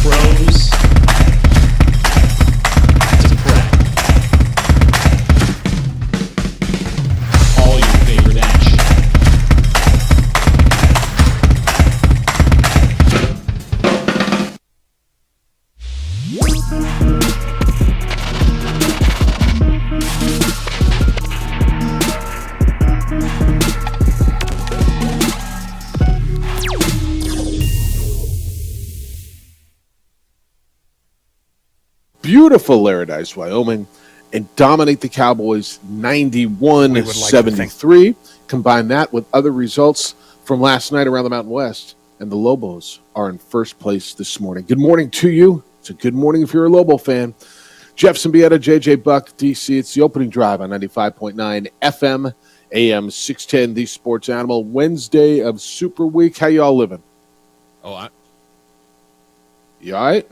pros to prep. All your favorite action. Beautiful Laradice, Wyoming, and dominate the Cowboys 91-73. Combine that with other results from last night around the Mountain West, and the Lobos are in first place this morning. Good morning to you. It's a good morning if you're a Lobo fan. Jeff Symbieta, JJ Buck, DC. It's the opening drive on 95.9 FM, AM 610, the Sports Animal. Wednesday of Super Week. How y'all living? You all right?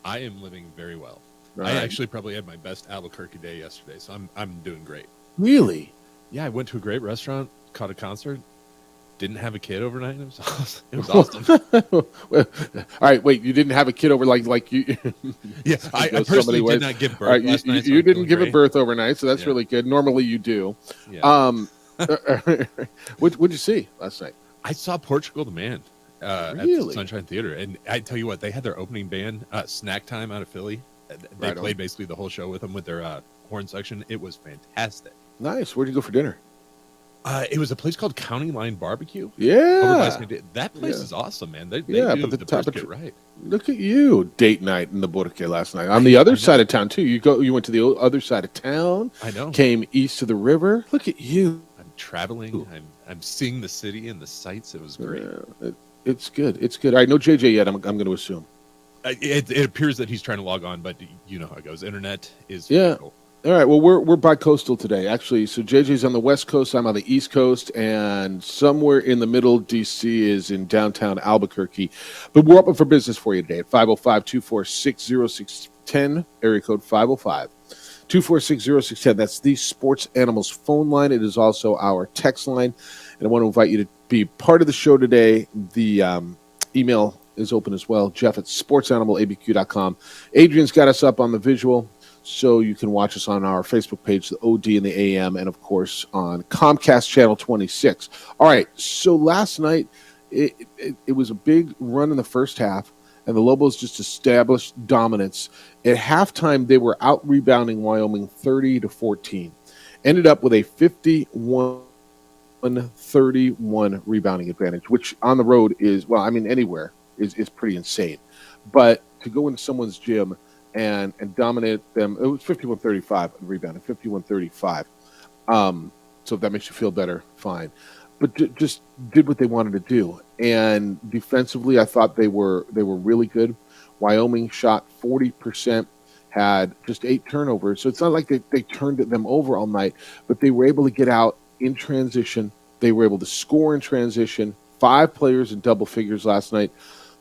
I am living very well. Right. I actually probably had my best Albuquerque day yesterday, so I'm doing great. Really? Yeah, I went to a great restaurant, caught a concert, didn't have a kid overnight. It was awesome. It was awesome. All right, wait. You didn't have a kid over like you? Yeah, I personally did not give birth right, last night. You didn't give a birth overnight, so that's really good. Normally you do. Yeah. What'd you see last night? I saw Portugal the Man at the Sunshine Theater, and I tell you what, they had their opening band, Snack Time, out of Philly. They played basically the whole show with them with their horn section. It was fantastic. Nice. Where'd you go for dinner? It was a place called County Line Barbecue. Yeah. That place is awesome, man. They but do the the brisket right. Look at you, date night in the Bordeaux last night. On the other side of town, too. You went to the other side of town. I know. Came east of the river. Look at you. I'm traveling. I'm seeing the city and the sights. It was great. It's good. It's good. I know JJ yet. I'm going to assume. It appears that he's trying to log on, but you know how it goes. Internet is fickle. All right. Well, we're bi-coastal today, actually. So JJ's on the West Coast. I'm on the East Coast, and somewhere in the middle, DC is in downtown Albuquerque. But we're open for business for you today at 505-246-0610, area code 505-246-0610. That's the Sports Animals phone line. It is also our text line, and I want to invite you to be part of the show today. The email is open as well, Jeff at sportsanimалabq.com. Adrian's got us up on the visual, so you can watch us on our Facebook page, the OD and the AM, and, of course, on Comcast Channel 26. All right, so last night it was a big run in the first half, and the Lobos just established dominance. At halftime, they were out-rebounding Wyoming 30-14. Ended up with a 51-31 rebounding advantage, which on the road is, well, I mean, anywhere is pretty insane. But to go into someone's gym and dominate them, it was 51-35 rebounding, 51-35. So if that makes you feel better, fine. But just did what they wanted to do. And defensively, I thought they were really good. Wyoming shot 40%, had just 8 turnovers. So it's not like they turned them over all night, but they were able to get out in transition. They were able to score in transition. 5 players in double figures last night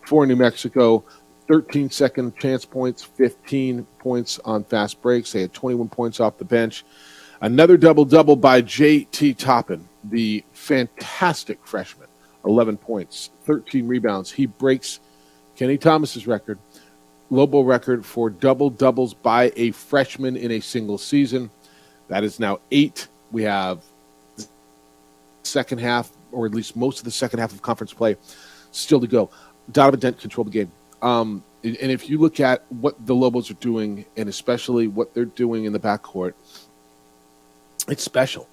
for New Mexico. 13 second chance points, 15 points on fast breaks. They had 21 points off the bench. Another double-double by J.T. Toppin, the fantastic freshman. 11 points, 13 rebounds. He breaks Kenny Thomas's record, Lobo record for double-doubles by a freshman in a single season. That is now 8. We have the second half, or at least most of the second half of conference play still to go. Donovan Dent controlled the game. And if you look at what the Lobos are doing, and especially what they're doing in the backcourt, it's special.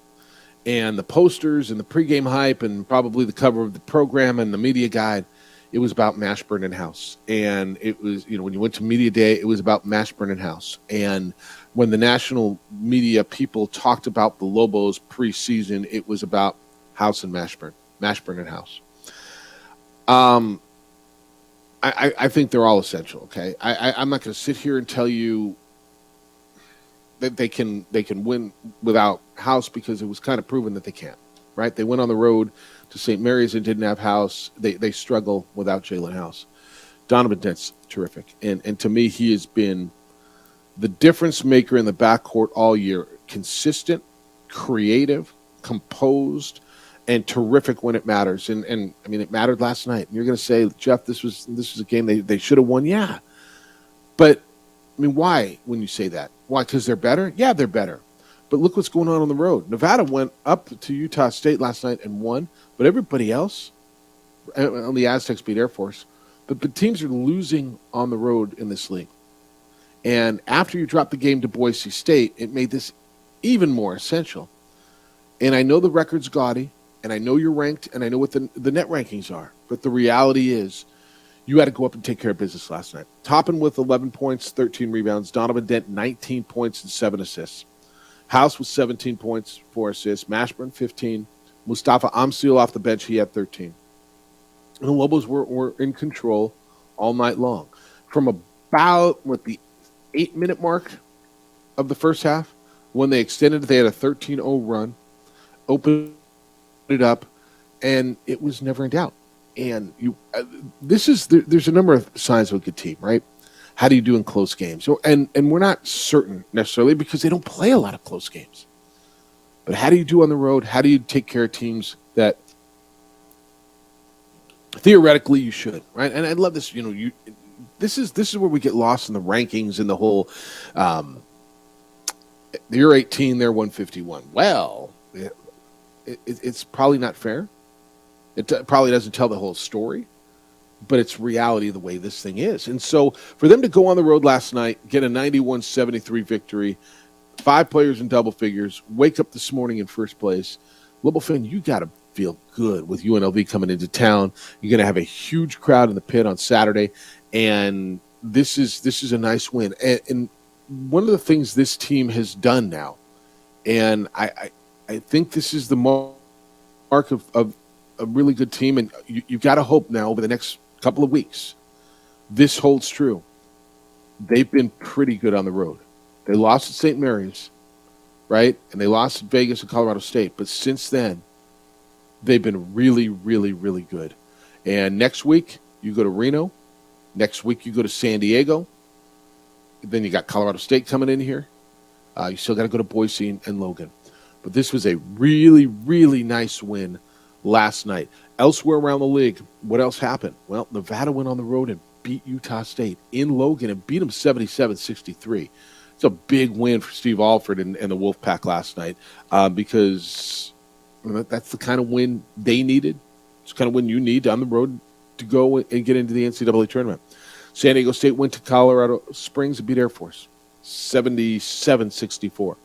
And the posters and the pregame hype and probably the cover of the program and the media guide, it was about Mashburn and House. And it was, when you went to media day, it was about Mashburn and House. And when the national media people talked about the Lobos preseason, it was about House and Mashburn and House. I think they're all essential, okay? I'm not going to sit here and tell you that they can win without House, because it was kind of proven that they can't, right? They went on the road to St. Mary's and didn't have House. They struggle without Jalen House. Donovan Dent's terrific. And to me, he has been the difference maker in the backcourt all year. Consistent, creative, composed, and terrific when it matters. And I mean, it mattered last night. You're going to say, Jeff, this was a game they should have won. Yeah, But I mean, why when you say that? Why? Because they're better? Yeah, they're better. But look what's going on the road. Nevada went up to Utah State last night and won, but everybody else, on the Aztecs beat Air Force, but teams are losing on the road in this league. And after you drop the game to Boise State, it made this even more essential. And I know the record's gaudy, and I know you're ranked, and I know what the net rankings are. But the reality is you had to go up and take care of business last night. Toppin with 11 points, 13 rebounds. Donovan Dent, 19 points and 7 assists. House with 17 points, 4 assists. Mashburn, 15. Mustafa Amsil off the bench, he had 13. And the Lobos were in control all night long. From about the 8-minute mark of the first half, when they extended, they had a 13-0 run, opened it up, and it was never in doubt. And there's a number of signs of a good team, right? How do you do in close games? And we're not certain necessarily because they don't play a lot of close games. But how do you do on the road? How do you take care of teams that theoretically you should, right? And I love this. This is where we get lost in the rankings and the whole. You're 18, they're 151. Well, it's probably not fair. It probably doesn't tell the whole story, but it's reality of the way this thing is. And so for them to go on the road last night, get a 91-73 victory, 5 players in double figures, wake up this morning in first place, Lobo fan, you got to feel good with UNLV coming into town. You're going to have a huge crowd in the pit on Saturday, and this is a nice win. And one of the things this team has done now, and I think this is the mark of a really good team, and you've got to hope now over the next couple of weeks this holds true. They've been pretty good on the road. They lost at St. Mary's, right? And they lost at Vegas and Colorado State. But since then, they've been really, really, really good. And next week, you go to Reno. Next week, you go to San Diego. Then you got Colorado State coming in here. You still got to go to Boise and Logan. But this was a really, really nice win last night. Elsewhere around the league, what else happened? Well, Nevada went on the road and beat Utah State in Logan and beat them 77-63. It's a big win for Steve Alford and the Wolfpack last night because that's the kind of win they needed. It's the kind of win you need on the road to go and get into the NCAA tournament. San Diego State went to Colorado Springs and beat Air Force 77-64.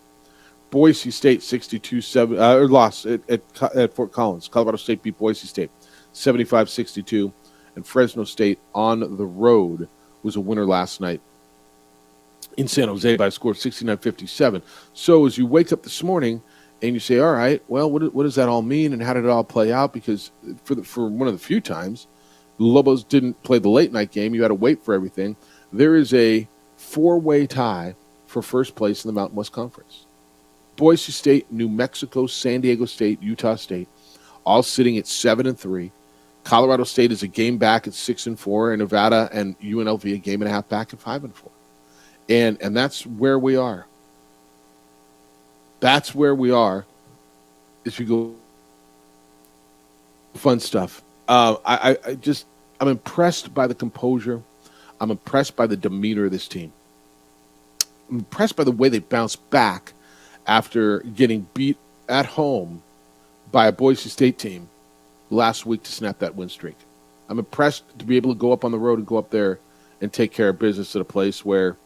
Boise State 62-7 lost at Fort Collins. Colorado State beat Boise State 75-62, and Fresno State on the road was a winner last night in San Jose by a score of 69-57. So as you wake up this morning and you say, all right, well, what does that all mean and how did it all play out? Because for one of the few times the Lobos didn't play the late night game, you had to wait for everything. There is a 4-way tie for first place in the Mountain West Conference. Boise State, New Mexico, San Diego State, Utah State, all sitting at 7-3. Colorado State is a game back at 6-4, and Nevada and UNLV a game and a half back at 5-4. And that's where we are. That's where we are. If you go fun stuff. I'm impressed by the composure. I'm impressed by the demeanor of this team. I'm impressed by the way they bounced back after getting beat at home by a Boise State team last week to snap that win streak. I'm impressed to be able to go up on the road and go up there and take care of business at a place where,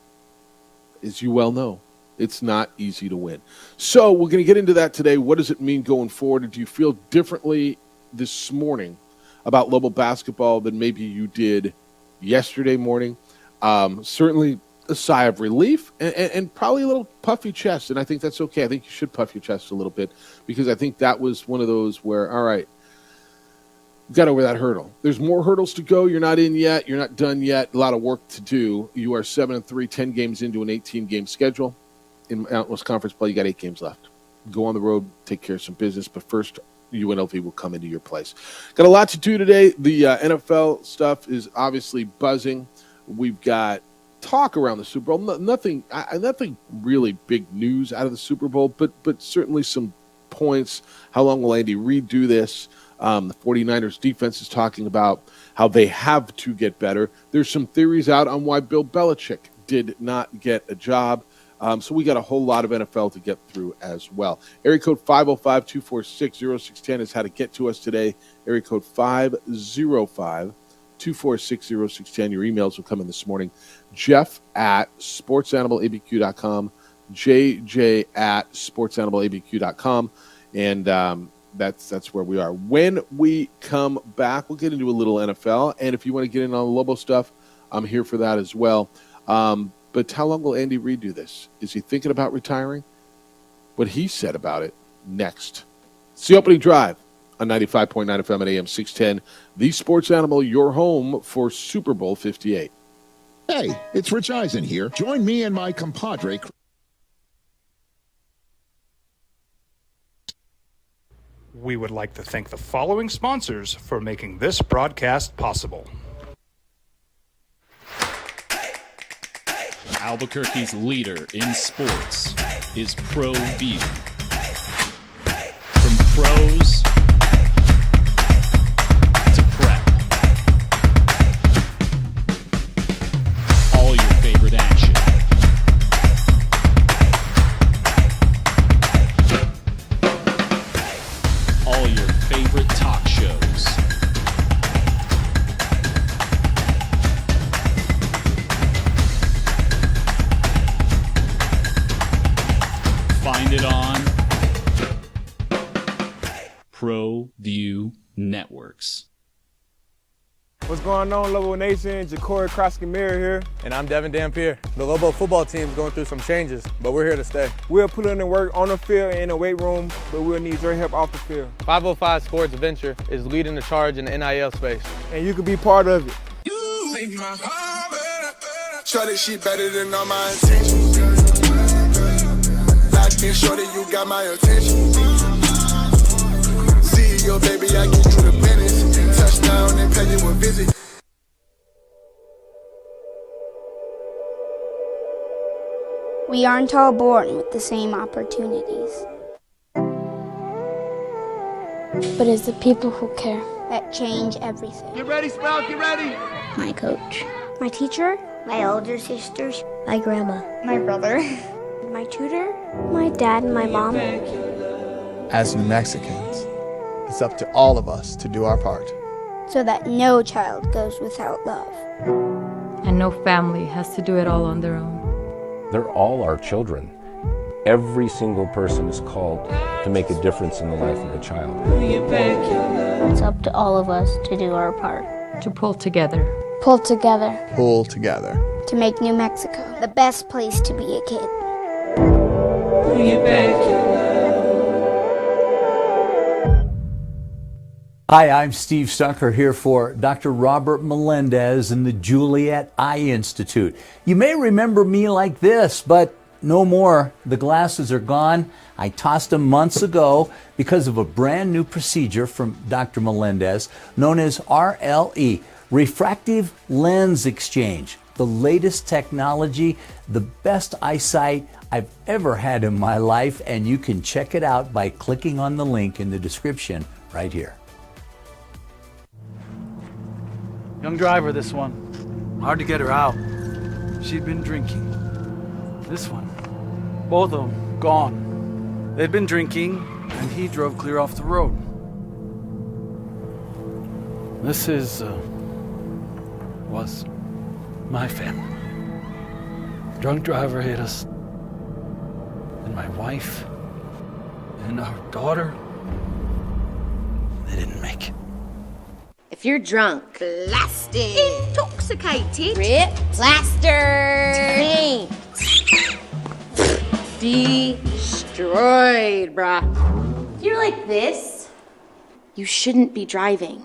as you well know, it's not easy to win. So we're going to get into that today. What does it mean going forward? Do you feel differently this morning about Lobo basketball than maybe you did yesterday morning? Certainly a sigh of relief and probably a little puffy chest, and I think that's okay. I think you should puff your chest a little bit because I think that was one of those where, all right, got over that hurdle. There's more hurdles to go. You're not in yet. You're not done yet. A lot of work to do. You are 7-3, 10 games into an 18-game schedule. In Mountain West Conference play, you got 8 games left. Go on the road, take care of some business, but first UNLV will come into your place. Got a lot to do today. The NFL stuff is obviously buzzing. We've got talk around the Super Bowl. Nothing really big news out of the Super Bowl, but certainly some points. How long will Andy Reid do this? The 49ers defense is talking about how they have to get better. There's some theories out on why Bill Belichick did not get a job. So we got a whole lot of NFL to get through as well. Area code 505-246-0610 is how to get to us today. Area code 505-246-0610. Your emails will come in this morning. Jeff at sportsanimалabq.com, JJ at sportsanimалabq.com, and that's where we are. When we come back, we'll get into a little NFL, and if you want to get in on the Lobo stuff, I'm here for that as well. But how long will Andy Reid do this? Is he thinking about retiring? What he said about it next. It's the opening drive on 95.9 FM and AM 610. The Sports Animal, your home for Super Bowl 58. Hey, it's Rich Eisen here. Join me and my compadre. We would like to thank the following sponsors for making this broadcast possible. Albuquerque's leader in sports is ProView. From pros to prep, all your favorite action. All your favorite talk shows. Find it on ProView Networks. What's going on, Lobo Nation? Ja'Cory Krosky-Miller here. And I'm Devin Dampier. The Lobo football team is going through some changes, but we're here to stay. We'll put in the work on the field and in the weight room, but we'll need your help off the field. 505 Sports Venture is leading the charge in the NIL space. And you can be part of it. Shorty, she better than all my intentions. Locked in, shorty, you got my attention. See your baby, I get you the business. Touchdown and pay you a visit. We aren't all born with the same opportunities. But it's the people who care that change everything. Get ready, Sprout, get ready. My coach, my teacher, my older sisters, my grandma, my brother, my tutor, my dad and my mom. As New Mexicans, it's up to all of us to do our part. So that no child goes without love. And no family has to do it all on their own. They're all our children. Every single person is called to make a difference in the life of a child. It's up to all of us to do our part. To pull together. Pull together. Pull together. To make New Mexico the best place to be a kid. Hi, I'm Steve Stucker here for Dr. Robert Melendez and the Juliet Eye Institute. You may remember me like this, but no more. The glasses are gone. I tossed them months ago because of a brand new procedure from Dr. Melendez known as RLE, Refractive Lens Exchange. The latest technology, the best eyesight I've ever had in my life, and you can check it out by clicking on the link in the description right here. Young driver, this one. Hard to get her out. She'd been drinking. This one. Both of them gone. They'd been drinking, and he drove clear off the road. This was my family. Drunk driver hit us. And my wife and our daughter, they didn't make it. If you're drunk, blasted, intoxicated, rip, plastered, destroyed, bruh. If you're like this, you shouldn't be driving.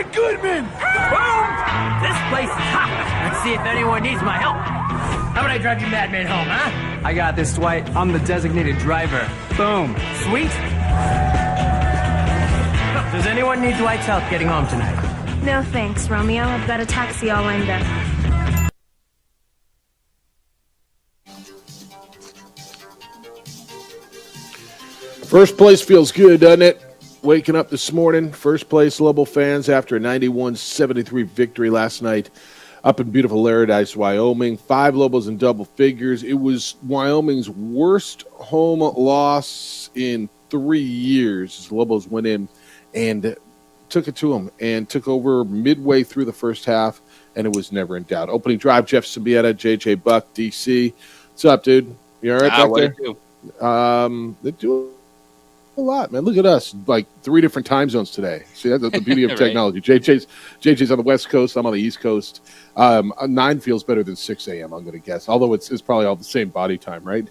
Dwight Goodman! Boom! This place is hot. Let's see if anyone needs my help. How about I drive you madman home, huh? I got this, Dwight. I'm the designated driver. Boom. Sweet. Does anyone need Dwight's help getting home tonight? No thanks, Romeo. I've got a taxi all lined up. First place feels good, doesn't it? Waking up this morning, first place Lobo fans after a 91-73 victory last night up in beautiful Laradise, Wyoming. 5 Lobos in double figures. It was Wyoming's worst home loss in 3 years as the Lobos went in and took it to them and took over midway through the first half, and it was never in doubt. Opening drive, Jeff Symbieta, JJ Buck, DC. What's up, dude? You all right back there? They do a lot, man. Look at us, like 3 different time zones today. See, that's the beauty of Right. technology. JJ's on the West Coast. I'm on the East Coast. 9 feels better than 6 a.m., I'm going to guess, although it's probably all the same body time, right?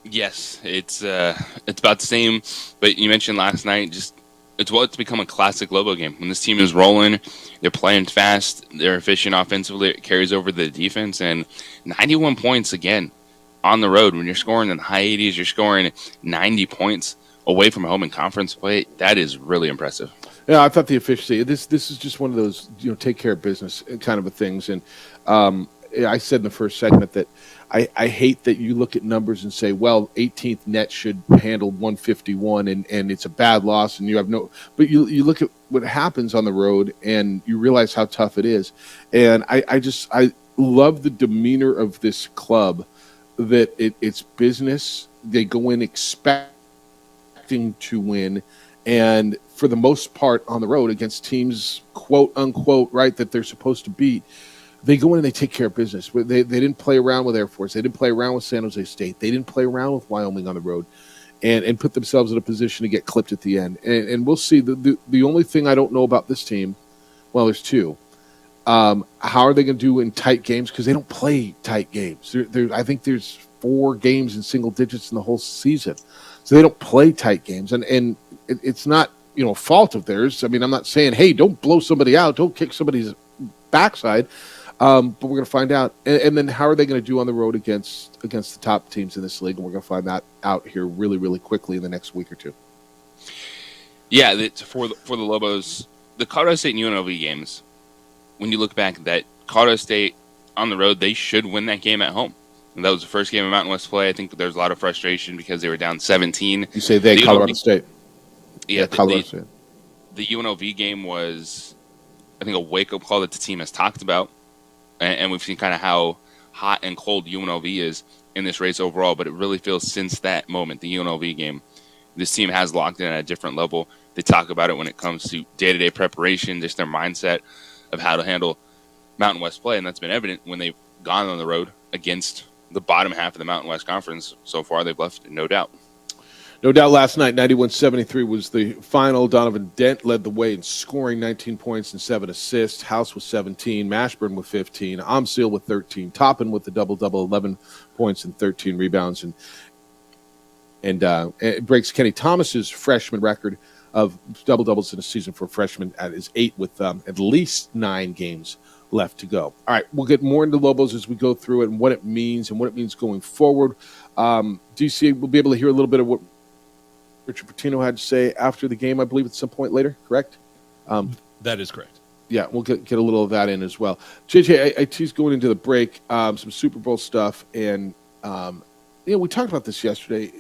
Yes, it's about the same. But you mentioned last night, it's become a classic Lobo game. When this team is rolling, they're playing fast, they're efficient offensively. It carries over the defense, and 91 points again on the road. When you're scoring in the high 80s, you're scoring 90 points away from home in conference play. That is really impressive. Yeah, I thought the efficiency. This is just one of those take care of business kind of a things. And I said in the first segment that I hate that you look at numbers and say, well, 18th net should handle 151, and it's a bad loss, and you have no. But you look at what happens on the road, and you realize how tough it is. And I love the demeanor of this club. That it's business. They go in expecting to win, and for the most part on the road against teams, quote unquote, right, that they're supposed to beat, they go in and they take care of business. They didn't play around with Air Force. They didn't play around with San Jose State. They didn't play around with Wyoming on the road, and put themselves in a position to get clipped at the end. And we'll see. The only thing I don't know about this team, well, there's 2. How are they going to do in tight games? Because they don't play tight games. I think there's 4 games in single digits in the whole season. So they don't play tight games. And it's not, a fault of theirs. I mean, I'm not saying, hey, don't blow somebody out. Don't kick somebody's backside. But we're going to find out. And then how are they going to do on the road against the top teams in this league? And we're going to find that out here really, really quickly in the next week or 2. Yeah, for the Lobos, the Colorado State and UNLV games, when you look back, that Colorado State on the road, they should win that game at home. And that was the first game of Mountain West play. I think there's a lot of frustration because they were down 17. You say they, Colorado State. Yeah, Colorado State. The UNLV game was, I think, a wake-up call that the team has talked about. And we've seen kind of how hot and cold UNLV is in this race overall. But it really feels since that moment, the UNLV game, this team has locked in at a different level. They talk about it when it comes to day-to-day preparation, just their mindset of how to handle Mountain West play, and that's been evident when they've gone on the road against the bottom half of the Mountain West Conference. So far, they've left no doubt. No doubt last night, 91-73 was the final. Donovan Dent led the way in scoring 19 points and 7 assists. House with 17, Mashburn with 15, Amsil with 13, Toppin with the double-double, 11 points and 13 rebounds. And it breaks Kenny Thomas's freshman record of double-doubles in a season for a freshman at his 8 with at least 9 games left to go. All right, we'll get more into Lobos as we go through it and what it means going forward. DC, we'll be able to hear a little bit of what Richard Pitino had to say after the game, I believe, at some point later, correct? That is correct. Yeah, we'll get a little of that in as well. JJ, I teased going into the break, some Super Bowl stuff, and we talked about this yesterday.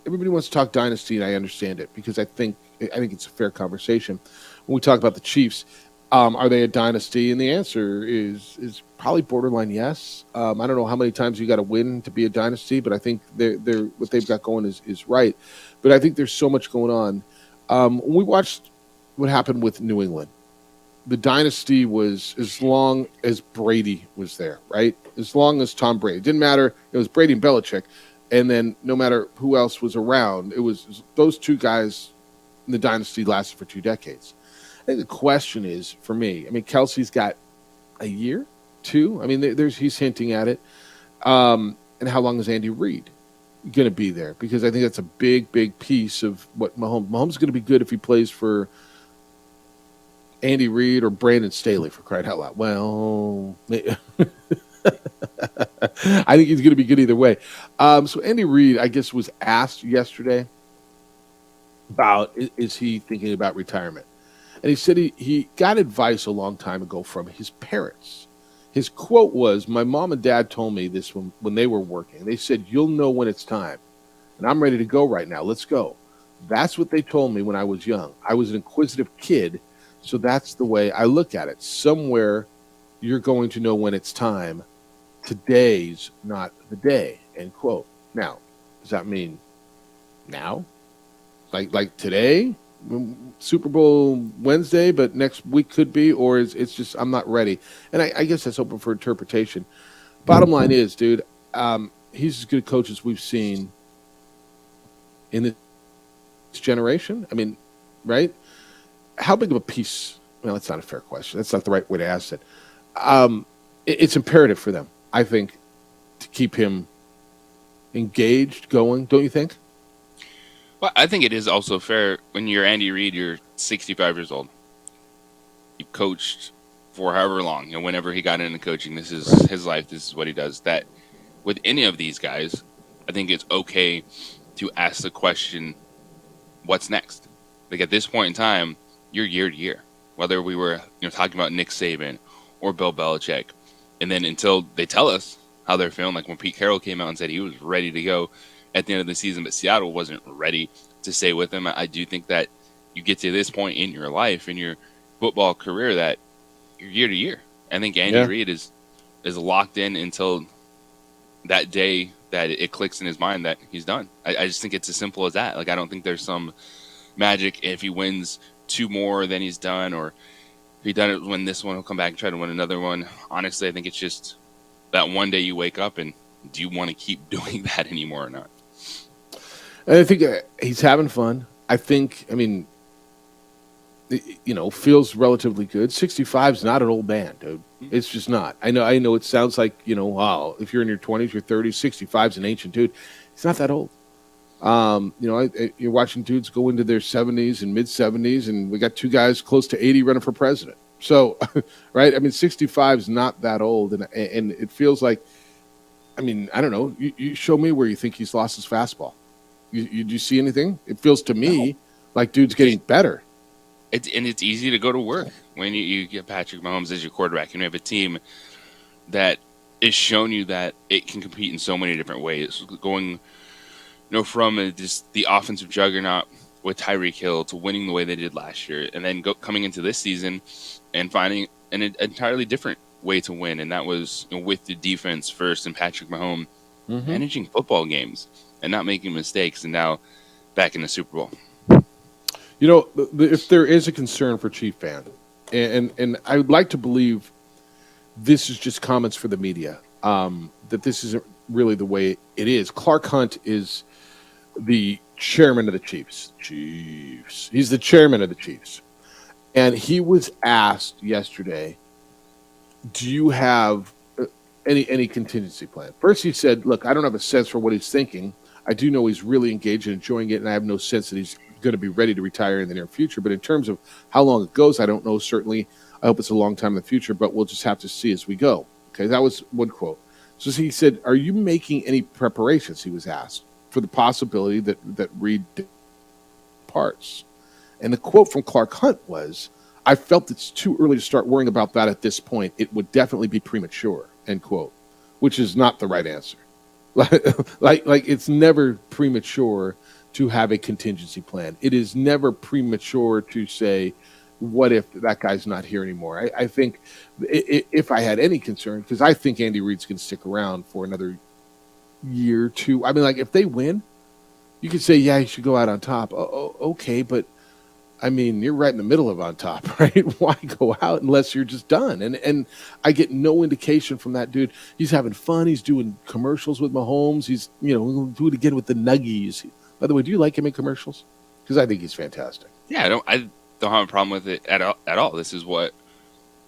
Everybody wants to talk dynasty, and I understand it because I think it's a fair conversation. When we talk about the Chiefs, are they a dynasty? And the answer is probably borderline yes. I don't know how many times you got to win to be a dynasty, but I think they're what they've got going is right. But I think there's so much going on. When we watched what happened with New England, the dynasty was as long as Brady was there, right? As long as Tom Brady. It didn't matter. It was Brady and Belichick. And then no matter who else was around, it was those 2 guys. The dynasty lasted for 2 decades. I think the question is, for me, Kelsey's got a year, 2. He's hinting at it. And how long is Andy Reid going to be there? Because I think that's a big, big piece of what Mahomes is going to be good if he plays for Andy Reid or Brandon Staley, for crying out loud. Well, I think he's going to be good either way. So Andy Reid, I guess, was asked yesterday about is he thinking about retirement. And he said he got advice a long time ago from his parents. His quote was, "My mom and dad told me this when they were working. They said, 'You'll know when it's time.' And I'm ready to go right now. Let's go." That's what they told me when I was young. I was an inquisitive kid, so that's the way I look at it. Somewhere you're going to know when it's time. Today's not the day, end quote. Now, does that mean now? Like today? Super Bowl Wednesday, but next week could be, or it's just I'm not ready. And I guess that's open for interpretation. Bottom line is, dude, he's as good a coach as we've seen in this generation. I mean, right? How big of a piece? Well, that's not a fair question. That's not the right way to ask it. It's imperative for them, I think, to keep him engaged, going. Don't you think? Well, I think it is also fair when you're Andy Reid, you're 65 years old. You've coached for however long, and whenever he got into coaching, this is his life, this is what he does. That with any of these guys, I think it's okay to ask the question, what's next? Like at this point in time, you're year to year. Whether we were talking about Nick Saban or Bill Belichick, and then until they tell us how they're feeling, like when Pete Carroll came out and said he was ready to go at the end of the season, but Seattle wasn't ready to stay with him. I do think that you get to this point in your life, in your football career, that you're year to year. I think Andy Reid is locked in until that day that it clicks in his mind that he's done. I just think it's as simple as that. Like, I don't think there's some magic if he wins 2 more than he's done, or if he done it win this one, he'll come back and try to win another one. Honestly, I think it's just that one day you wake up and do you want to keep doing that anymore or not? And I think he's having fun. I mean, feels relatively good. 65 is not an old man, dude. It's just not. I know it sounds like, wow, if you're in your 20s, your 30s, 65 is an ancient dude. He's not that old. You're watching dudes go into their 70s and mid-70s, and we got 2 guys close to 80 running for president. So, right? I mean, 65 is not that old, and it feels like, I mean, I don't know. You show me where you think he's lost his fastball. Do you see anything? It feels to me like dude's getting better. It's easy to go to work when you get Patrick Mahomes as your quarterback, and you have a team that has shown you that it can compete in so many different ways. Going, from just the offensive juggernaut with Tyreek Hill to winning the way they did last year, and then coming into this season and finding an entirely different way to win, and that was with the defense first and Patrick Mahomes managing football games and not making mistakes, and now back in the Super Bowl. If there is a concern for Chief fan, and I would like to believe this is just comments for the media, that this isn't really the way it is. Clark Hunt is the chairman of the Chiefs. He's the chairman of the Chiefs. And he was asked yesterday, do you have any contingency plan? First he said, look, I don't have a sense for what he's thinking. I do know he's really engaged and enjoying it, and I have no sense that he's going to be ready to retire in the near future. But in terms of how long it goes, I don't know. Certainly, I hope it's a long time in the future, but we'll just have to see as we go. Okay, that was one quote. So he said, are you making any preparations, he was asked, for the possibility that Reid departs? And the quote from Clark Hunt was, I felt it's too early to start worrying about that at this point. It would definitely be premature, end quote, which is not the right answer. like it's never premature to have a contingency plan. It is never premature to say, what if that guy's not here anymore? I think if I had any concern, because I think Andy Reid's going to stick around for another year or 2. I mean, like, if they win, you could say, yeah, he should go out on top. Okay, but I mean, you're right in the middle of on top, right? Why go out unless you're just done? And I get no indication from that dude. He's having fun. He's doing commercials with Mahomes. He's, he'll do it again with the Nuggies. By the way, do you like him in commercials? Because I think he's fantastic. Yeah, I don't have a problem with it at all. This is what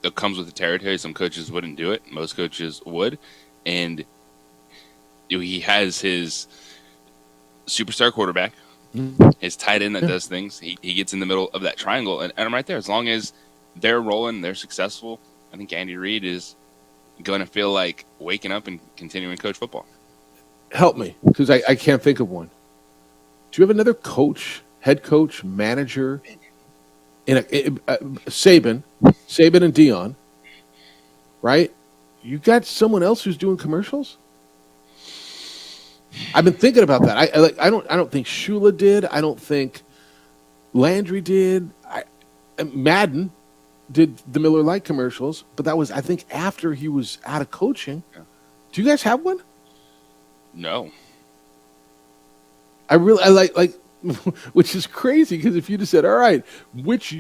that comes with the territory. Some coaches wouldn't do it. Most coaches would. And he has his superstar quarterback, his tight end that does things. He gets in the middle of that triangle, and I'm right there. As long as they're rolling, they're successful, I think Andy Reid is going to feel like waking up and continuing to coach football. Help me, because I can't think of one. Do you have another coach, head coach, manager? Saban and Dion, right? You got someone else who's doing commercials? I've been thinking about that. I don't think Shula did. I don't think Landry did. Madden did the Miller Lite commercials, but that was, I think, after he was out of coaching. Yeah. Do you guys have one? No. I like which is crazy, because if you just said, all right, which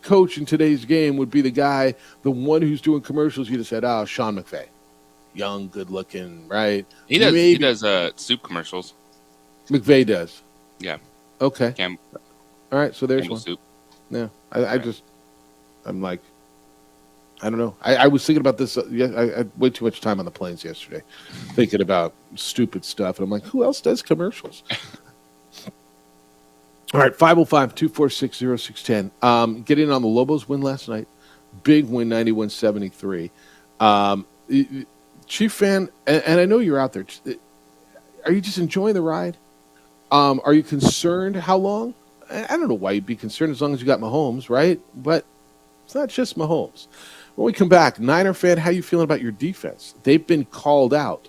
coach in today's game would be the one who's doing commercials, you'd have said, Sean McVay. Young, good looking, right? He does soup commercials. McVay does. Yeah. Okay. All right, so there's Campbell one. Soup. Yeah. I'm like, I don't know. I was thinking about this. I had way too much time on the planes yesterday thinking about stupid stuff. And I'm like, who else does commercials? All right, 505-246-0610. Get in on the Lobos win last night. Big win, 91-73. Chief fan, and I know you're out there. Are you just enjoying the ride? Are you concerned? How long? I don't know why you'd be concerned as long as you got Mahomes, right? But it's not just Mahomes. When we come back, Niner fan, how you feeling about your defense? They've been called out.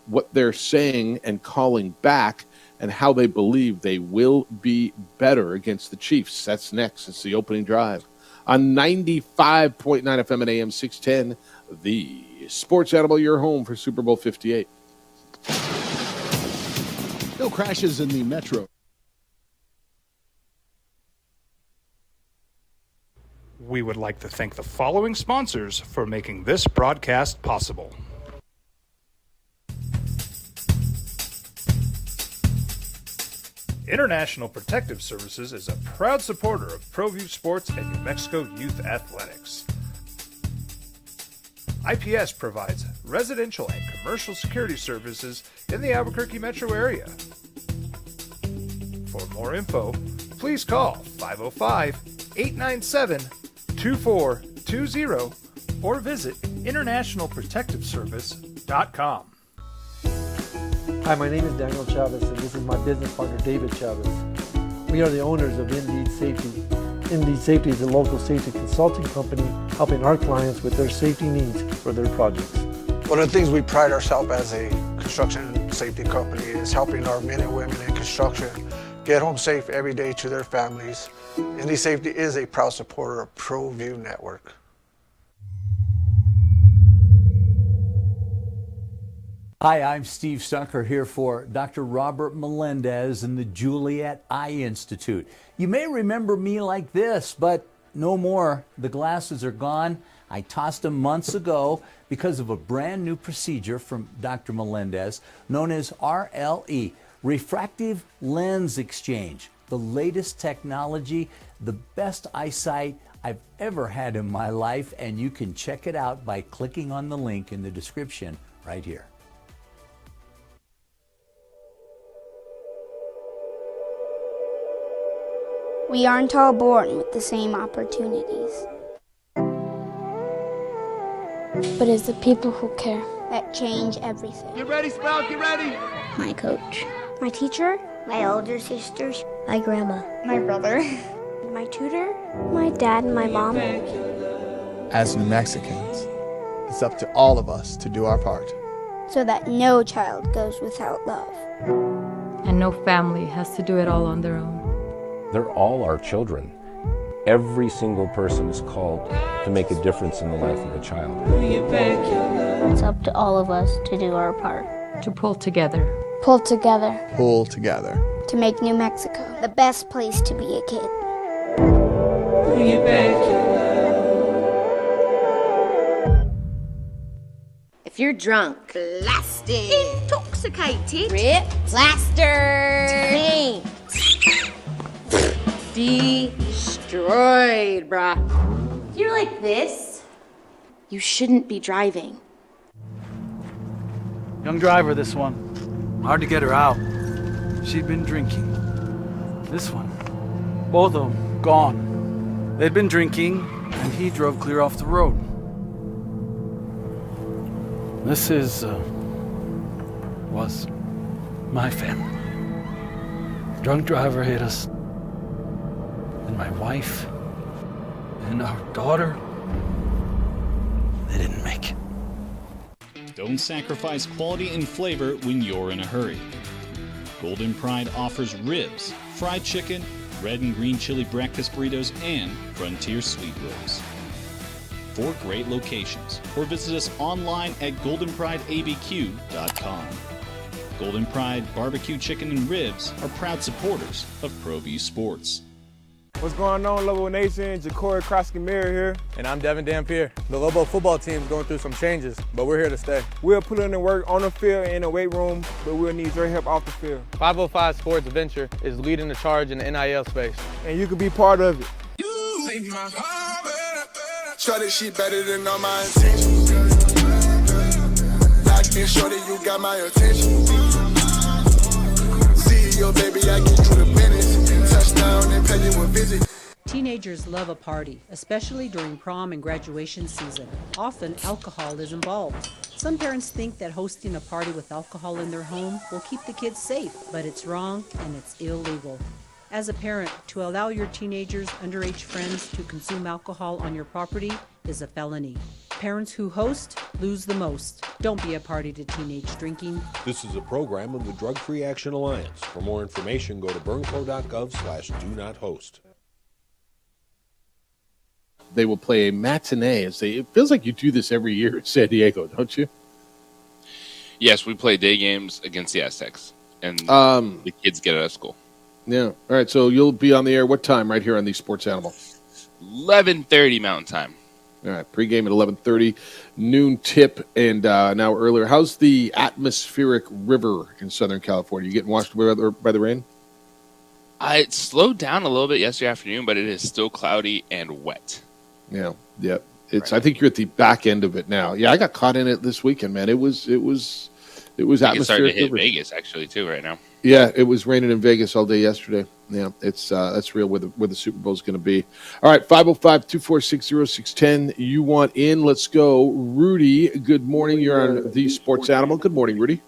What they're saying and calling back, and how they believe they will be better against the Chiefs. That's next. It's the opening drive on 95.9 FM and AM 610, the sports animal, your home for Super Bowl 58. No crashes in the metro. We would like to thank the following sponsors for making this broadcast possible. International Protective Services is a proud supporter of ProView Sports and New Mexico Youth Athletics. IPS provides residential and commercial security services in the Albuquerque metro area. For more info, please call 505-897-2420 or visit internationalprotectiveservice.com. Hi, my name is Daniel Chavez, and this is my business partner, David Chavez. We are the owners of Indeed Safety. Indeed Safety is a local safety consulting company helping our clients with their safety needs for their projects. One of the things we pride ourselves as a construction safety company is helping our men and women in construction get home safe every day to their families. Indeed Safety is a proud supporter of ProView Network. Hi, I'm Steve Stucker here for Dr. Robert Melendez and the Juliet Eye Institute. You may remember me like this, but no more. The glasses are gone. I tossed them months ago because of a brand new procedure from Dr. Melendez known as RLE, Refractive Lens Exchange. The latest technology, the best eyesight I've ever had in my life, and you can check it out by clicking on the link in the description right here. We aren't all born with the same opportunities. But it's the people who care that change everything. Get ready, Sprout, get ready. My coach, my teacher, my older sisters, my grandma, my brother, my tutor, my dad, and my mom. As New Mexicans, it's up to all of us to do our part. So that no child goes without love. And no family has to do it all on their own. They're all our children. Every single person is called to make a difference in the life of a child. It's up to all of us to do our part. To pull together. Pull together. Pull together. To make New Mexico the best place to be a kid. If you're drunk, blasted, intoxicated, rip, plastered, destroyed, bruh. If you're like this, you shouldn't be driving. Young driver, this one. Hard to get her out. She'd been drinking. This one. Both of them gone. They'd been drinking, and he drove clear off the road. This was my family. Drunk driver hit us, and my wife and our daughter, they didn't make it. Don't sacrifice quality and flavor when you're in a hurry. Golden Pride offers ribs, fried chicken, red and green chili breakfast burritos, and Frontier sweet rolls. 4 great locations, or visit us online at goldenprideabq.com. Golden Pride Barbecue Chicken and Ribs are proud supporters of Pro V Sports. What's going on, Lobo Nation? Ja'Cory Cross-Camara here. And I'm Devin Dampier. The Lobo football team's going through some changes, but we're here to stay. We'll put in the work on the field and in the weight room, but we'll need your help off the field. 505 Sports Venture is leading the charge in the NIL space. And you can be part of it. Shorty, she better than all my intentions. Locked in, shorty, you got my attention. CEO, baby, I get you the business. Touchdown and pay you a visit. Teenagers love a party, especially during prom and graduation season. Often, alcohol is involved. Some parents think that hosting a party with alcohol in their home will keep the kids safe, but it's wrong and it's illegal. As a parent, to allow your teenagers' underage friends to consume alcohol on your property is a felony. Parents who host lose the most. Don't be a party to teenage drinking. This is a program of the Drug Free Action Alliance. For more information, go to burnco.gov/do-not-host. They will play a matinee. It feels like you do this every year in San Diego, don't you? Yes, we play day games against the Aztecs, and the kids get out of school. Yeah. All right. So you'll be on the air what time right here on the Sports Animal? 11:30 Mountain Time. All right. Pregame at 11:30, noon tip, and now earlier. How's the atmospheric river in Southern California? You getting washed away by the rain? It slowed down a little bit yesterday afternoon, but it is still cloudy and wet. Yeah. Yep. It's. Right. I think you're at the back end of it now. Yeah, I got caught in it this weekend, man. It was atmospheric. It's starting to hit Vegas actually too right now. Yeah, it was raining in Vegas all day yesterday. Yeah, it's that's real where the Super Bowl is going to be. All right, 505-246-0610. You want in? Let's go. Rudy, good morning. You're on the Sports Animal. Good morning, Rudy.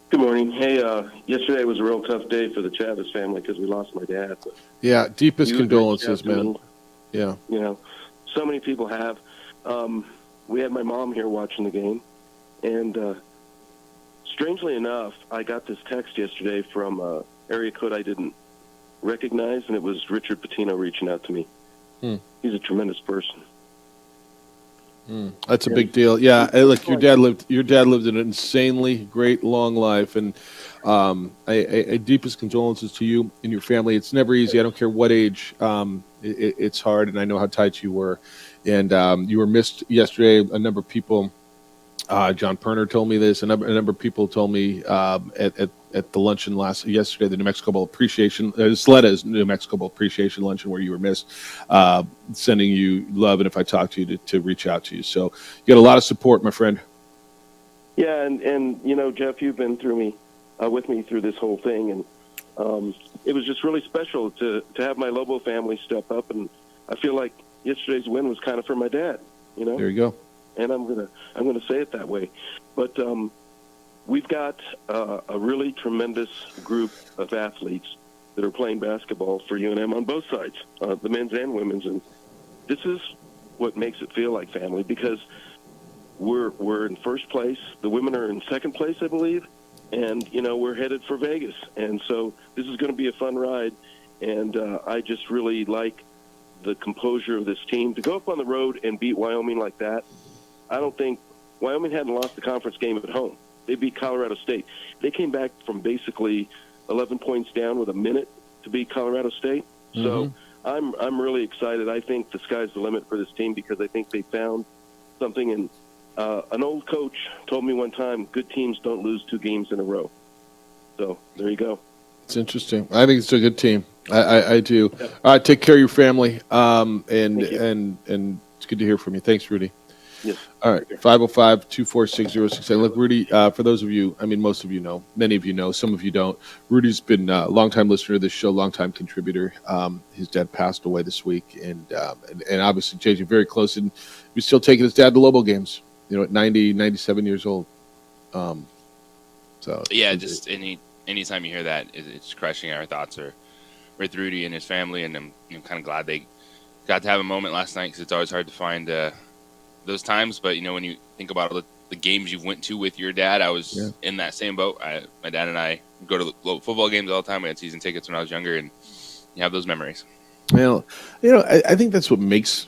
Good morning. Hey, yesterday was a real tough day for the Chavez family because we lost my dad. But yeah, deepest condolences, man. Yeah. You know, so many people have. We had my mom here watching the game, and strangely enough, I got this text yesterday from area code I didn't recognize, and it was Richard Pitino reaching out to me. He's a tremendous person. That's a big deal. Yeah, hey, look, your dad lived an insanely great long life, and a deepest condolences to you and your family. It's never easy. I don't care what age. It's hard, and I know how tight you were, and you were missed yesterday. A number of people. John Perner told me this. A number of people told me at the luncheon yesterday, the New Mexico Bowl Appreciation, Sleta's New Mexico Bowl Appreciation luncheon where you were missed, sending you love, and if I talk to you, to reach out to you. So you got a lot of support, my friend. Yeah, and you know, Jeff, you've been with me through this whole thing, and it was just really special to have my Lobo family step up, and I feel like yesterday's win was kind of for my dad. You know, there you go. And I'm gonna say it that way, but we've got a really tremendous group of athletes that are playing basketball for UNM on both sides, the men's and women's, and this is what makes it feel like family because we're in first place. The women are in second place, I believe, and you know we're headed for Vegas, and so this is going to be a fun ride, and I just really like the composure of this team to go up on the road and beat Wyoming like that. I don't think Wyoming hadn't lost the conference game at home. They beat Colorado State. They came back from basically 11 points down with a minute to beat Colorado State. So I'm really excited. I think the sky's the limit for this team because I think they found something. And an old coach told me one time, good teams don't lose 2 games in a row. So there you go. It's interesting. I think it's a good team. I do. All right, take care of your family. And it's good to hear from you. Thanks, Rudy. Yes. All right, 505-246-06. Look, Rudy, for those of you, I mean, most of you know, many of you know, some of you don't. Rudy's been a longtime listener to this show, longtime contributor. His dad passed away this week, and obviously JJ very close, and he's still taking his dad to Lobo games, at 90, 97 years old. So yeah, just anytime you hear that, it's crushing. Our thoughts are with Rudy and his family, and I'm kind of glad they got to have a moment last night, because it's always hard to find those times. But when you think about all the games you went to with your dad, I was in that same boat. My dad and I go to the football games all the time. We had season tickets when I was younger, and you have those memories. Well, I think that's what makes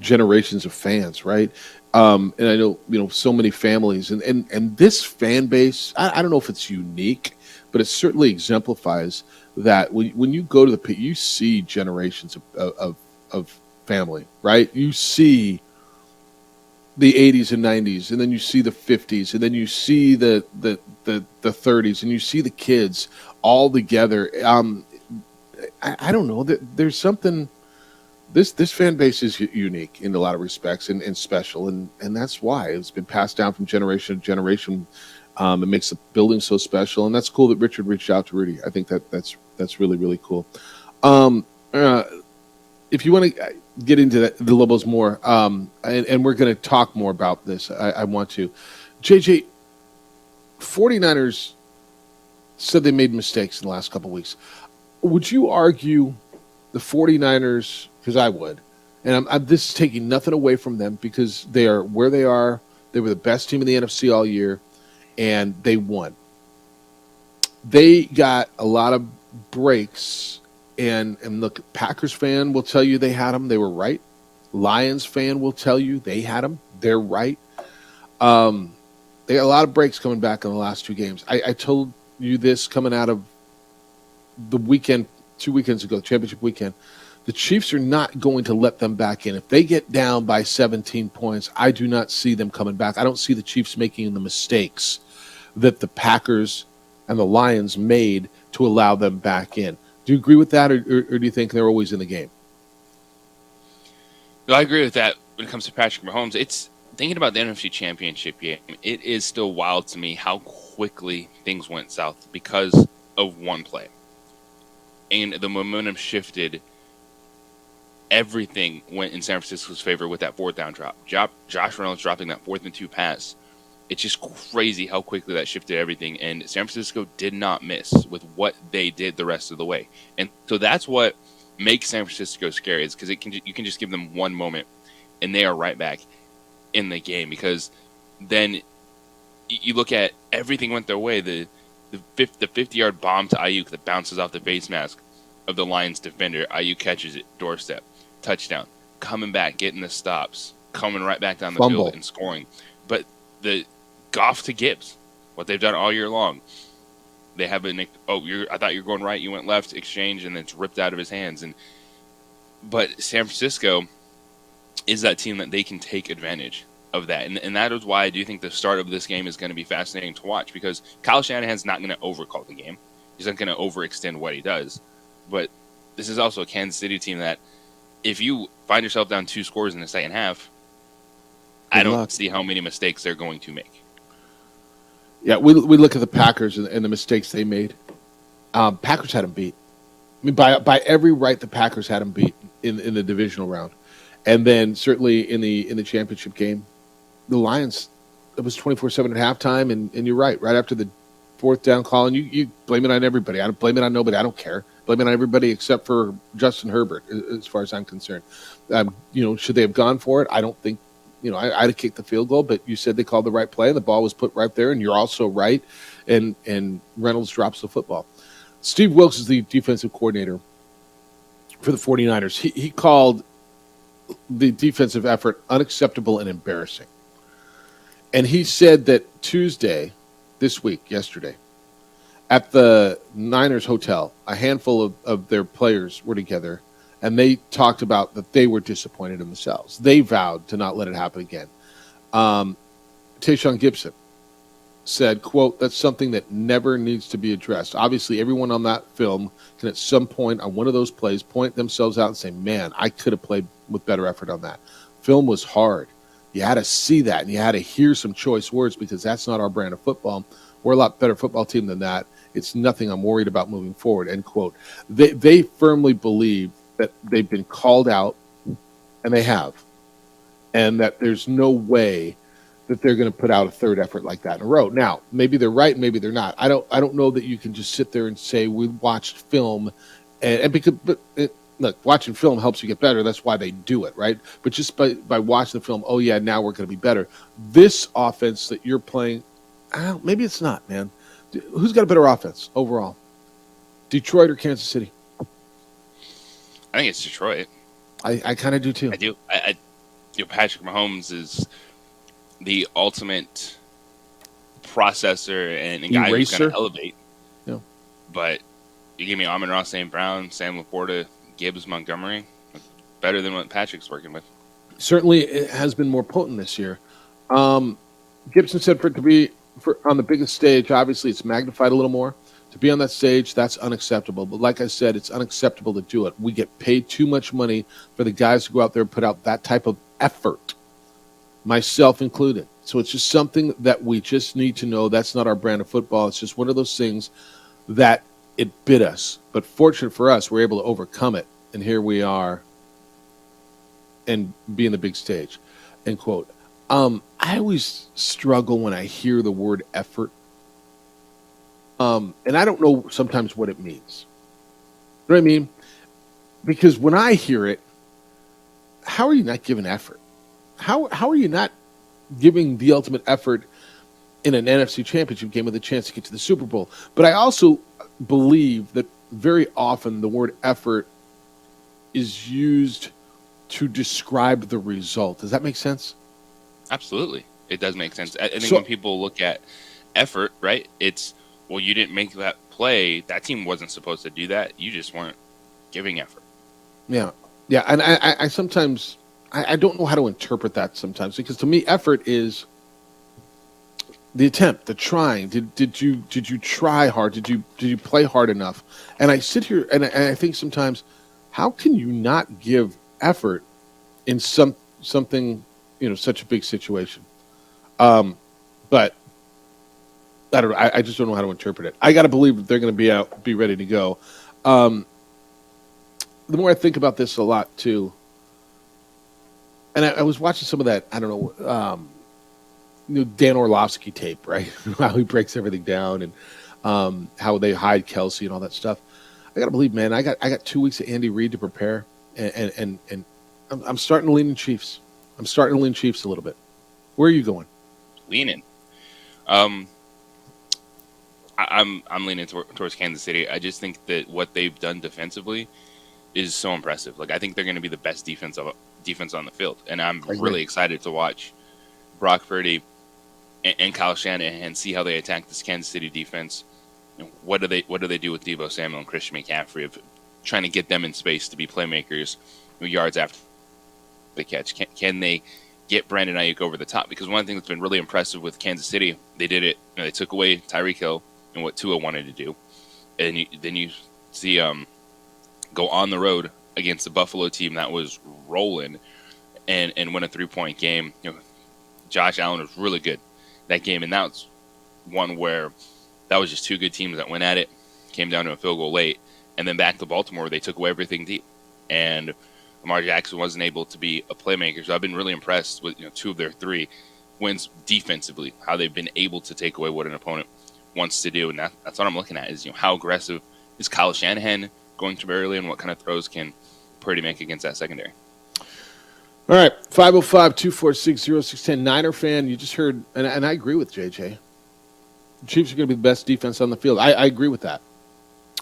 generations of fans, right? And I know, so many families, and this fan base, I don't know if it's unique, but it certainly exemplifies that when you go to the pit, you see generations of family, right? You see the 80s and 90s, and then you see the 50s, and then you see the 30s, and you see the kids all together. I don't know, there's something. This fan base is unique in a lot of respects and special, and that's why it's been passed down from generation to generation. It makes the building so special, and that's cool that Richard reached out to Rudy. I think that's really, really cool. If you want to get into the Lobos more, and we're going to talk more about this, I want to. JJ, 49ers said they made mistakes in the last couple of weeks. Would you argue the 49ers, because I would, and this is taking nothing away from them, because they are where they are. They were the best team in the NFC all year, and they won. They got a lot of breaks, and look, Packers fan will tell you they had them. They were right. Lions fan will tell you they had them. They're right. They got a lot of breaks coming back in the last two games. I told you this coming out of the weekend, 2 weekends ago, championship weekend. The Chiefs are not going to let them back in. If they get down by 17 points, I do not see them coming back. I don't see the Chiefs making the mistakes that the Packers and the Lions made to allow them back in. Do you agree with that, or do you think they're always in the game? No, I agree with that when it comes to Patrick Mahomes. It's thinking about the NFC Championship game. It is still wild to me how quickly things went south because of one play. And the momentum shifted. Everything went in San Francisco's favor with that fourth down drop. Josh Reynolds dropping that 4th and 2 pass. It's just crazy how quickly that shifted everything. And San Francisco did not miss with what they did the rest of the way. And so that's what makes San Francisco scary, is because you can just give them one moment and they are right back in the game. Because then you look at everything went their way. The 50-yard bomb to Ayuk that bounces off the face mask of the Lions defender. Ayuk catches it, doorstep, touchdown, coming back, getting the stops, coming right back down the field and scoring. But the Goff to Gibbs, what they've done all year long, they have I thought you were going right, you went left, exchange, and then it's ripped out of his hands. But San Francisco is that team that they can take advantage of that. And that is why I do think the start of this game is going to be fascinating to watch, because Kyle Shanahan's not going to overcall the game. He's not going to overextend what he does. But this is also a Kansas City team that if you find yourself down 2 scores in the second half, I don't see how many mistakes they're going to make. Yeah, we look at the Packers and the mistakes they made. Packers had them beat. I mean, by every right, the Packers had them beat in the divisional round. And then certainly in the championship game, the Lions, it was 24-7 at halftime, and you're right after the 4th down call, and you blame it on everybody. I don't blame it on nobody. I don't care. Blame it on everybody except for Justin Herbert, as far as I'm concerned. Should they have gone for it? I don't think. I'd have kicked the field goal, but you said they called the right play, and the ball was put right there, and you're also right. And Reynolds drops the football. Steve Wilks is the defensive coordinator for the 49ers. He called the defensive effort unacceptable and embarrassing. And he said that yesterday, at the Niners hotel, a handful of their players were together, and they talked about that they were disappointed in themselves. They vowed to not let it happen again. Tayshaun Gibson said, quote, "That's something that never needs to be addressed." Obviously, everyone on that film can at some point on one of those plays point themselves out and say, man, I could have played with better effort on that. Film was hard. You had to see that, and you had to hear some choice words, because that's not our brand of football. We're a lot better football team than that. It's nothing I'm worried about moving forward, end quote. They firmly believe that they've been called out, and they have, and that there's no way that they're going to put out a third effort like that in a row. Now, maybe they're right, maybe they're not. I don't know that you can just sit there and say we watched film, look, watching film helps you get better. That's why they do it, right? But just by watching the film, oh yeah, now we're going to be better. This offense that you're playing, maybe it's not, man. Who's got a better offense overall, Detroit or Kansas City? I think it's Detroit. I kind of do too. I do. Patrick Mahomes is the ultimate processor and guy who's going to elevate. Yeah. But you give me Amon-Ra St. Brown, Sam Laporta, Gibbs, Montgomery, better than what Patrick's working with. Certainly, it has been more potent this year. Gibson said for it to be on the biggest stage, obviously it's magnified a little more. To be on that stage, that's unacceptable. But like I said, it's unacceptable to do it. We get paid too much money for the guys who go out there and put out that type of effort, myself included. So it's just something that we just need to know. That's not our brand of football. It's just one of those things that it bit us. But fortunate for us, we're able to overcome it. And here we are and be in the big stage, end quote. I always struggle when I hear the word effort. And I don't know sometimes what it means. You know what I mean? Because when I hear it, how are you not giving effort? How are you not giving the ultimate effort in an NFC Championship game with a chance to get to the Super Bowl? But I also believe that very often the word effort is used to describe the result. Does that make sense? Absolutely. It does make sense. I think when people look at effort, right, it's, well, you didn't make that play. That team wasn't supposed to do that. You just weren't giving effort. Yeah. Yeah. And I sometimes, I don't know how to interpret that sometimes, because to me, effort is the attempt, the trying. Did you try hard? Did you play hard enough? And I sit here and I think sometimes, how can you not give effort in something, such a big situation? But I don't know. I just don't know how to interpret it. I got to believe that they're going to be ready to go. The more I think about this a lot too, and I was watching some of that, I don't know, Dan Orlovsky tape, right? How he breaks everything down and how they hide Kelsey and all that stuff. I got to believe, man, I got 2 weeks of Andy Reid to prepare, and I'm starting to lean in Chiefs. I'm starting to lean Chiefs a little bit. Where are you going? Leaning. I'm leaning towards Kansas City. I just think that what they've done defensively is so impressive. Like, I think they're going to be the best defense on the field, and I'm really excited to watch Brock Purdy and Kyle Shanahan and see how they attack this Kansas City defense. What do they do with Deebo Samuel and Christian McCaffrey of trying to get them in space to be playmakers, yards after the catch? Can they get Brandon Ayuk over the top? Because one thing that's been really impressive with Kansas City, they did it. They took away Tyreek Hill and what Tua wanted to do, and then you see go on the road against the Buffalo team that was rolling and win a 3-point game. Josh Allen was really good that game, and that was one where that was just two good teams that went at it, came down to a field goal late, and then back to Baltimore, they took away everything deep, and Lamar Jackson wasn't able to be a playmaker. So I've been really impressed with 2 of their 3 wins defensively, how they've been able to take away what an opponent wants to do, and that's what I'm looking at is how aggressive is Kyle Shanahan going to be early, and what kind of throws can Purdy make against that secondary. All right, 505-246-0610. Niner fan, you just heard, and I agree with JJ. The Chiefs are going to be the best defense on the field. I agree with that.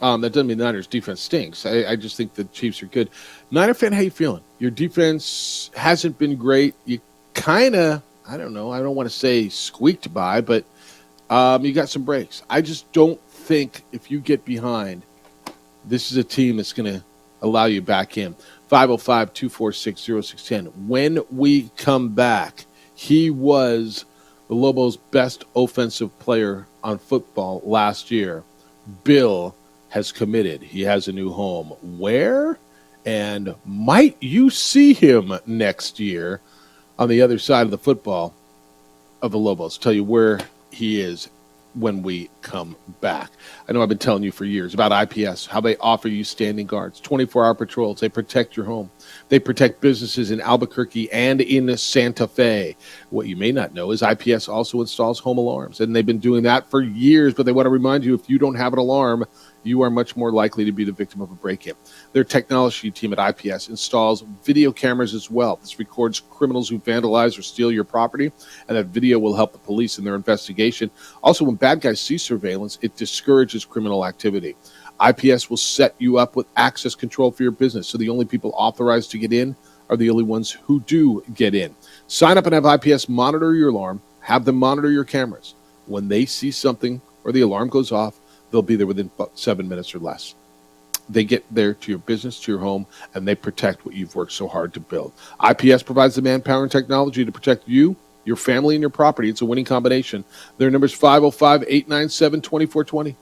That doesn't mean the Niners' defense stinks. I just think the Chiefs are good. Niner fan, how you feeling? Your defense hasn't been great. You kind of, I don't know, I don't want to say squeaked by, but you got some breaks. I just don't think if you get behind, this is a team that's going to allow you back in. 505-246-0610. When we come back, he was the Lobos' best offensive player on football last year. Bill has committed. He has a new home. Where? And might you see him next year? on the other side of the football of the Lobos. Tell you where he is when we come back. I know I've been telling you for years about IPS, how they offer you standing guards, 24-hour patrols. They protect your home. They protect businesses in Albuquerque and in Santa Fe. What you may not know is IPS also installs home alarms, and they've been doing that for years, but they want to remind you, if you don't have an alarm, you are much more likely to be the victim of a break-in. Their technology team at IPS installs video cameras as well. This records criminals who vandalize or steal your property, and that video will help the police in their investigation. Also, when bad guys see surveillance, it discourages criminal activity. IPS will set you up with access control for your business, so the only people authorized to get in are the only ones who do get in. Sign up and have IPS monitor your alarm, have them monitor your cameras. When they see something or the alarm goes off, they'll be there within 7 minutes or less. They get there to your business, to your home, and they protect what you've worked so hard to build. IPS provides the manpower and technology to protect you, your family, and your property. It's a winning combination. Their number is 505-897-2420.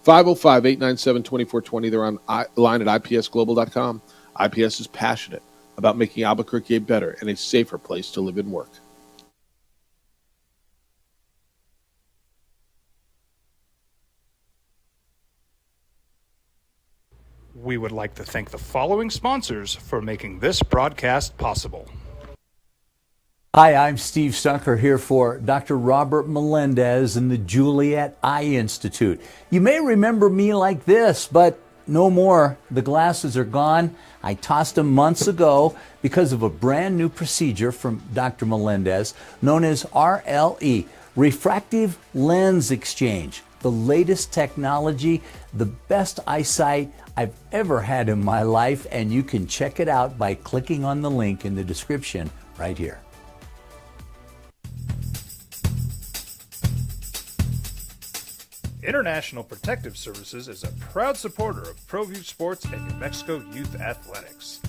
505-897-2420. They're online at ipsglobal.com. IPS is passionate about making Albuquerque a better and a safer place to live and work. We would like to thank the following sponsors for making this broadcast possible. Hi, I'm Steve Stucker here for Dr. Robert Melendez and the Juliet Eye Institute. You may remember me like this, but no more. The glasses are gone. I tossed them months ago because of a brand new procedure from Dr. Melendez known as RLE, Refractive Lens Exchange. The latest technology, the best eyesight I've ever had in my life, and you can check it out by clicking on the link in the description right here. International Protective Services is a proud supporter of ProView Sports and New Mexico Youth Athletics.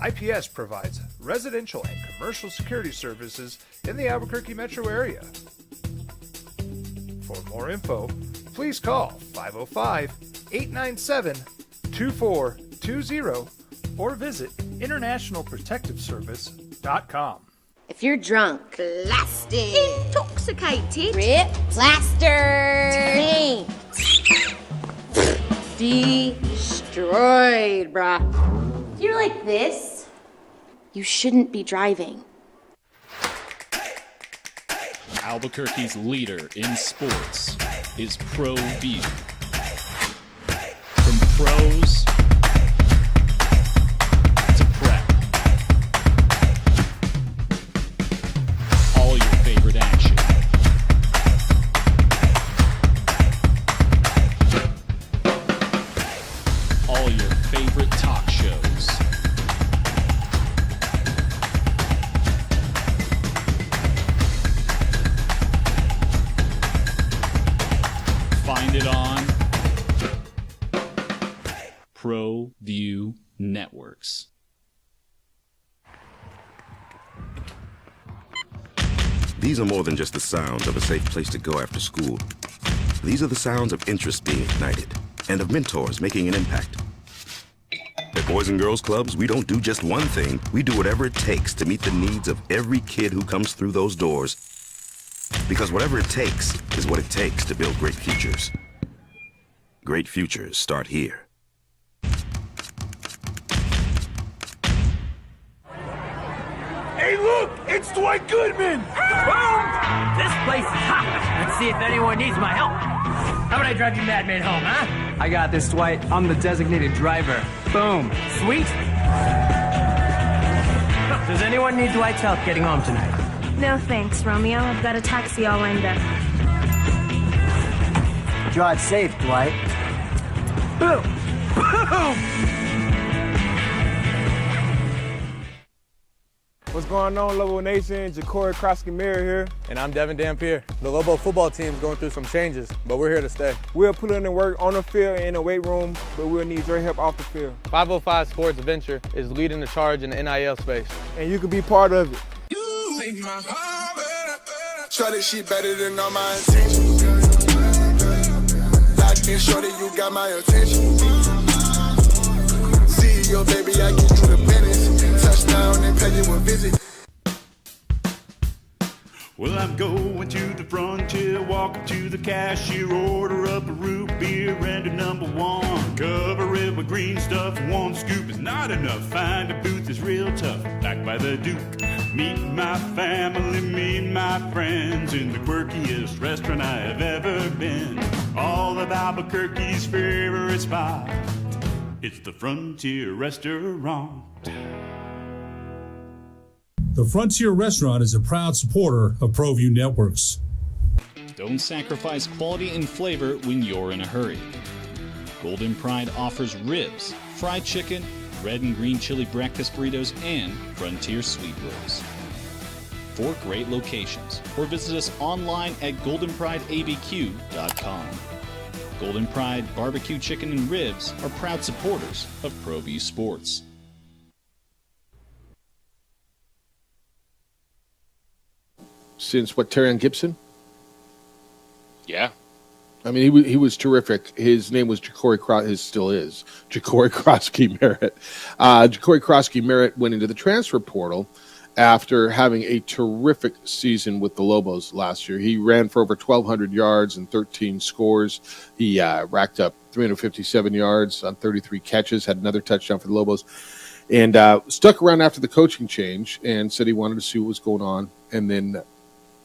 IPS provides residential and commercial security services in the Albuquerque metro area. For more info, please call 505-897-2420 or visit internationalprotectiveservice.com. If you're drunk, blasted, intoxicated, rip, plastered, destroyed, bruh. If you're like this, you shouldn't be driving. Albuquerque's leader in sports is ProView. From pros to prep, all your favorite action. All your favorite talk shows. Find it on ProView Networks. These are more than just the sounds of a safe place to go after school. These are the sounds of interest being ignited and of mentors making an impact. At Boys and Girls Clubs, we don't do just one thing. We do whatever it takes to meet the needs of every kid who comes through those doors. Because whatever it takes is what it takes to build great futures. Great futures start here. Hey, look! It's Dwight Goodman! Boom! This place is hot. Let's see if anyone needs my help. How about I drive you madman home, huh? I got this, Dwight. I'm the designated driver. Boom. Sweet. Does anyone need Dwight's help getting home tonight? No thanks, Romeo. I've got a taxi all lined up. Drive safe, Dwight. Boom! Boom! What's going on, Lobo Nation? Ja'Cory Krosky-Miller here. And I'm Devin Dampier. The Lobo football team's going through some changes, but we're here to stay. We'll put in the work on the field and in the weight room, but we'll need your help off the field. 505 Sports Venture is leading the charge in the NIL space. And you can be part of it. Shorty, she better than all my intentions. Locked in, shorty, you got my attention. CEO, baby, I get you the business. Touchdown and pay you with crazy. Well, I'm going to the frontier, walking to the cashier, order up a root beer and a number one. Cover it with green stuff, one scoop is not enough. Find a booth is real tough, back by the Duke. Meet my family, meet my friends in the quirkiest restaurant I have ever been. All of Albuquerque's favorite spot, it's the Frontier Restaurant. The Frontier Restaurant is a proud supporter of ProView Networks. Don't sacrifice quality and flavor when you're in a hurry. Golden Pride offers ribs, fried chicken, red and green chili breakfast burritos, and Frontier sweet rolls. 4 great locations, or visit us online at goldenprideabq.com. Golden Pride Barbecue Chicken and Ribs are proud supporters of ProView Sports. Since Terrion Gibson? Yeah. I mean, he was terrific. His name was Ja'Cory Krosky Merritt. Ja'Cory Krosky Merritt went into the transfer portal after having a terrific season with the Lobos last year. He ran for over 1,200 yards and 13 scores. He racked up 357 yards on 33 catches, had another touchdown for the Lobos, and stuck around after the coaching change and said he wanted to see what was going on. And then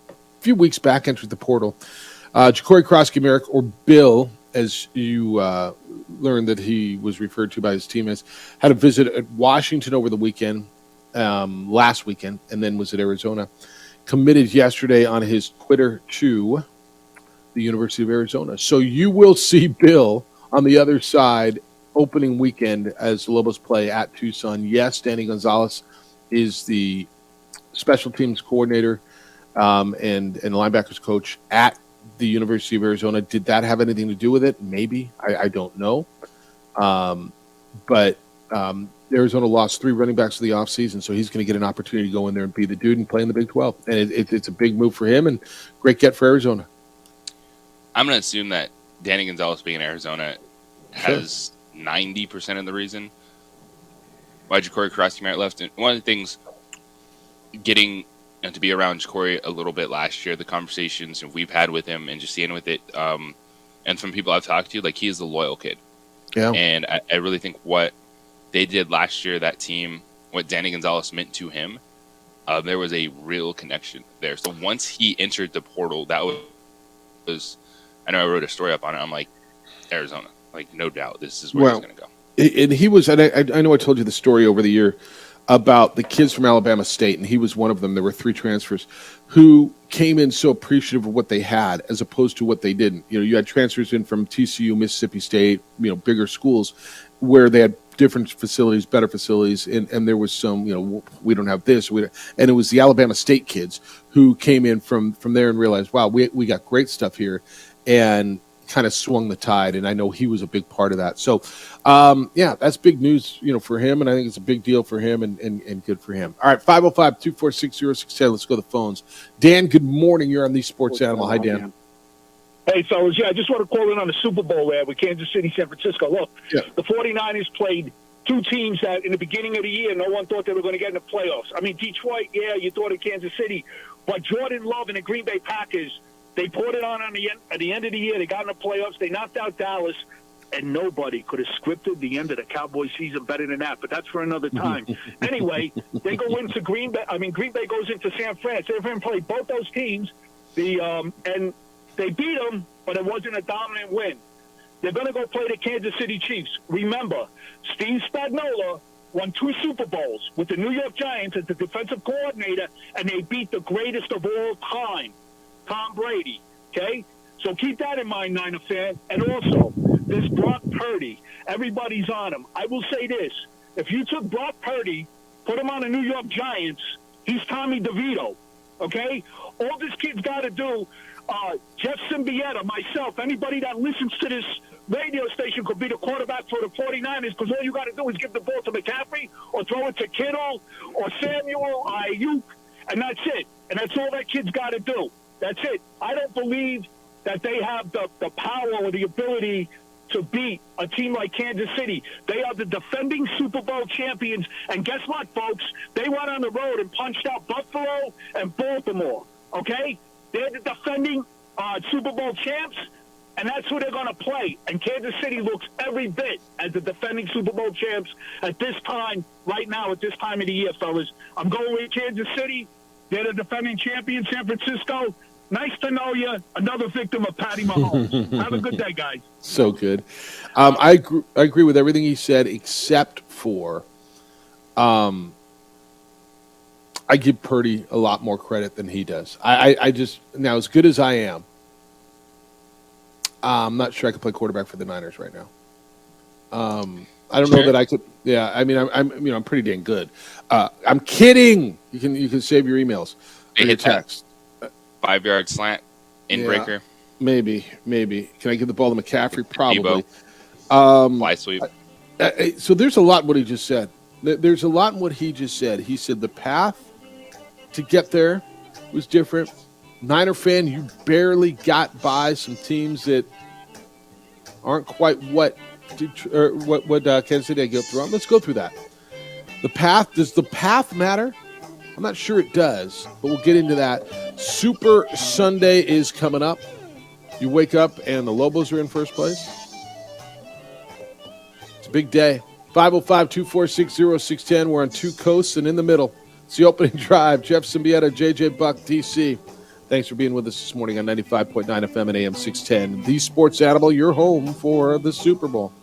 a few weeks back entered the portal. Ja'Cory Krosky Merritt, or Bill, as you learned that he was referred to by his teammates, had a visit at Washington over the weekend, last weekend, and then was at Arizona. Committed yesterday on his Twitter to the University of Arizona. So you will see Bill on the other side opening weekend as the Lobos play at Tucson. Yes, Danny Gonzalez is the special teams coordinator and linebackers coach at the University of Arizona. Did that have anything to do with it? Maybe. I don't know. But Arizona lost 3 running backs in the offseason, so he's going to get an opportunity to go in there and be the dude and play in the Big 12. And it's a big move for him and great get for Arizona. I'm going to assume that Danny Gonzalez being in Arizona has 90% of the reason why Ja'Cory Krosky Merritt left. And one of the things, getting to be around Ja'Cory a little bit last year, the conversations we've had with him and just seeing with it, and from people I've talked to, like, he is a loyal kid. Yeah. And I really think what they did last year, that team, what Danny Gonzalez meant to him, there was a real connection there. So once he entered the portal, that was I know I wrote a story up on it. I'm like, Arizona, like, no doubt, this is where he's going to go. And he was, and I know I told you the story over the year about the kids from Alabama State, and he was one of them. There were 3 transfers who came in so appreciative of what they had as opposed to what they didn't. You know, you had transfers in from TCU, Mississippi State, bigger schools where they had different facilities, better facilities, and there was some, we don't have this. And it was the Alabama State kids who came in from there and realized, wow, we got great stuff here, and kind of swung the tide, and I know he was a big part of that. So, that's big news, for him, and I think it's a big deal for him and good for him. All right, 505-246-0610. Let's go to the phones. Dan, good morning. You're on the Sports Animal. Hi, Dan. Hey, fellas. Yeah, I just want to call in on the Super Bowl there with Kansas City, San Francisco. Look, the 49ers played 2 teams that in the beginning of the year, no one thought they were going to get in the playoffs. I mean, Detroit, yeah, you thought of Kansas City, but Jordan Love and the Green Bay Packers, they poured it on the end, at the end of the year. They got in the playoffs. They knocked out Dallas, and nobody could have scripted the end of the Cowboys season better than that. But that's for another time. Anyway, they go into Green Bay. I mean, Green Bay goes into San Fran. San Fran played both those teams, and they beat them, but it wasn't a dominant win. They're going to go play the Kansas City Chiefs. Remember, Steve Spagnuolo won 2 Super Bowls with the New York Giants as the defensive coordinator, and they beat the greatest of all time, Tom Brady, okay? So keep that in mind, Niner fan. And also, this Brock Purdy, everybody's on him. I will say this. If you took Brock Purdy, put him on the New York Giants, he's Tommy DeVito, okay? All this kid's got to do, Jeff Symbieta, myself, anybody that listens to this radio station could be the quarterback for the 49ers, because all you got to do is give the ball to McCaffrey or throw it to Kittle or Samuel, Ayuk, and that's it. And that's all that kid's got to do. That's it. I don't believe that they have the power or the ability to beat a team like Kansas City. They are the defending Super Bowl champions. And guess what, folks? They went on the road and punched out Buffalo and Baltimore, okay? They're the defending Super Bowl champs, and that's who they're going to play. And Kansas City looks every bit as the defending Super Bowl champs at this time, right now, at this time of the year, fellas. I'm going with Kansas City. They're the defending champion, San Francisco. Nice to know you. Another victim of Patty Mahomes. Have a good day, guys. So good. I agree with everything he said, except for I give Purdy a lot more credit than he does. I just, now, as good as I am, I'm not sure I could play quarterback for the Niners right now. I don't know that I could. Yeah, I mean, I'm pretty dang good. I'm kidding. You can save your emails. They hit text. 5-yard slant, in-breaker. Maybe. Can I give the ball to McCaffrey? Probably. Fly sweep. So there's a lot in what he just said. There's a lot in what he just said. He said the path to get there was different. Niner fan, you barely got by some teams that aren't quite what Kansas City got through. Let's go through that. The path, does the path matter? I'm not sure it does, but we'll get into that. Super Sunday is coming up. You wake up and the Lobos are in first place. It's a big day. 505-246-0610. We're on two coasts and in the middle. It's the opening drive. Jeff Symbieta, JJ Buck, DC. Thanks for being with us this morning on 95.9 FM and AM 610. The Sports Animal, your home for the Super Bowl.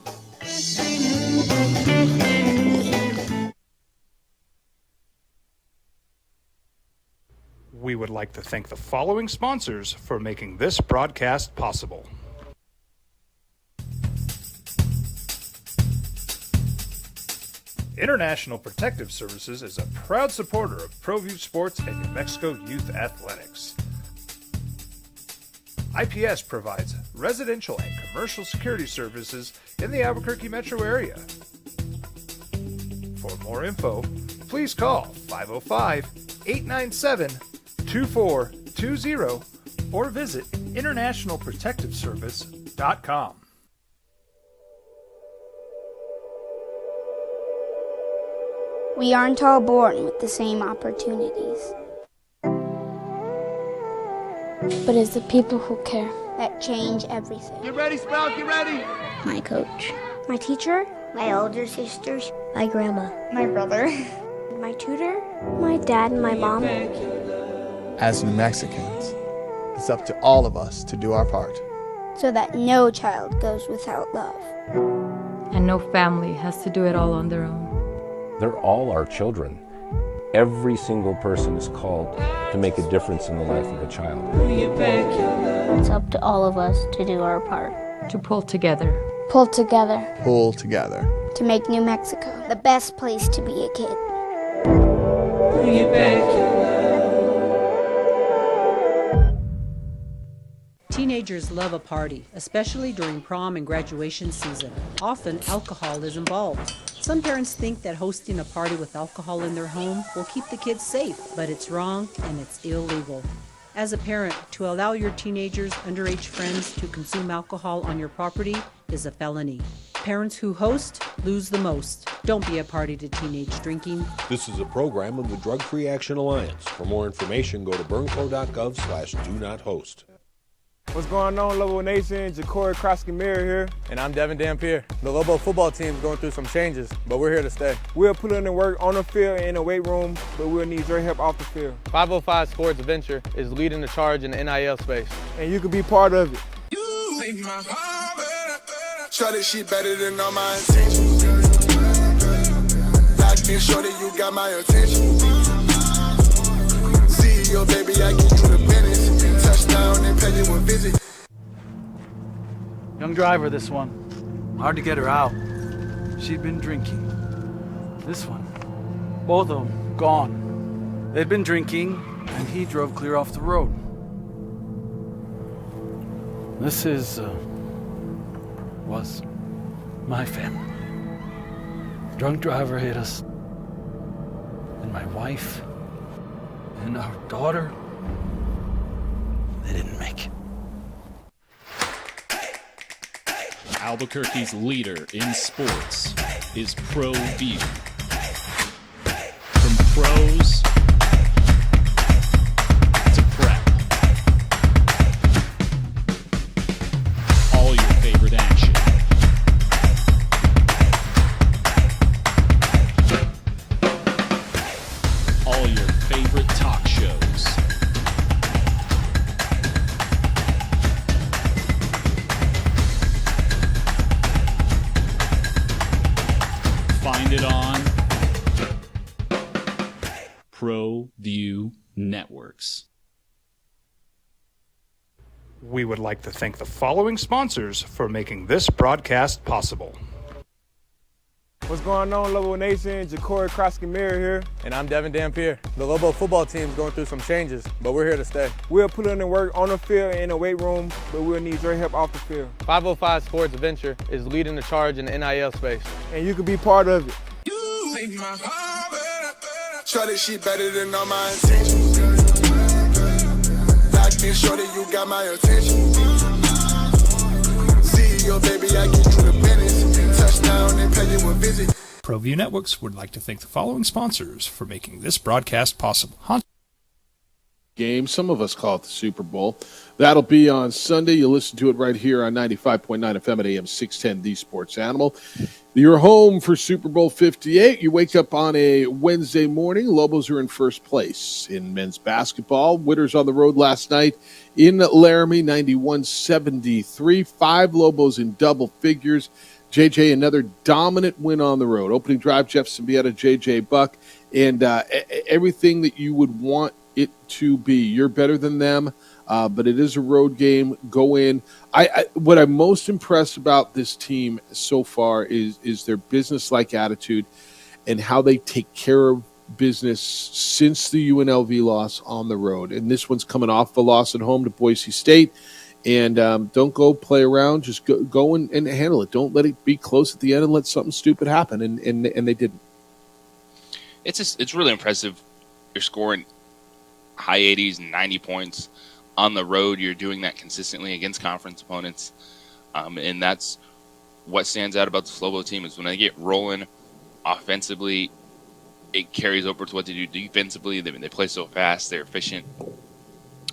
We would like to thank the following sponsors for making this broadcast possible. International Protective Services is a proud supporter of ProView Sports and New Mexico Youth Athletics. IPS provides residential and commercial security services in the Albuquerque metro area. For more info, please call 505-897-2420 or visit internationalprotectiveservice.com. We aren't all born with the same opportunities. But it's the people who care that change everything. Get ready, Sprout, get ready! My coach, my teacher, my older sisters, my grandma, my brother, my tutor, my dad, and my mom. As New Mexicans, it's up to all of us to do our part. So that no child goes without love. And no family has to do it all on their own. They're all our children. Every single person is called to make a difference in the life of a child. It's up to all of us to do our part. To pull together. Pull together. Pull together. To make New Mexico the best place to be a kid. Teenagers love a party, especially during prom and graduation season. Often, alcohol is involved. Some parents think that hosting a party with alcohol in their home will keep the kids safe, but it's wrong and it's illegal. As a parent, to allow your teenagers' underage friends to consume alcohol on your property is a felony. Parents who host lose the most. Don't be a party to teenage drinking. This is a program of the Drug Free Action Alliance. For more information, go to burnco.gov/do-not-host. What's going on, Lobo Nation? Ja'Cory Cross-Camara here. And I'm Devin Dampier. The Lobo football team's going through some changes, but we're here to stay. We'll put in the work on the field and in the weight room, but we'll need your help off the field. 505 Sports Venture is leading the charge in the NIL space. And you can be part of it. Try this shit better than all my intentions. Locked in shorty, you got my attention. CEO, baby, I get you the business. Touchdown and pay you a visit. Young driver, this one. Hard to get her out. She'd been drinking. This one. Both of them gone. They'd been drinking, and he drove clear off the road. This was my family. Drunk driver hit us. And my wife and our daughter, they didn't make it. Albuquerque's leader in sports is ProView. From pros to prep, all your favorite action. All your favorite talk shows. Find it on ProView Networks. We would like to thank the following sponsors for making this broadcast possible. What's going on, Lobo Nation? Ja'Cory Krosky-Mir here. And I'm Devin Dampier. The Lobo football team's going through some changes, but we're here to stay. We'll put in the work on the field and in the weight room, but we'll need your help off the field. 505 Sports Venture is leading the charge in the NIL space. And you can be part of it. Shorty, she better than all my intentions. Locked in, shorty, you got my attention. CEO, baby, I get you the business. Touchdown and pay you a visit. ProView Networks would like to thank the following sponsors for making this broadcast possible. Game. Some of us call it the Super Bowl. That'll be on Sunday. You listen to it right here on 95.9 FM at AM 610, The Sports Animal. You're home for Super Bowl 58. You wake up on a Wednesday morning. Lobos are in first place in men's basketball. Winners on the road last night in Laramie, 91-73. 5 Lobos in double figures. JJ, another dominant win on the road. Opening drive, Jeff Symbieta, JJ Buck, and everything that you would want it to be. You're better than them, but it is a road game. Go in. What I'm most impressed about this team so far is their business-like attitude and how they take care of business since the UNLV loss on the road. And this one's coming off the loss at home to Boise State. And don't go play around. Just go and handle it. Don't let it be close at the end and let something stupid happen. And they didn't. It's really impressive. You're scoring high 80s and 90 points on the road. You're doing that consistently against conference opponents. And that's what stands out about the Lobo team is when they get rolling offensively, it carries over to what they do defensively. They play so fast. They're efficient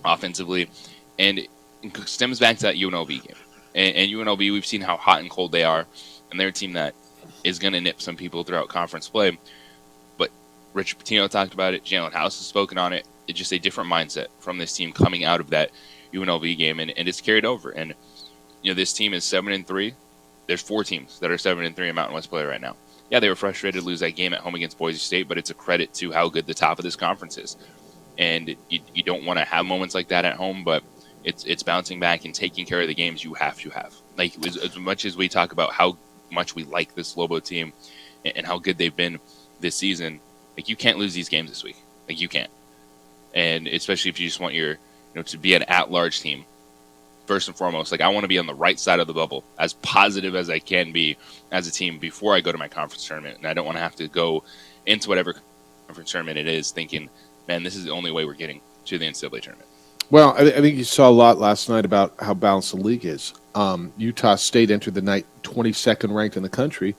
offensively. And it stems back to that UNLV game. And UNLV, we've seen how hot and cold they are. And they're a team that is going to nip some people throughout conference play. But Richard Pitino talked about it. Jalen House has spoken on it. It's just a different mindset from this team coming out of that UNLV game. And it's carried over. And, this team is 7-3. There's 4 teams that are 7-3 in Mountain West play right now. Yeah, they were frustrated to lose that game at home against Boise State, but it's a credit to how good the top of this conference is. And you don't want to have moments like that at home, but it's bouncing back and taking care of the games you have to have. Like, as much as we talk about how much we like this Lobo team and how good they've been this season, like, you can't lose these games this week. Like, you can't. And especially if you just want your, to be an at-large team. First and foremost, like, I want to be on the right side of the bubble, as positive as I can be as a team before I go to my conference tournament. And I don't want to have to go into whatever conference tournament it is thinking, man, this is the only way we're getting to the NCAA tournament. Well, I think you saw a lot last night about how balanced the league is. Utah State entered the night 22nd ranked in the country.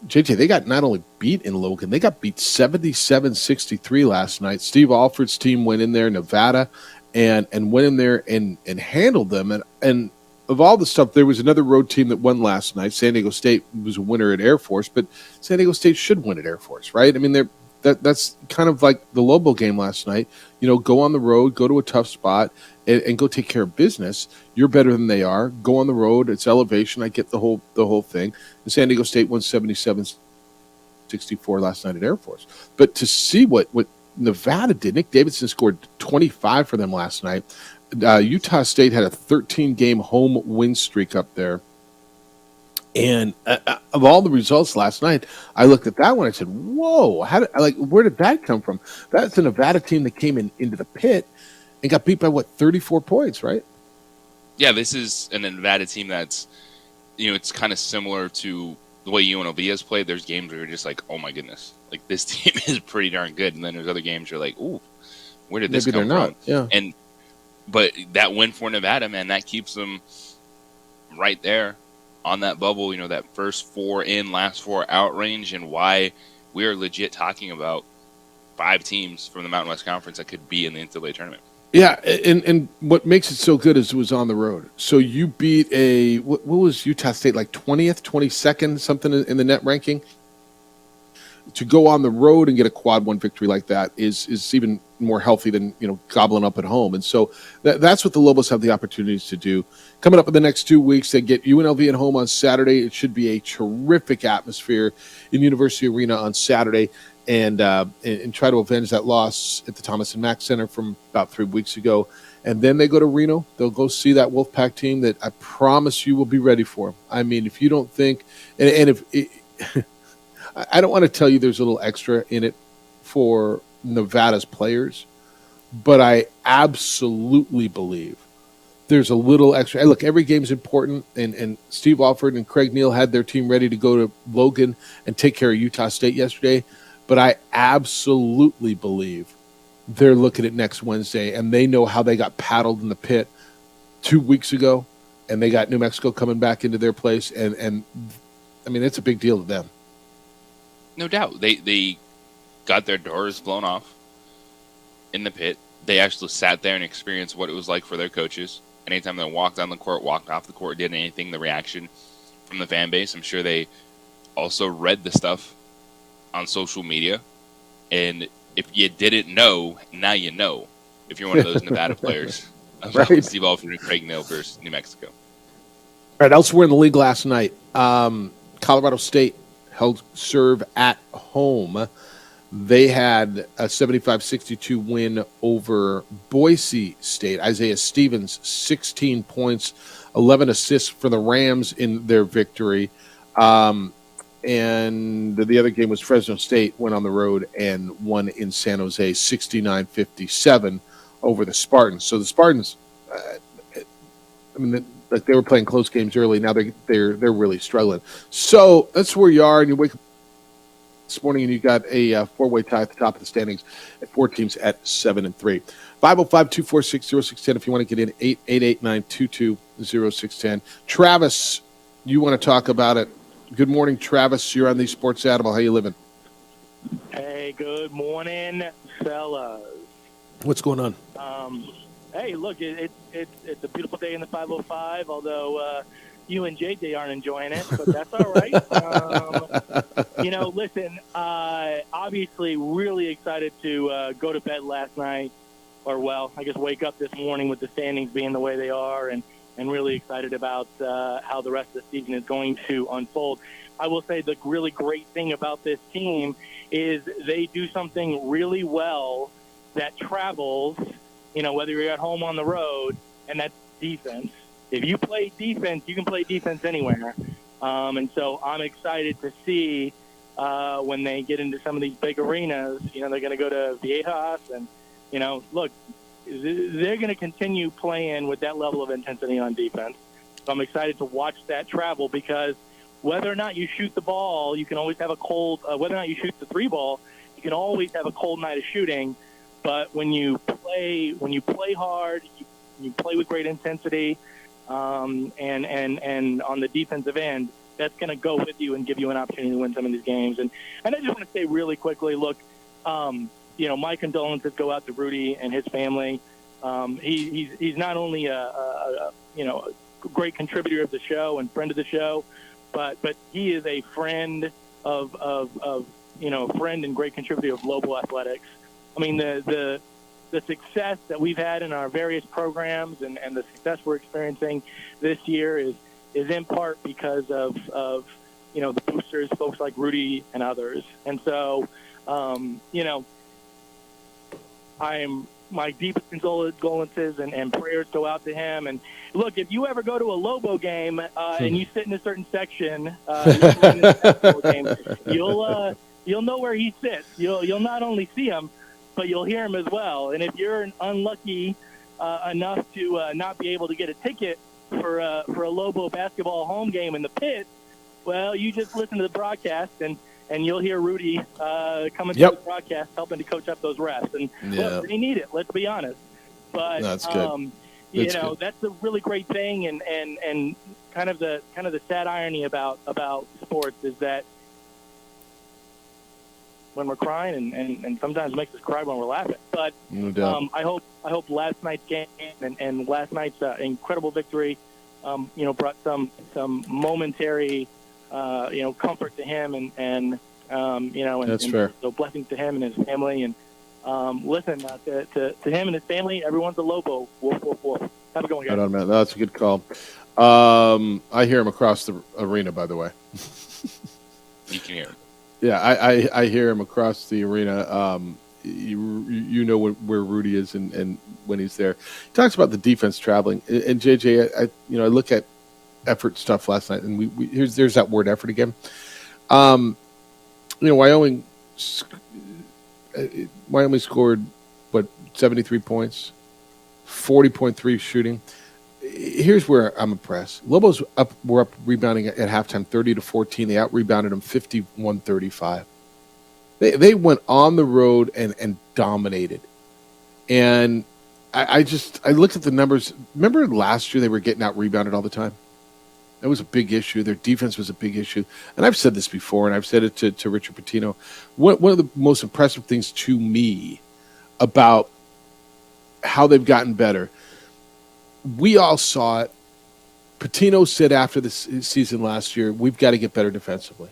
JJ, they got not only beat in Logan, they got beat 77-63 last night. Steve Alford's team went in there, Nevada, and went in there and handled them. And of all the stuff, there was another road team that won last night. San Diego State was a winner at Air Force, but San Diego State should win at Air Force, right? I mean, that's kind of like the Lobo game last night. Go on the road, go to a tough spot, and go take care of business. You're better than they are. Go on the road. It's elevation. I get the whole thing. And San Diego State won 77-64 last night at Air Force. But to see what Nevada did, Nick Davidson scored 25 for them last night. Utah State had a 13-game home win streak up there. And of all the results last night, I looked at that one and I said, whoa, where did that come from? That's a Nevada team that came into the pit and got beat by, 34 points, right? Yeah, this is a Nevada team that's, it's kind of similar to the way UNLV has played. There's games where you're just like, oh my goodness, like, this team is pretty darn good. And then there's other games you're like, ooh, where did this come from? Maybe they're not, yeah. But that win for Nevada, man, that keeps them right there on that bubble, that first 4 in, last 4 out range, and why we're legit talking about 5 teams from the Mountain West Conference that could be in the NCAA tournament. Yeah, and what makes it so good is it was on the road. So you beat what was Utah State, like 20th, 22nd, something in the net ranking? To go on the road and get a quad 1 victory like that is even more healthy than gobbling up at home. And so that's what the Lobos have the opportunities to do. Coming up in the next 2 weeks, they get UNLV at home on Saturday. It should be a terrific atmosphere in University Arena on Saturday, and try to avenge that loss at the Thomas and Mack Center from about 3 weeks ago. And then they go to Reno. They'll go see that Wolfpack team that I promise you will be ready for. I mean, if you don't think, and if I don't want to tell you there's a little extra in it for Nevada's players, but I absolutely believe there's a little extra. Hey, look, every game's important, and Steve Alford and Craig Neal had their team ready to go to Logan and take care of Utah State yesterday, but I absolutely believe they're looking at next Wednesday, and they know how they got paddled in the pit 2 weeks ago, and they got New Mexico coming back into their place, and I mean, it's a big deal to them. No doubt. They got their doors blown off in the pit. They actually sat there and experienced what it was like for their coaches. Anytime they walked on the court, walked off the court, did anything, the reaction from the fan base. I'm sure they also read the stuff on social media. And if you didn't know, now you know, if you're one of those Nevada players, about Right. Steve Alford and Craig Neal versus New Mexico. All right, elsewhere in the league last night, Colorado State held serve at home. They had a 75-62 win over Boise State. Isaiah Stevens, 16 points, 11 assists for the Rams in their victory. And the other game was Fresno State went on the road and won in San Jose, 69-57 over the Spartans. So the Spartans, like they were playing close games early. Now they're really struggling. So that's where you are, and you wake up this morning and you got a 4-way tie at the top of the standings at 4 teams at 7-3. 505-246-0610 if you want to get in. 888-922-0610. Travis, you want to talk about it? Good morning, Travis. You're on the Sports Animal. How you living? Hey, good morning, fellas. What's going on? Hey, look, it's a beautiful day in the 505, although you and JJ aren't enjoying it, but that's all right. Listen, obviously really excited to go to bed last night, I guess wake up this morning with the standings being the way they are, and really excited about how the rest of the season is going to unfold. I will say the really great thing about this team is they do something really well that travels, whether you're at home or on the road, and that's defense. If you play defense, you can play defense anywhere. And so I'm excited to see when they get into some of these big arenas, they're going to go to Viejas and, look, they're going to continue playing with that level of intensity on defense. So I'm excited to watch that travel, because whether or not you shoot the ball, you can always have a cold, whether or not you shoot the 3 ball, you can always have a cold night of shooting. But when you play hard, you play with great intensity, and on the defensive end, that's going to go with you and give you an opportunity to win some of these games. And I just want to say really quickly, look, my condolences go out to Rudy and his family. He's not only a great contributor of the show and friend of the show, but he is a friend friend and great contributor of Lobo Athletics. I mean, the success that we've had in our various programs and the success we're experiencing this year is in part because of the boosters, folks like Rudy and others. And so, my deepest condolences and prayers go out to him. And look, if you ever go to a Lobo game and you sit in a certain section, you'll know where he sits. You'll not only see him, but you'll hear him as well. And if you're unlucky enough to not be able to get a ticket for a Lobo basketball home game in the pit, well, you just listen to the broadcast and you'll hear Rudy coming through the broadcast, helping to coach up those refs. And look, they need it. Let's be honest. But that's good. that's a really great thing, and kind of the sad irony about sports is that when we're crying and sometimes makes us cry when we're laughing. But no doubt. I hope last night's game and last night's incredible victory, brought some momentary, comfort to him and that's fair. So blessings to him and his family. And listen, to him and his family, everyone's a Lobo. Wolf, wolf, wolf. Have a good one, guys. Right on, man. That's a good call. I hear him across the arena, by the way. You can hear him. Yeah, I hear him across the arena. You know where Rudy is and when he's there. He talks about the defense traveling. And JJ, I look at effort stuff last night, and there's that word effort again. Wyoming scored 73 points, 40.3 shooting. Here's where I'm impressed. Lobos were up rebounding at halftime 30-14. They out-rebounded them 51-35. They went on the road and dominated. And I looked at the numbers. Remember last year they were getting out-rebounded all the time? That was a big issue. Their defense was a big issue. And I've said this before, and I've said it to Richard Pitino. One of the most impressive things to me about how they've gotten better, we all saw it. Pitino said after the season last year, we've got to get better defensively,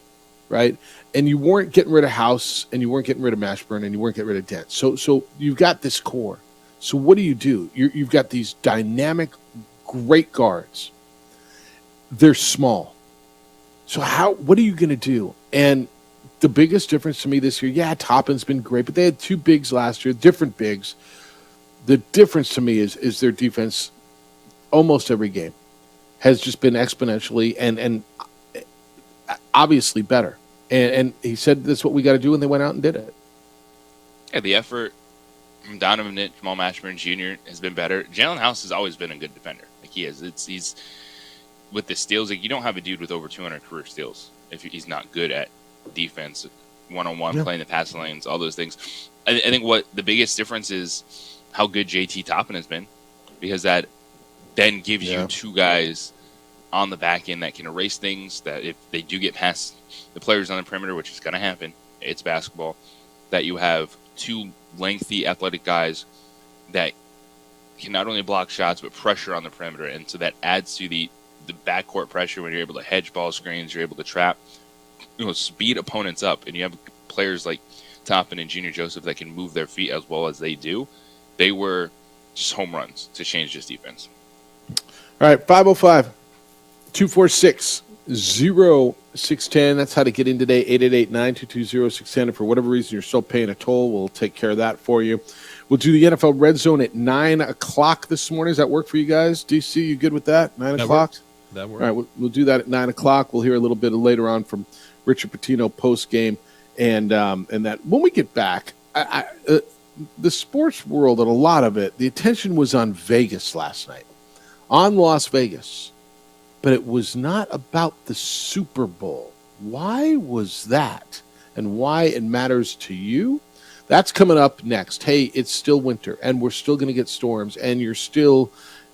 right? And you weren't getting rid of House, and you weren't getting rid of Mashburn, and you weren't getting rid of Dent. So you've got this core. So what do? You've got these dynamic, great guards. They're small. So what are you going to do? And the biggest difference to me this year, Toppin's been great, but they had two bigs last year, different bigs. The difference to me is their defense almost every game has just been exponentially and obviously better. And he said that's what we got to do, and they went out and did it. Yeah, the effort from Donovan Nitt, Jamal Mashburn Jr. has been better. Jalen House has always been a good defender. Like he is. He's with the steals. Like you don't have a dude with over 200 career steals if he's not good at defense, one-on-one, playing the passing lanes, all those things. I think what the biggest difference is how good JT Toppin has been, because that then gives you two guys on the back end that can erase things, that if they do get past the players on the perimeter, which is going to happen, it's basketball, that you have two lengthy athletic guys that can not only block shots but pressure on the perimeter. And so that adds to the backcourt pressure when you're able to hedge ball screens, you're able to trap, speed opponents up, and you have players like Toppin and Junior Joseph that can move their feet as well as they do. They were just home runs to change this defense. All right, 505-246-0610. That's how to get in today, 888-922-0610. If for whatever reason you're still paying a toll, we'll take care of that for you. We'll do the NFL Red Zone at 9 o'clock this morning. Does that work for you guys? DC, you good with that? 9 o'clock? That works. All right, we'll do that at 9 o'clock. We'll hear a little bit later on from Richard Pitino post-game. And that when we get back, the sports world, and a lot of it, the attention was on Vegas last night, on Las Vegas. But it was not about the Super Bowl. Why was that? And why it matters to you? That's coming up next. Hey, it's still winter, and we're still going to get storms, and you're still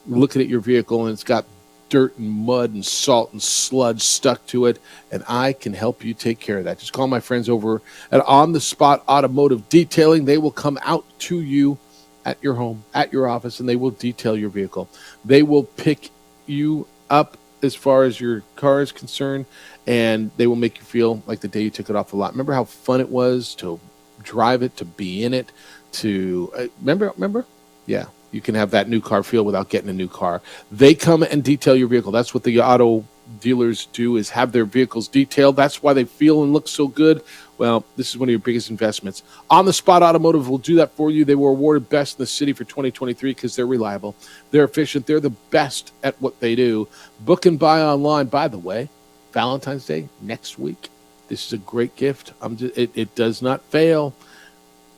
looking at your vehicle, and it's got dirt and mud and salt and sludge stuck to it, and I can help you take care of that. Just call my friends over at On the Spot Automotive Detailing. They will come out to you at your home, at your office, and they will detail your vehicle. They will pick you up as far as your car is concerned, and they will make you feel like the day you took it off the lot. Remember how fun it was to drive it, to be in it, to remember? Yeah. You can have that new car feel without getting a new car. They come and detail your vehicle. That's what the auto dealers do, is have their vehicles detailed. That's why they feel and look so good. Well, this is one of your biggest investments. On the Spot Automotive will do that for you. They were awarded Best in the City for 2023 because they're reliable. They're efficient. They're the best at what they do. Book and buy online. By the way, Valentine's Day next week. This is a great gift. It does not fail.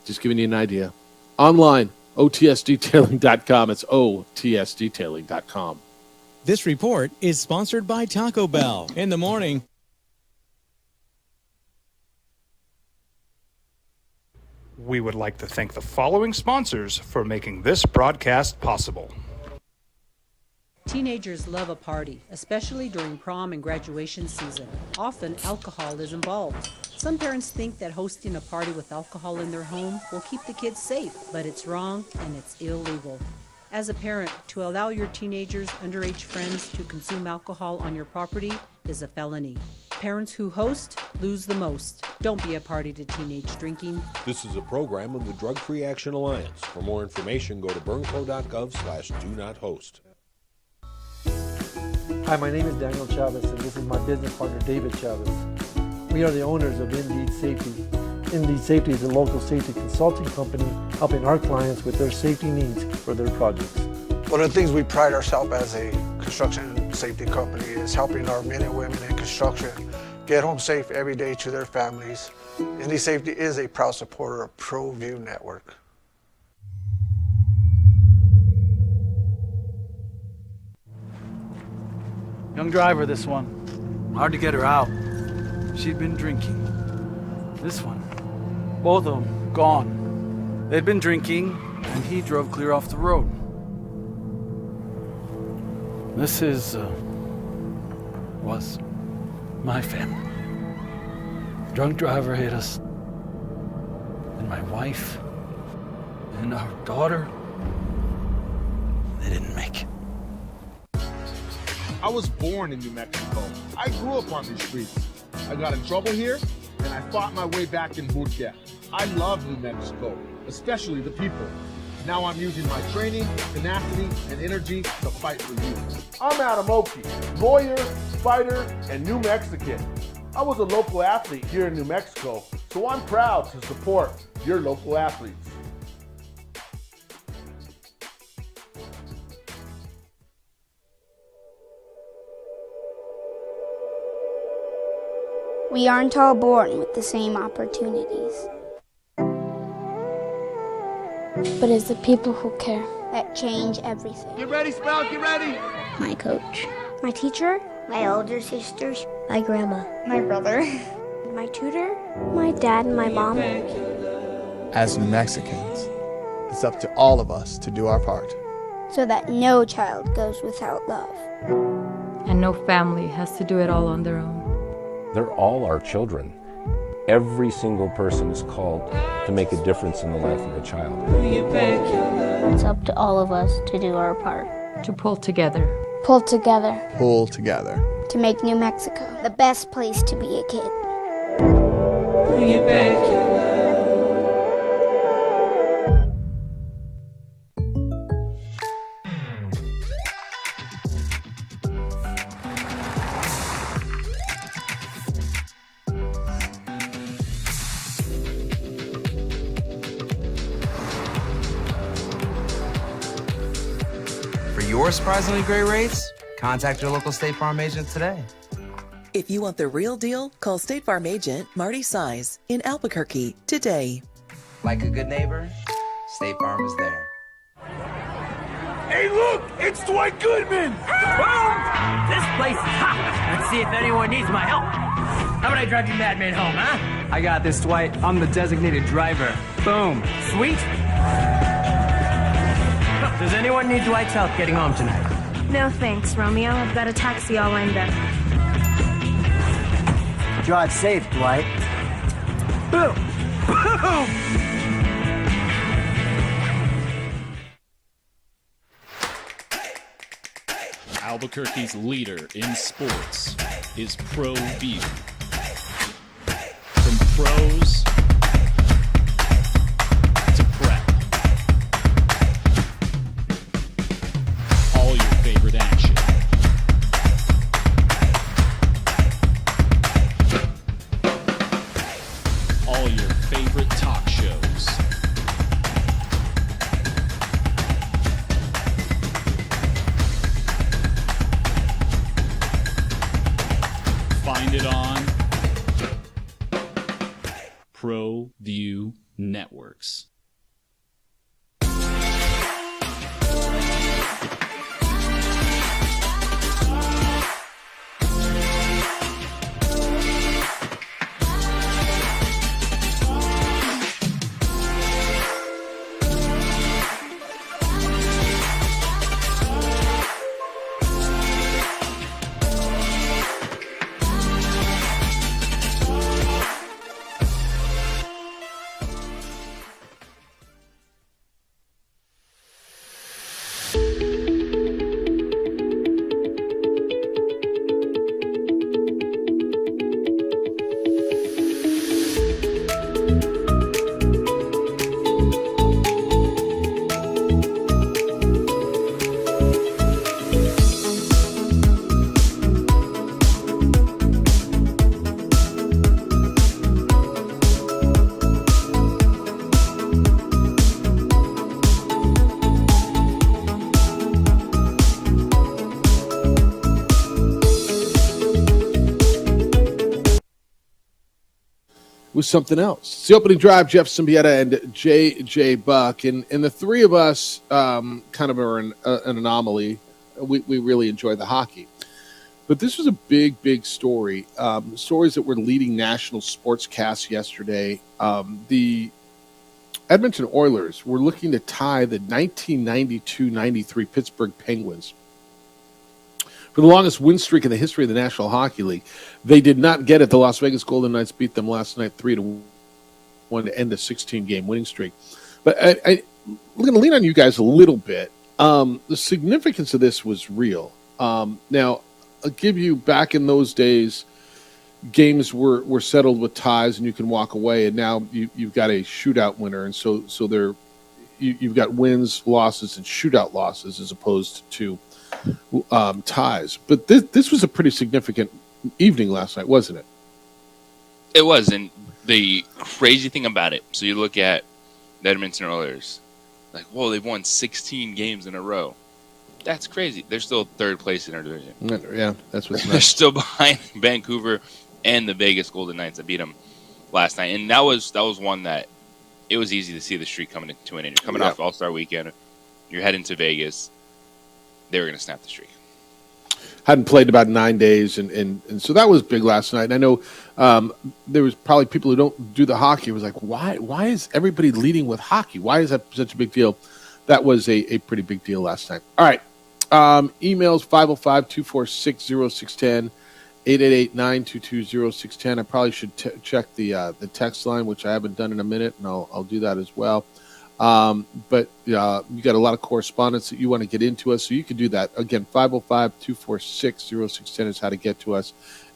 Just giving you an idea. Online. OTSdetailing.com. It's OTSdetailing.com. This report is sponsored by Taco Bell. In the morning. We would like to thank the following sponsors for making this broadcast possible. Teenagers love a party, especially during prom and graduation season. Often, alcohol is involved. Some parents think that hosting a party with alcohol in their home will keep the kids safe, but it's wrong and it's illegal. As a parent, to allow your teenagers' underage friends to consume alcohol on your property is a felony. Parents who host lose the most. Don't be a party to teenage drinking. This is a program of the Drug Free Action Alliance. For more information, go to burnco.gov/do-not-host. Hi, my name is Daniel Chavez, and this is my business partner, David Chavez. We are the owners of Indeed Safety. Indeed Safety is a local safety consulting company helping our clients with their safety needs for their projects. One of the things we pride ourselves as a construction safety company is helping our men and women in construction get home safe every day to their families. Indeed Safety is a proud supporter of ProView Network. Young driver, this one. Hard to get her out. She'd been drinking. This one. Both of them gone. They'd been drinking, and he drove clear off the road. This was my family. Drunk driver hit us. And my wife and our daughter, they didn't make it. I was born in New Mexico. I grew up on these streets. I got in trouble here, and I fought my way back in boot camp. I love New Mexico, especially the people. Now I'm using my training, tenacity, and energy to fight for you. I'm Adam Oki, lawyer, fighter, and New Mexican. I was a local athlete here in New Mexico, so I'm proud to support your local athletes. We aren't all born with the same opportunities. But it's the people who care that change everything. Get ready, Sprout, get ready! My coach, my teacher, my older sisters, my grandma, my brother, my tutor, my dad, and my mom. As New Mexicans, it's up to all of us to do our part. So that no child goes without love. And no family has to do it all on their own. They're all our children. Every single person is called to make a difference in the life of a child. It's up to all of us to do our part. To pull together. Pull together. Pull together. To make New Mexico the best place to be a kid. For your surprisingly great rates, contact your local State Farm agent today. If you want the real deal, call State Farm agent Marty Size in Albuquerque today. Like a good neighbor, State Farm is there. Hey, look! It's Dwight Goodman! Boom! This place is hot. Let's see if anyone needs my help. How about I drive you madman home, huh? I got this, Dwight. I'm the designated driver. Boom. Sweet. Does anyone need Dwight's help getting home tonight? No thanks, Romeo. I've got a taxi all lined up. Drive safe, Dwight. Boom! Boom! Albuquerque's leader in sports is ProView. From pros to prep. All your favorite action. All your favorite talk shows. Find it on ProView. was something else. It's the opening drive, Jeff Symbieta and J.J. Buck. And the three of us kind of are an anomaly. We really enjoy the hockey. But this was a big, big story. Stories that were leading national sportscasts yesterday. The Edmonton Oilers were looking to tie the 1992-93 Pittsburgh Penguins for the longest win streak in the history of the National Hockey League. They did not get it. The Las Vegas Golden Knights beat them last night 3-1 to end a 16-game winning streak. But I'm going to lean on you guys a little bit. The significance of this was real. Now, I'll give you, back in those days, games were settled with ties and you can walk away, and now you've got a shootout winner, and so you've got wins, losses, and shootout losses as opposed to ties. But this was a pretty significant evening last night, wasn't it? It was, and the crazy thing about it, so you look at the Edmonton Oilers, like, whoa, they've won 16 games in a row. That's crazy. They're still third place in our division. Yeah, that's what's nice. They're still behind Vancouver and the Vegas Golden Knights that beat them last night. And that was one that it was easy to see the streak coming to an end. You're coming off All-Star weekend. You're heading to Vegas. They were going to snap the streak. Hadn't played about 9 days, and so that was big last night. And I know there was probably people who don't do the hockey. It was like, why is everybody leading with hockey? Why is that such a big deal? That was a pretty big deal last night. All right. Emails 505-246-0610, 888-922-0610. I probably should check the text line, which I haven't done in a minute, and I'll do that as well. But you got a lot of correspondence that you want to get into us, so you can do that. Again, 505-246-0610 is how to get to us,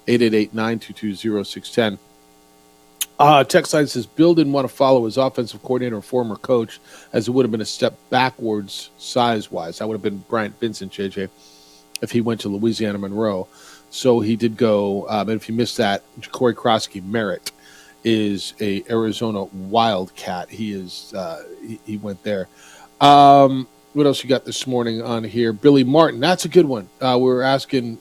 888-922-0610. Text line says, Bill didn't want to follow his offensive coordinator or former coach, as it would have been a step backwards size-wise. That would have been Bryant Vincent, JJ, if he went to Louisiana Monroe. So he did go, and if you missed that, Corey Krosky Merritt is a Arizona Wildcat. He is he went there. What else you got this morning on here? Billy Martin, that's a good one. We were asking,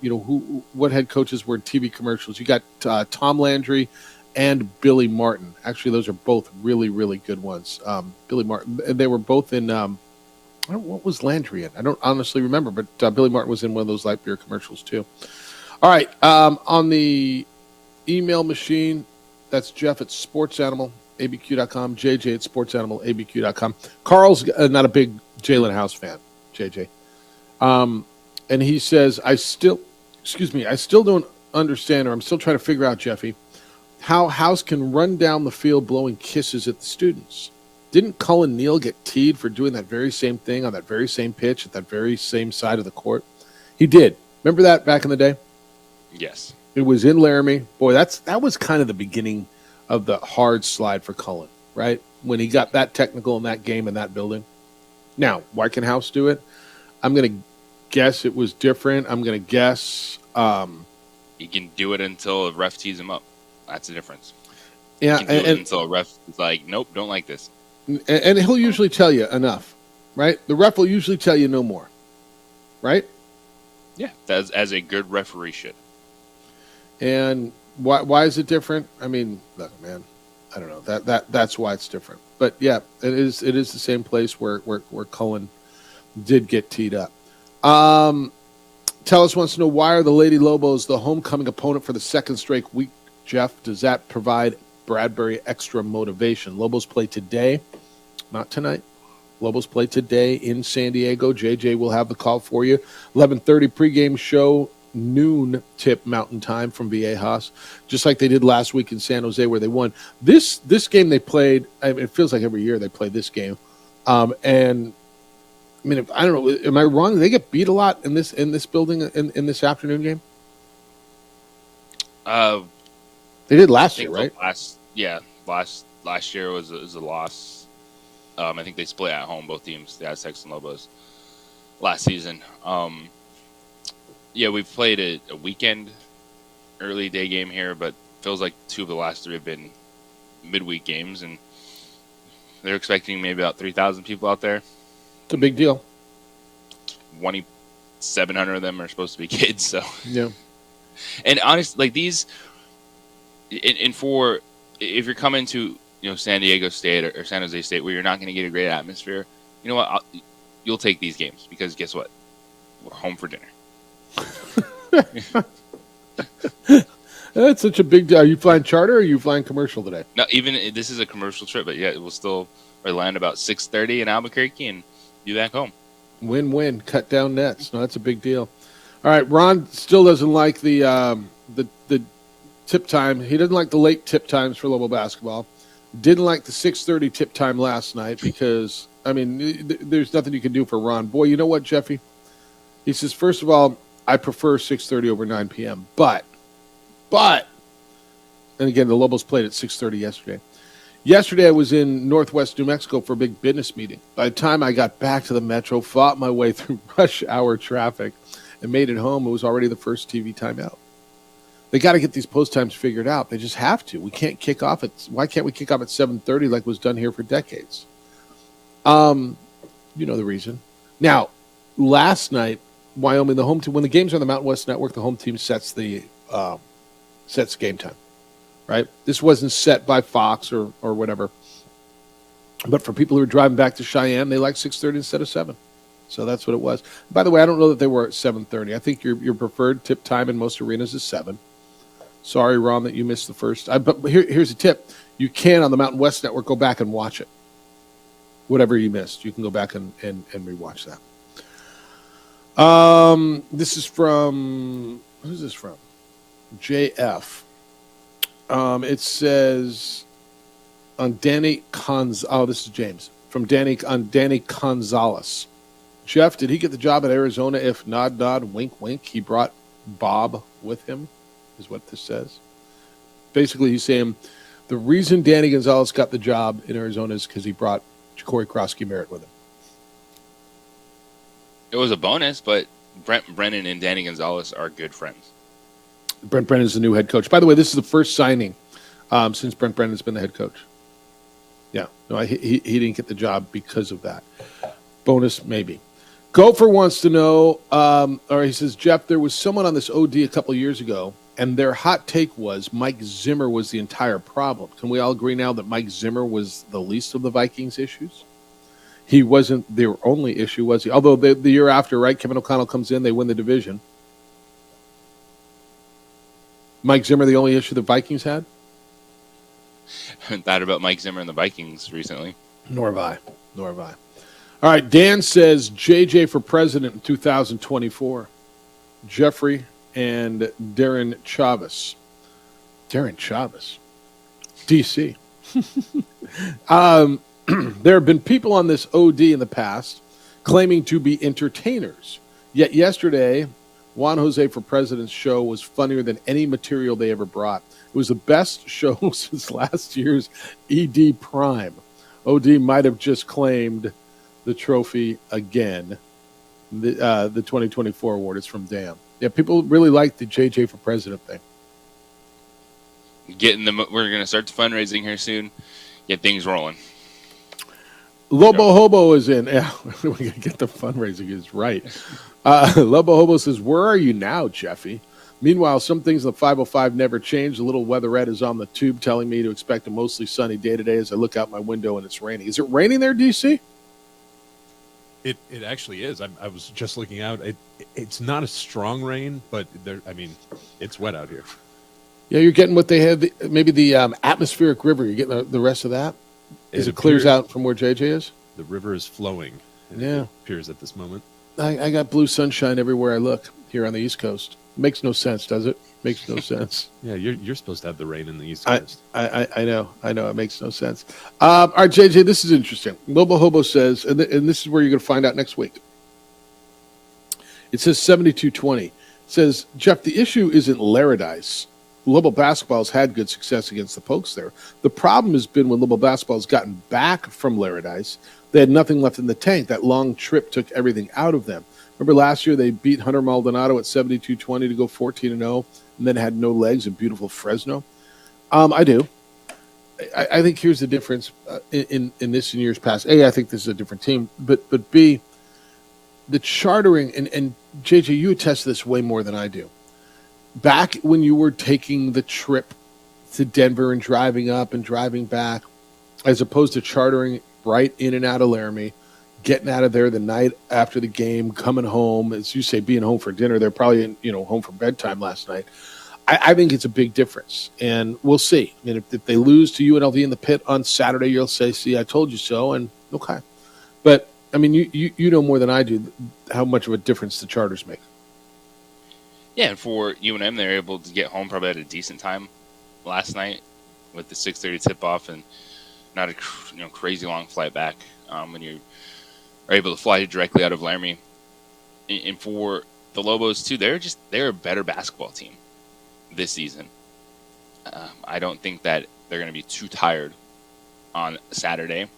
what head coaches were in TV commercials. You got Tom Landry and Billy Martin. Actually, those are both really, really good ones. Billy Martin, and they were both in, what was Landry in? I don't honestly remember, but Billy Martin was in one of those light beer commercials too. All right, on the email machine, that's Jeff at sportsanimalabq.com, JJ at sportsanimalabq.com. Carl's not a big Jalen House fan, JJ. And he says, I still don't understand, or I'm still trying to figure out, Jeffy, how House can run down the field blowing kisses at the students. Didn't Cullen Neal get teed for doing that very same thing on that very same pitch at that very same side of the court? He did. Remember that back in the day? Yes. It was in Laramie. Boy, that was kind of the beginning of the hard slide for Cullen, right? When he got that technical in that game in that building. Now, why can House do it? I'm going to guess it was different. I'm going to guess he can do it until a ref tees him up. That's the difference. Yeah, he can do it until a ref is like, nope, don't like this. And he'll usually tell you enough, right? The ref will usually tell you no more, right? Yeah, as a good referee should. And why is it different? I mean, look, man, I don't know. That's why it's different. But yeah, it is the same place where Cullen did get teed up. Tellus wants to know, why are the Lady Lobos the homecoming opponent for the second straight week? Jeff, does that provide Bradbury extra motivation? Lobos play today, not tonight. Lobos play today in San Diego. JJ will have the call for you. 11:30 pregame show, noon tip Mountain Time from Viejas, just like they did last week in San Jose where they won. This game they played, I mean, it feels like every year they play this game. And I mean, I don't know, am I wrong? They get beat a lot in this building in this afternoon game? They did last year, right? Last year was a loss. I think they split at home, both teams, the Aztecs and Lobos, last season. Yeah, we've played a weekend early day game here, but feels like two of the last three have been midweek games, and they're expecting maybe about 3,000 people out there. It's a big deal. 2,700 of them are supposed to be kids, so yeah. And honestly, like these, and for if you're coming to San Diego State or San Jose State where you're not going to get a great atmosphere, you know what? You'll take these games because guess what? We're home for dinner. That's such a big deal. Are you flying charter or are you flying commercial today? No, even this is a commercial trip, but yeah, we'll still land about 6:30 in Albuquerque and be back home. Win-win. Cut down nets. No, that's a big deal. All right, Ron still doesn't like the tip time. He doesn't like the late tip times for Lobo basketball. Didn't like the 6:30 tip time last night because, I mean, there's nothing you can do for Ron. Boy, you know what, Jeffy? He says, first of all, I prefer 6:30 over 9 p.m. But, and again, the Lobos played at 6:30 yesterday. Yesterday, I was in Northwest New Mexico for a big business meeting. By the time I got back to the metro, fought my way through rush hour traffic, and made it home, it was already the first TV timeout. They got to get these post times figured out. They just have to. We can't kick off at. Why can't we kick off at 7:30 like was done here for decades? You know the reason. Now, last night, Wyoming, the home team, when the games are on the Mountain West Network, the home team sets the game time. Right? This wasn't set by Fox or whatever. But for people who are driving back to Cheyenne, they like 6:30 instead of 7. So that's what it was. By the way, I don't know that they were at 7:30. I think your preferred tip time in most arenas is 7. Sorry, Ron, that you missed the first. But here's a tip. You can, on the Mountain West Network, go back and watch it. Whatever you missed, you can go back and rewatch that. This is from, who's this from? JF. It says on Danny this is James. From Danny Gonzalez. Jeff, did he get the job at Arizona? If nod, wink, wink, he brought Bob with him, is what this says. Basically, he's saying the reason Danny Gonzalez got the job in Arizona is because he brought Corey Krosky-Merritt with him. It was a bonus, but Brent Brennan and Danny Gonzalez are good friends. Brent Brennan is the new head coach. By the way, this is the first signing since Brent Brennan's been the head coach. Yeah, no, he didn't get the job because of that. Bonus, maybe. Gopher wants to know, or he says, Jeff, there was someone on this OD a couple of years ago, and their hot take was Mike Zimmer was the entire problem. Can we all agree now that Mike Zimmer was the least of the Vikings' issues? He wasn't their only issue, was he? Although the year after, right, Kevin O'Connell comes in, they win the division. Mike Zimmer the only issue the Vikings had? I haven't thought about Mike Zimmer and the Vikings recently. Nor have I. All right, Dan says JJ for president in 2024. Jeffrey and Darren Chavez. Darren Chavez. DC. There have been people on this OD in the past claiming to be entertainers. Yet yesterday, Juan Jose for President's show was funnier than any material they ever brought. It was the best show since last year's ED Prime. OD might have just claimed the trophy again. The 2024 award is from Dan. Yeah, people really like the JJ for President thing. We're going to start the fundraising here soon. Get things rolling. Lobo Hobo is in. Yeah, we're going to get the fundraising is right. Lobo Hobo says, where are you now, Jeffy? Meanwhile, some things in the 505 never change. The little weatherette is on the tube telling me to expect a mostly sunny day today as I look out my window and it's raining. Is it raining there, DC? It actually is. I was just looking out. It's not a strong rain, but it's wet out here. Yeah, you're getting what they have, maybe the atmospheric river. You're getting the rest of that? As it clears out from where JJ is? The river is flowing. Yeah. It appears at this moment. I got blue sunshine everywhere I look here on the East Coast. Makes no sense, does it? Makes no sense. Yeah, you're supposed to have the rain in the East Coast. I know. It makes no sense. All right, JJ, this is interesting. Lobo Hobo says, and this is where you're going to find out next week. It says 72-20. It says, Jeff, the issue isn't Laradice. Lobo basketball's had good success against the Pokes there. The problem has been when Lobo basketball's gotten back from Laradice, they had nothing left in the tank. That long trip took everything out of them. Remember last year they beat Hunter Maldonado at 72-20 to go 14-0, and then had no legs in beautiful Fresno? I do. I think here's the difference in this and years past. A, I think this is a different team, but B, the chartering, and JJ, you attest to this way more than I do. Back when you were taking the trip to Denver and driving up and driving back, as opposed to chartering right in and out of Laramie, getting out of there the night after the game, coming home, as you say, being home for dinner. They're probably home for bedtime last night. I think it's a big difference, and we'll see. I mean, if they lose to UNLV in the pit on Saturday, you'll say, "See, I told you so," and okay. But I mean, you know more than I do how much of a difference the charters make. Yeah, and for UNM, they're able to get home probably at a decent time last night with the 6:30 tip-off and not a crazy long flight back when you are able to fly directly out of Laramie. And for the Lobos too, they're a better basketball team this season. I don't think that they're going to be too tired on Saturday,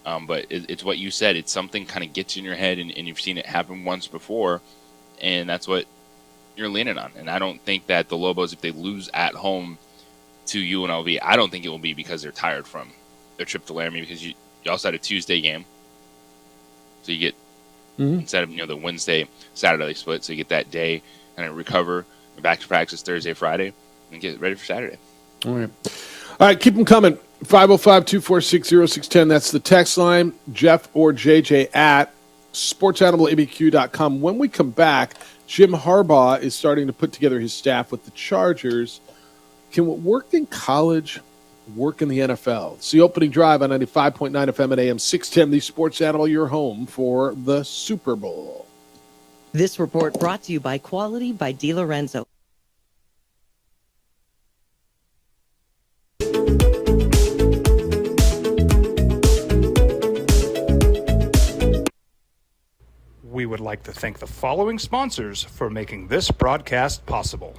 but it's what you said. It's something kind of gets in your head, and you've seen it happen once before, and that's what you're leaning on. And I don't think that the Lobos, if they lose at home to UNLV, I don't think it will be because they're tired from their trip to Laramie, because you also had a Tuesday game, so you get instead of the Wednesday Saturday split, so you get that day and then recover, back to practice Thursday, Friday, and get ready for Saturday. All right, keep them coming. 505-246-0610. That's the text line. Jeff or JJ at sportsanimalabq.com. When we come back, Jim Harbaugh is starting to put together his staff with the Chargers. Can what worked in college work in the NFL? It's the opening drive on 95.9 FM and AM 610, the Sports Animal, your home for the Super Bowl. This report brought to you by Quality by DiLorenzo. We would like to thank the following sponsors for making this broadcast possible.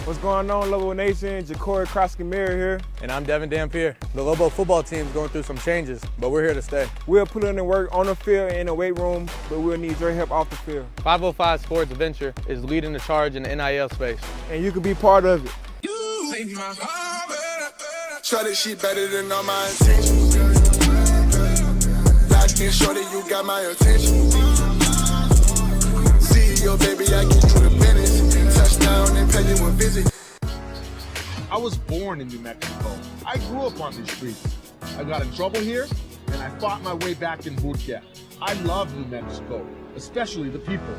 What's going on, Lobo Nation? Ja'Cory Krosky-Mir here. And I'm Devin Dampier. The Lobo football team's going through some changes, but we're here to stay. We'll put in the work on the field and in the weight room, but we'll need your help off the field. 505 Sports Venture is leading the charge in the NIL space. And you can be part of it. Shorty, she better than all my intentions. Locked in, shorty, you got my attention. CEO, baby, I get you the business. Touchdown and pay you a visit. I was born in New Mexico. I grew up on these streets. I got in trouble here, and I fought my way back in boot camp. I love New Mexico, especially the people.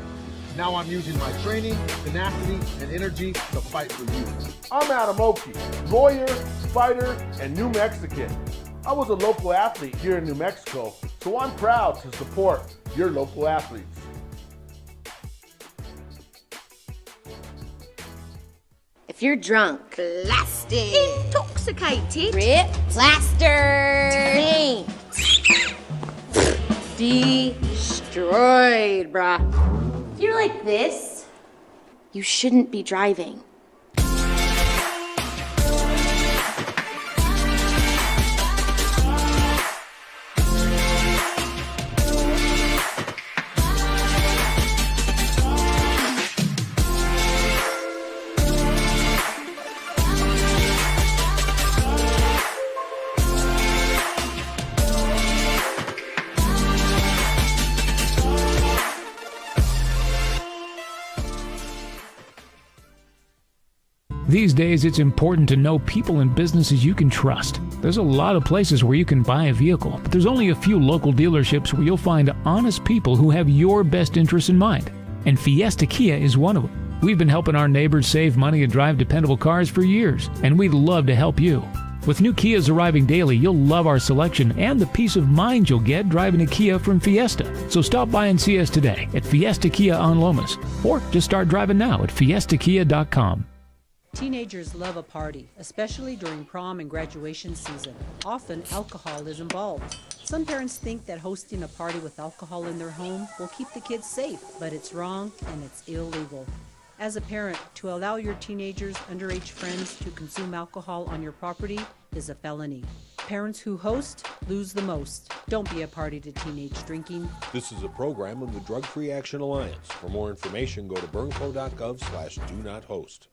Now I'm using my training, tenacity, and energy to fight for you. I'm Adam Oki, lawyer, fighter, and New Mexican. I was a local athlete here in New Mexico, so I'm proud to support your local athletes. If you're drunk, blasted, intoxicated, ripped, plastered, destroyed, bruh. If you're like this, you shouldn't be driving. These days, it's important to know people and businesses you can trust. There's a lot of places where you can buy a vehicle, but there's only a few local dealerships where you'll find honest people who have your best interests in mind. And Fiesta Kia is one of them. We've been helping our neighbors save money and drive dependable cars for years, and we'd love to help you. With new Kias arriving daily, you'll love our selection and the peace of mind you'll get driving a Kia from Fiesta. So stop by and see us today at Fiesta Kia on Lomas, or just start driving now at fiestakia.com. Teenagers love a party, especially during prom and graduation season. Often, alcohol is involved. Some parents think that hosting a party with alcohol in their home will keep the kids safe, but it's wrong and it's illegal. As a parent, to allow your teenagers' underage friends to consume alcohol on your property is a felony. Parents who host lose the most. Don't be a party to teenage drinking. This is a program of the Drug Free Action Alliance. For more information, go to burnco.gov/do-not-host.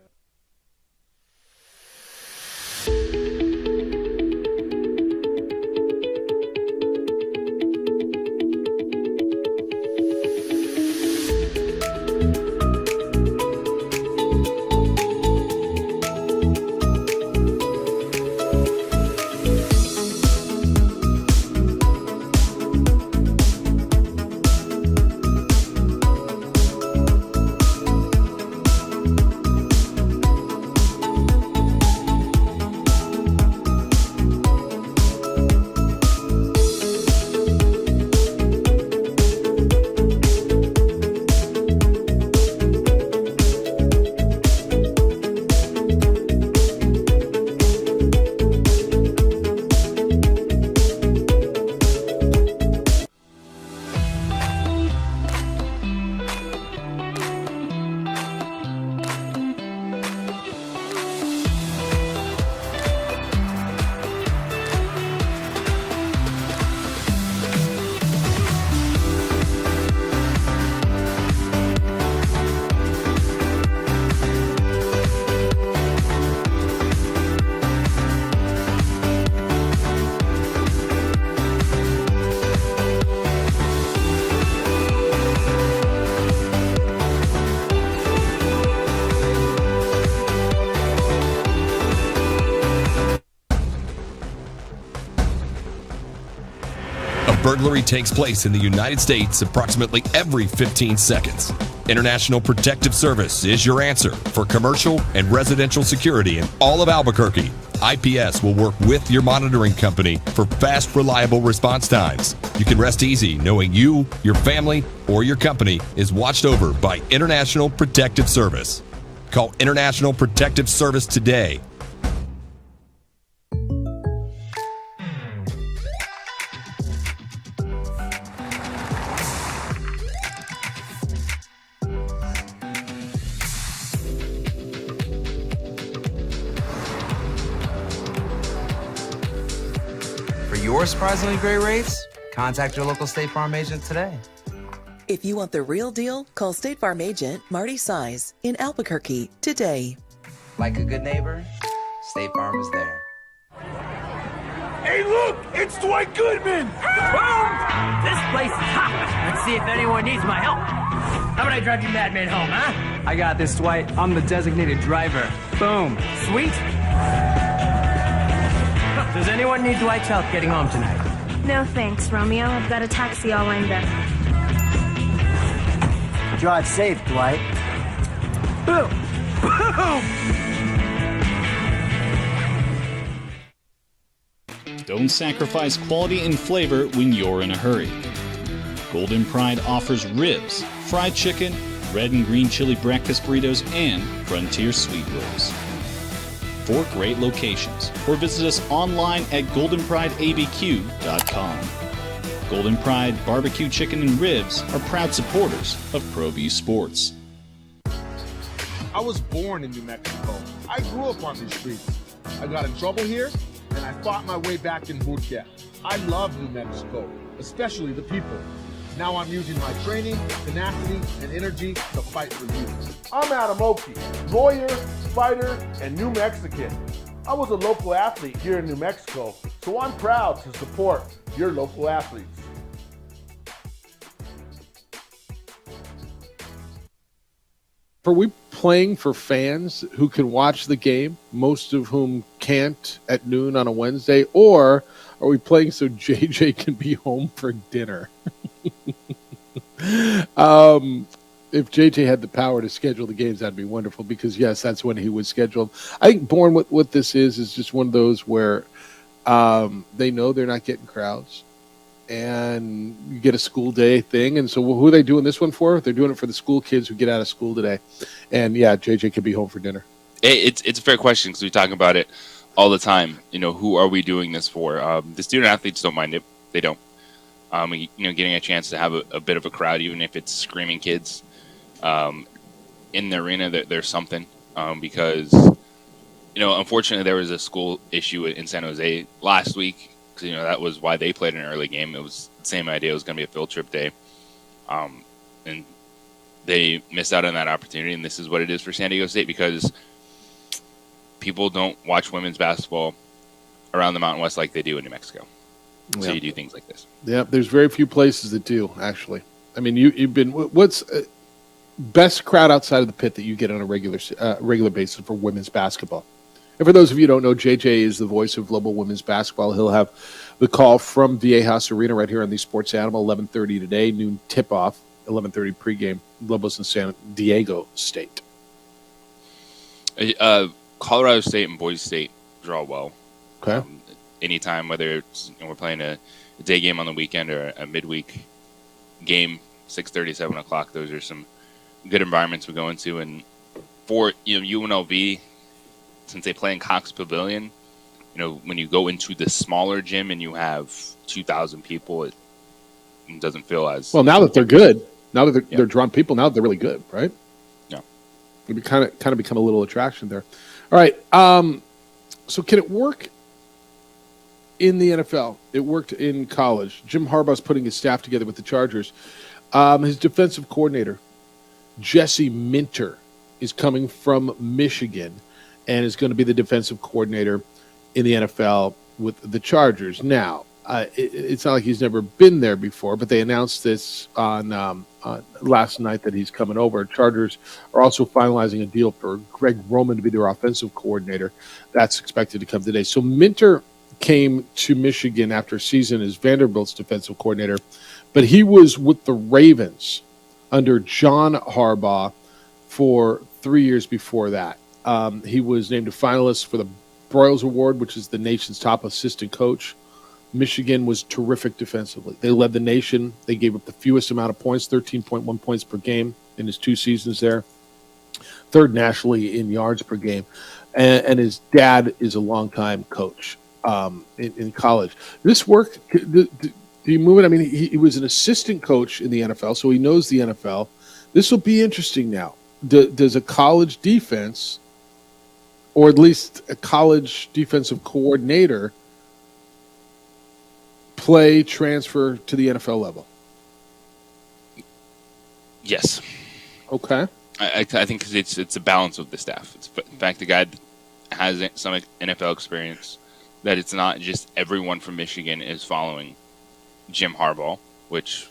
burglary takes place in the United States approximately every 15 seconds. International Protective Service is your answer for commercial and residential security in all of Albuquerque. IPS will work with your monitoring company for fast, reliable response times. You can rest easy knowing you, your family, or your company is watched over by International Protective Service. Call International Protective Service today. For your surprisingly great rates, contact your local State Farm agent today. If you want the real deal, call State Farm agent Marty Size in Albuquerque today. Like a good neighbor, State Farm is there. Hey, look! It's Dwight Goodman! Boom! This place is hot. Let's see if anyone needs my help. How about I drive you madman home, huh? I got this, Dwight. I'm the designated driver. Boom. Sweet. Does anyone need Dwight's help getting home tonight? No thanks, Romeo. I've got a taxi all lined up. Drive safe, Dwight. Boom! Boom! Don't sacrifice quality and flavor when you're in a hurry. Golden Pride offers ribs, fried chicken, red and green chili breakfast burritos, and Frontier sweet rolls. 4 great locations, or visit us online at goldenprideabq.com. Golden Pride Barbecue Chicken and Ribs are proud supporters of ProView Sports. I was born in New Mexico. I grew up on these streets. I got in trouble here, and I fought my way back in boot camp. I love New Mexico, especially the people. Now I'm using my training, tenacity, and energy to fight for you. I'm Adam Oki, lawyer, fighter, and New Mexican. I was a local athlete here in New Mexico, so I'm proud to support your local athletes. Are we playing for fans who can watch the game, most of whom can't at noon on a Wednesday, or are we playing so JJ can be home for dinner? If JJ had the power to schedule the games, that'd be wonderful, because yes, that's when he was scheduled. I think Bourne, what this is just one of those where they know they're not getting crowds, and you get a school day thing. And so who are they doing this one for? They're doing it for the school kids who get out of school today. And yeah, JJ could be home for dinner. It's a fair question, because we talk about it all the time. You know, who are we doing this for? The student athletes don't mind it. They don't. Getting a chance to have a bit of a crowd, even if it's screaming kids in the arena, there's something. Because, unfortunately, there was a school issue in San Jose last week. Because, that was why they played an early game. It was the same idea. It was going to be a field trip day. And they missed out on that opportunity. And this is what it is for San Diego State, because people don't watch women's basketball around the Mountain West like they do in New Mexico. So you do things like this. Yeah, there's very few places that do, actually. I mean, you've been, what's best crowd outside of the pit that you get on a regular basis for women's basketball? And for those of you who don't know, JJ is the voice of Global Women's Basketball. He'll have the call from Viejas Arena right here on the Sports Animal, 11:30 today, noon tip-off, 11:30 pregame. Lobos in San Diego State. Colorado State and Boise State draw well. Okay. Anytime, whether it's, we're playing a day game on the weekend or a midweek game, 6:30, 7 o'clock, those are some good environments we go into. And for UNLV, since they play in Cox Pavilion, when you go into the smaller gym and you have 2,000 people, it doesn't feel as well. Now that they're good, now that they're drawing people, now that they're really good, right? Yeah, it kind of become a little attraction there. All right, so can it work in the NFL? It worked in college. Jim Harbaugh's putting his staff together with the Chargers. His defensive coordinator, Jesse Minter, is coming from Michigan and is going to be the defensive coordinator in the NFL with the Chargers. Now, it's not like he's never been there before, but they announced this on last night that he's coming over. Chargers are also finalizing a deal for Greg Roman to be their offensive coordinator. That's expected to come today. So Minter came to Michigan after a season as Vanderbilt's defensive coordinator, but he was with the Ravens under John Harbaugh for 3 years before that. He was named a finalist for the Broyles Award, which is the nation's top assistant coach. Michigan was terrific defensively. They led the nation. They gave up the fewest amount of points, 13.1 points per game in his 2 seasons there. Third nationally in yards per game. And his dad is a longtime coach in college. This work, do you move it? I mean, he was an assistant coach in the NFL, so he knows the NFL. This will be interesting now. Does a college defense, or at least a college defensive coordinator, transfer to the NFL level? Yes. Okay. I think 'cause it's a balance of the staff. It's in fact the guy has some NFL experience, that it's not just everyone from Michigan is following Jim Harbaugh, which,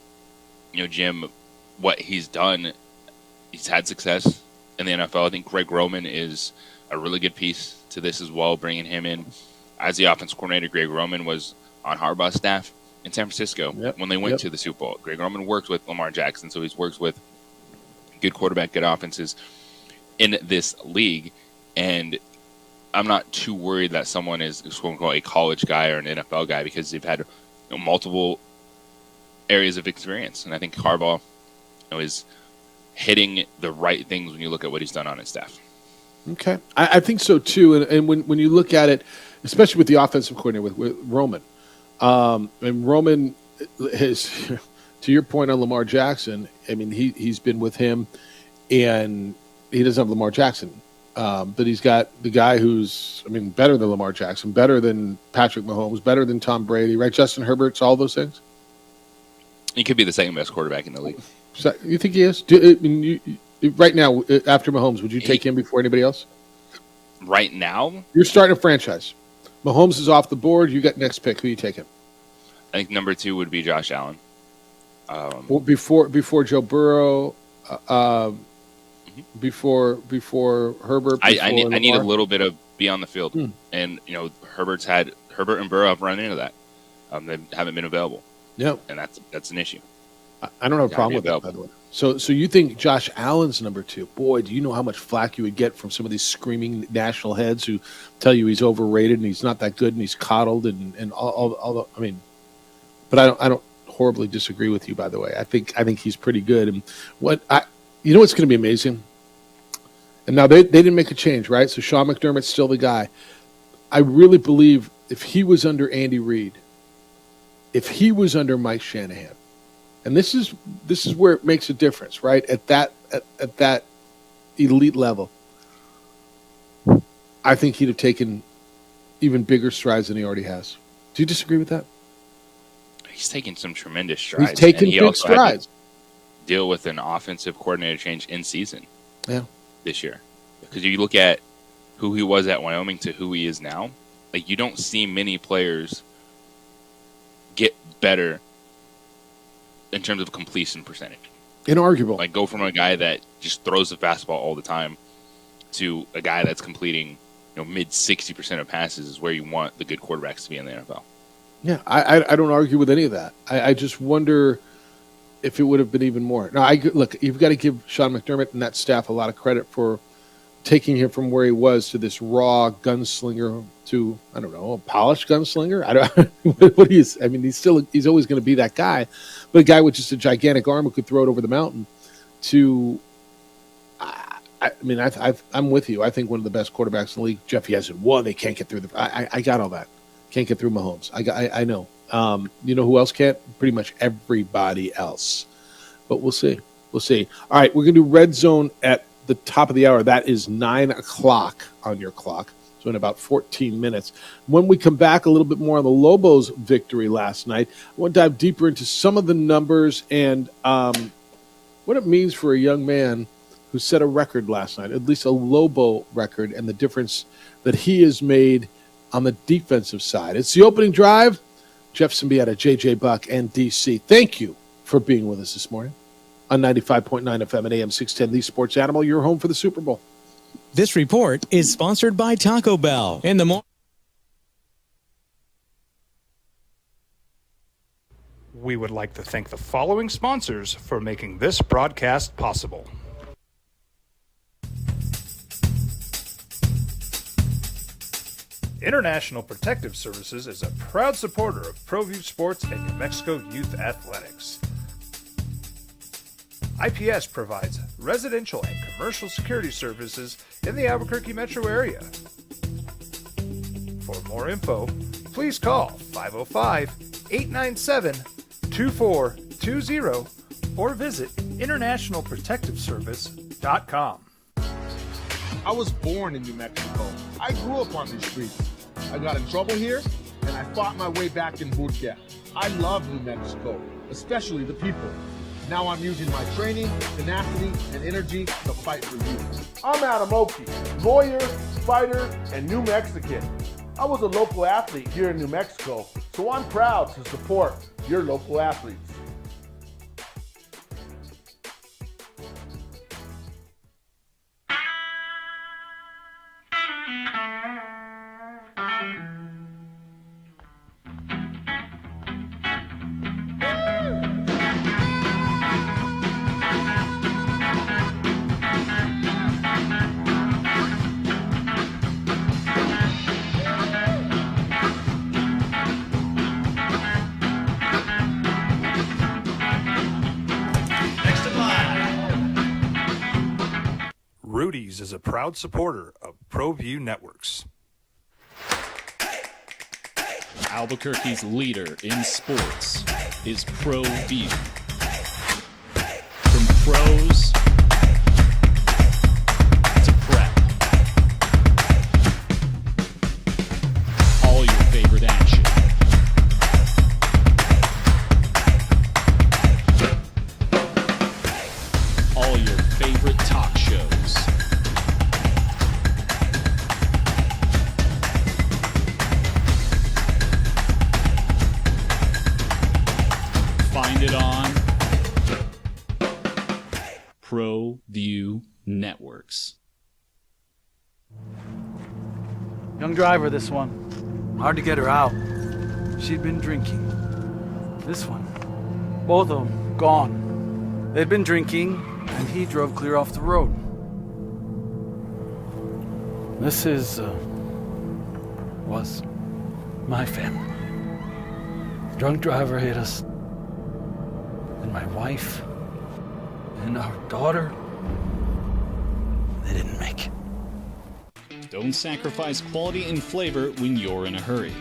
Jim, what he's done, he's had success in the NFL. I think Greg Roman is a really good piece to this as well, bringing him in as the offense coordinator. Greg Roman was on Harbaugh's staff in San Francisco when they went to the Super Bowl. Greg Roman worked with Lamar Jackson, so he's worked with good quarterback, good offenses in this league. And I'm not too worried that someone is quote unquote a college guy or an NFL guy, because they've had multiple areas of experience. And I think Harbaugh is hitting the right things when you look at what he's done on his staff. Okay. I think so too. And when you look at it, especially with the offensive coordinator with Roman, and Roman has, to your point on Lamar Jackson, I mean, he's been with him, and he doesn't have Lamar Jackson. But he's got the guy who's, better than Lamar Jackson, better than Patrick Mahomes, better than Tom Brady, right? Justin Herbert's, all those things. He could be the second best quarterback in the league. So you think he is? Right now, after Mahomes, would you take him before anybody else? Right now? You're starting a franchise. Mahomes is off the board. You got next pick. Who are you taking? I think number 2 would be Josh Allen. Before Joe Burrow, before Herbert. I need a little bit of be on the field, and Herbert and Burrow have run into that. They haven't been available. Yep, and that's an issue. I don't have a problem with that, by the way. So you think Josh Allen's number 2? Boy, do you know how much flack you would get from some of these screaming national heads who tell you he's overrated and he's not that good and he's coddled and all the. But I don't horribly disagree with you. By the way, I think he's pretty good. And what's going to be amazing. And now they didn't make a change, right? So Sean McDermott's still the guy. I really believe if he was under Andy Reid, if he was under Mike Shanahan, and this is where it makes a difference, right? At that elite level, I think he'd have taken even bigger strides than he already has. Do you disagree with that? He's taken some tremendous strides. He's taken big strides. Deal with an offensive coordinator change in season. Yeah. This year, because if you look at who he was at Wyoming to who he is now, like, you don't see many players get better in terms of completion percentage. Inarguable. Like, go from a guy that just throws the fastball all the time to a guy that's completing mid 60% of passes is where you want the good quarterbacks to be in the NFL. Yeah, I don't argue with any of that. I just wonder if it would have been even more. Now, look, you've got to give Sean McDermott and that staff a lot of credit for taking him from where he was to this raw gunslinger to, I don't know, a polished gunslinger. I don't. What he's always going to be that guy, but a guy with just a gigantic arm who could throw it over the mountain. I'm with you. I think one of the best quarterbacks in the league. Jeff, he hasn't won. They can't get through I got all that. Can't get through Mahomes. I know. You know who else can't? Pretty much everybody else. But we'll see. We'll see. All right, we're going to do Red Zone at the top of the hour. That is 9 o'clock on your clock. So in about 14 minutes. When we come back, a little bit more on the Lobos' victory last night. I want to dive deeper into some of the numbers and what it means for a young man who set a record last night, at least a Lobo record, and the difference that he has made on the defensive side. It's the opening drive. Jeff Symbieta, JJ Buck, and DC. Thank you for being with us this morning on 95.9 FM and AM 610, The Sports Animal, your home for the Super Bowl. This report is sponsored by Taco Bell. In the morning. We would like to thank the following sponsors for making this broadcast possible. International Protective Services is a proud supporter of ProView Sports and New Mexico Youth Athletics. IPS provides residential and commercial security services in the Albuquerque metro area. For more info, please call 505-897-2420 or visit internationalprotectiveservice.com. I was born in New Mexico. I grew up on these streets. I got in trouble here, and I fought my way back in boot camp. I love New Mexico, especially the people. Now I'm using my training, tenacity, and energy to fight for you. I'm Adam Oki, lawyer, fighter, and New Mexican. I was a local athlete here in New Mexico, so I'm proud to support your local athletes. Rudy's is a proud supporter of ProView Networks. Albuquerque's leader in sports is ProView. From pros to prep, all your favorite action. All your favorite talk shows. Find it on ProView Networks. Young driver, this one. Hard to get her out. She'd been drinking. This one. Both of them gone. They'd been drinking, and he drove clear off the road. This was my family. Drunk driver hit us. And my wife and our daughter, they didn't make it. Don't sacrifice quality and flavor when you're in a hurry.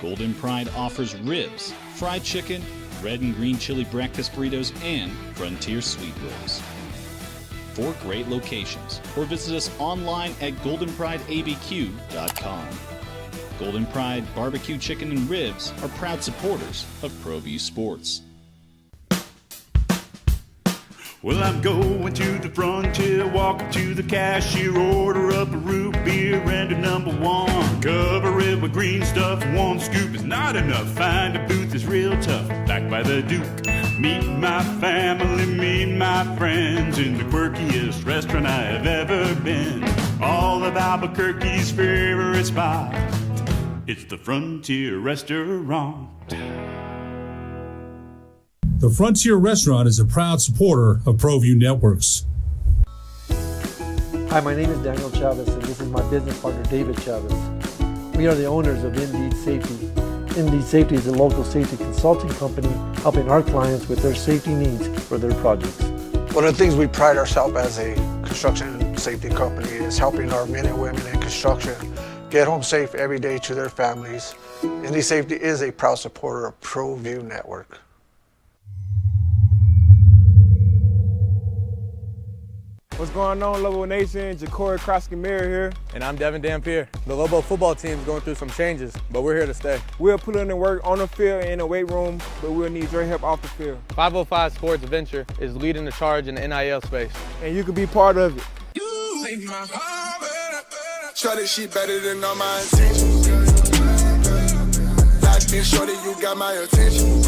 Golden Pride offers ribs, fried chicken, red and green chili breakfast burritos, and Frontier sweet rolls. 4 great locations, or visit us online at goldenprideabq.com. Golden Pride Barbecue Chicken and Ribs are proud supporters of ProView Sports. Well, I'm going to the frontier, walking to the cashier, order up a root beer and a #1. Cover it with green stuff, 1 scoop is not enough. Find a booth is real tough, back by the Duke. Meet my family, meet my friends in the quirkiest restaurant I have ever been. All of Albuquerque's favorite spot, it's the Frontier Restaurant. The Frontier Restaurant is a proud supporter of ProView Networks. Hi, my name is Daniel Chavez, and this is my business partner, David Chavez. We are the owners of Indeed Safety. Indeed Safety is a local safety consulting company helping our clients with their safety needs for their projects. One of the things we pride ourselves as a construction safety company is helping our men and women in construction get home safe every day to their families. Indeed Safety is a proud supporter of ProView Network. What's going on, Lobo Nation? Ja'Cory Krosky-Miller here. And I'm Devin Dampier. The Lobo football team's going through some changes, but we're here to stay. We'll put in the work on the field and in the weight room, but we'll need your help off the field. 505 Sports Venture is leading the charge in the NIL space. And you can be part of it. Shorty, she better than all my intentions. Locked in, shorty, you got my attention.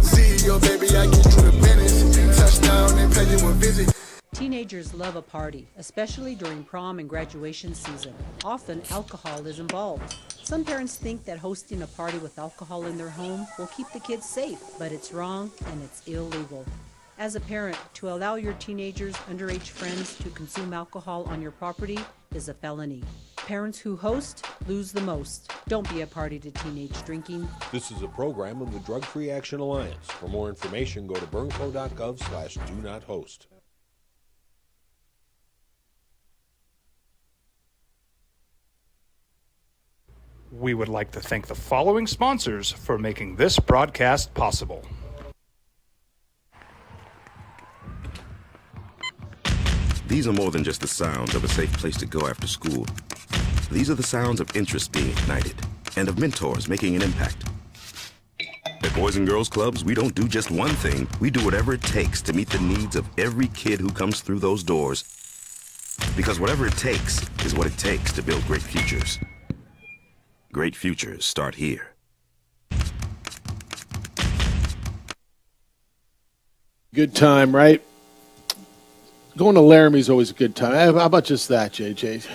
CEO, baby, I get you the business. Touchdown and pay you a visit. Teenage Teenagers love a party, especially during prom and graduation season. Often, alcohol is involved. Some parents think that hosting a party with alcohol in their home will keep the kids safe, but it's wrong and it's illegal. As a parent, to allow your teenagers' underage friends to consume alcohol on your property is a felony. Parents who host lose the most. Don't be a party to teenage drinking. This is a program of the Drug Free Action Alliance. For more information, go to burnco.gov/do-not-host. We would like to thank the following sponsors for making this broadcast possible. These are more than just the sounds of a safe place to go after school. These are the sounds of interest being ignited and of mentors making an impact. At Boys and Girls Clubs, we don't do just one thing. We do whatever it takes to meet the needs of every kid who comes through those doors. Because whatever it takes is what it takes to build great futures. Great futures start here. Good time, right? Going to Laramie is always a good time. How about just that, JJ?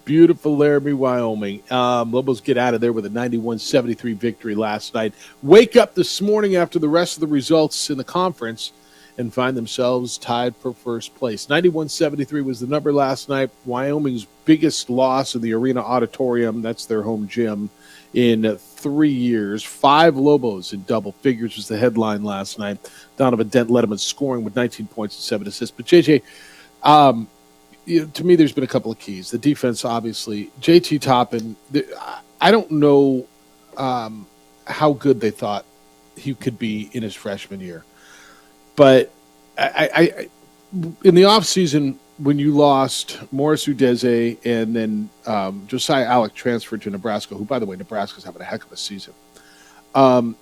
Beautiful Laramie, Wyoming. Lobos get out of there with a 91-73 victory last night. Wake up this morning after the rest of the results in the conference and find themselves tied for first place. 91-73 was the number last night. Wyoming's biggest loss in the Arena Auditorium, that's their home gym, in 3 years. 5 Lobos in double figures was the headline last night. Donovan Dent led them in scoring with 19 points and 7 assists. But, JJ, to me, there's been a couple of keys. The defense, obviously. JT Toppin, I don't know how good they thought he could be in his freshman year. But I in the offseason, when you lost Morris Udeze and then Josiah Alec transferred to Nebraska, who, by the way, Nebraska's having a heck of a season,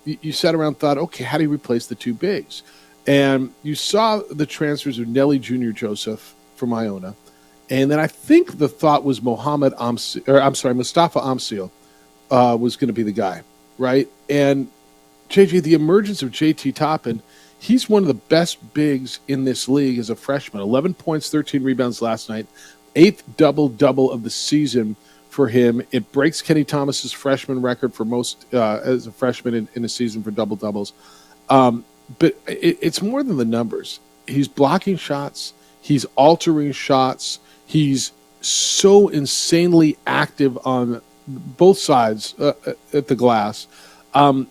you sat around and thought, okay, how do you replace the two bigs? And you saw the transfers of Nelly Jr. Joseph from Iona. And then I think the thought was Mustafa Amsil was going to be the guy, right? And, JJ, the emergence of JT Toppin, he's one of the best bigs in this league as a freshman. 11 points, 13 rebounds last night. 8th double-double of the season for him. It breaks Kenny Thomas's freshman record for most as a freshman in a season for double-doubles. But it's more than the numbers. He's blocking shots. He's altering shots. He's so insanely active on both sides at the glass.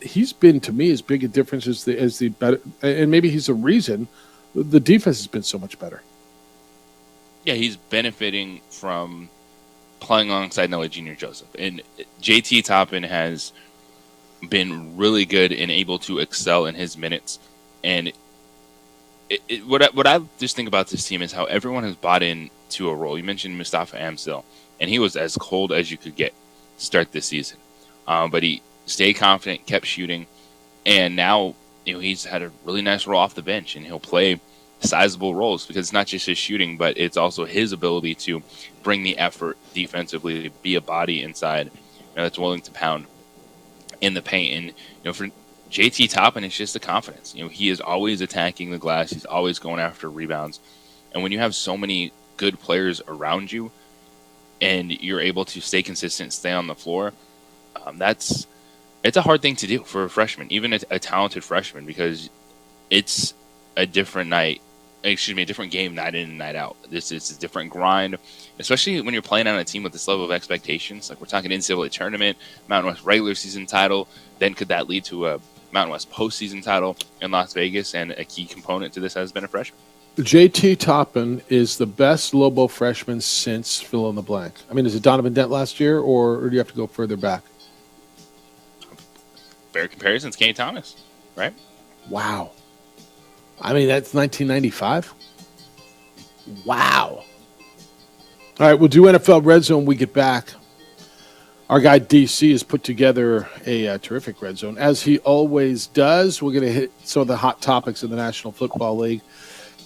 He's been, to me, as big a difference as the better, and maybe he's the reason the defense has been so much better. Yeah, he's benefiting from playing alongside Nelly Jr. Joseph. And JT Toppin has been really good and able to excel in his minutes. And what I just think about this team is how everyone has bought into a role. You mentioned Mustafa Amsil, and he was as cold as you could get to start this season. But he stayed confident, kept shooting, and now he's had a really nice role off the bench, and he'll play sizable roles because it's not just his shooting, but it's also his ability to bring the effort defensively, to be a body inside that's willing to pound in the paint. And for JT Toppin, it's just the confidence. He is always attacking the glass. He's always going after rebounds. And when you have so many good players around you, and you're able to stay consistent, stay on the floor, it's a hard thing to do for a freshman, even a talented freshman, because it's a different game night in and night out. This is a different grind, especially when you're playing on a team with this level of expectations. Like, we're talking NCAA tournament, Mountain West regular season title. Then could that lead to a Mountain West postseason title in Las Vegas? And a key component to this has been a freshman. JT Toppin is the best Lobo freshman since fill in the blank. I mean, is it Donovan Dent last year, or do you have to go further back? Fair comparison, it's Kenny Thomas, right? Wow. I mean, that's 1995. Wow. All right, we'll do NFL Red Zone when we get back. Our guy DC has put together a terrific Red Zone, as he always does. We're going to hit some of the hot topics in the National Football League.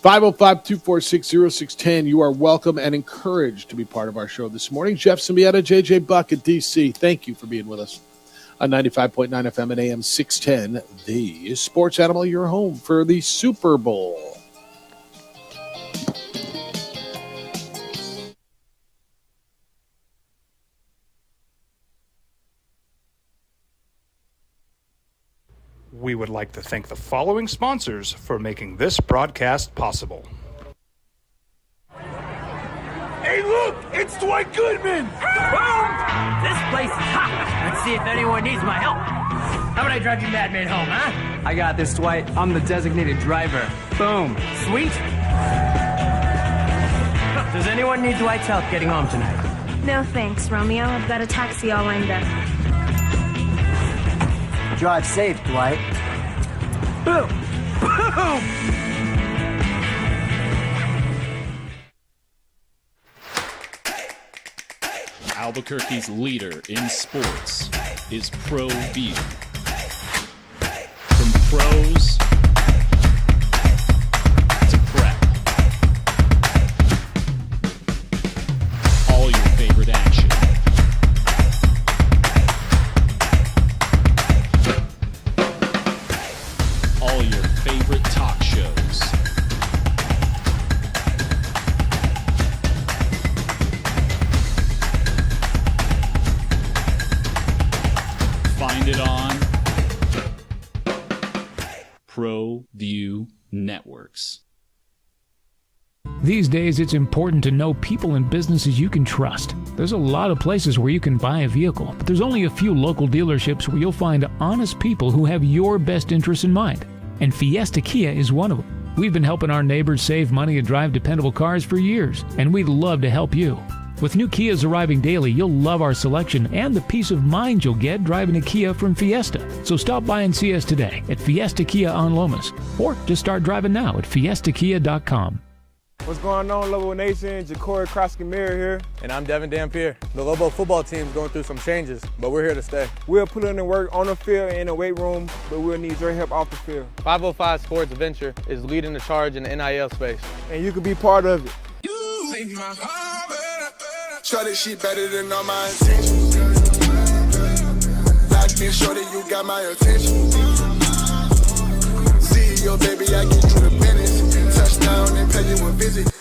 505-246-0610. You are welcome and encouraged to be part of our show this morning. Jeff Symbieta, JJ Buck at DC, thank you for being with us on 95.9 FM and AM 610, the sports animal, your home for the Super Bowl. would like to thank the following sponsors for making this broadcast possible. Hey, look! It's Dwight Goodman! Boom! This place is hot. Let's see if anyone needs my help. How about I drive you madman home, huh? I got this, Dwight. I'm the designated driver. Boom. Sweet. Does anyone need Dwight's help getting home tonight? No thanks, Romeo. I've got a taxi all lined up. Drive safe, Dwight. Boom! Boom! Albuquerque's leader in sports is ProView. From pros to prep, all your favorite action. All your favorite talk shows. Find it on ProView Networks. These days, it's important to know people and businesses you can trust. There's a lot of places where you can buy a vehicle, but there's only a few local dealerships where you'll find honest people who have your best interests in mind. And Fiesta Kia is one of them. We've been helping our neighbors save money and drive dependable cars for years, and we'd love to help you. With new Kias arriving daily, you'll love our selection and the peace of mind you'll get driving a Kia from Fiesta. So stop by and see us today at Fiesta Kia on Lomas, or just start driving now at fiestakia.com. What's going on, Lobo Nation? Ja'Cory Krosky-Miller here. And I'm Devin Dampier. The Lobo football team's going through some changes, but we're here to stay. We'll put in the work on the field and in the weight room, but we'll need your help off the field. 505 Sports Venture is leading the charge in the NIL space. And you can be part of it. Shorty, she better than all my intentions. Like me, shorty, you got my attention. CEO, baby, I get you the business. Touchdown and pay you a visit.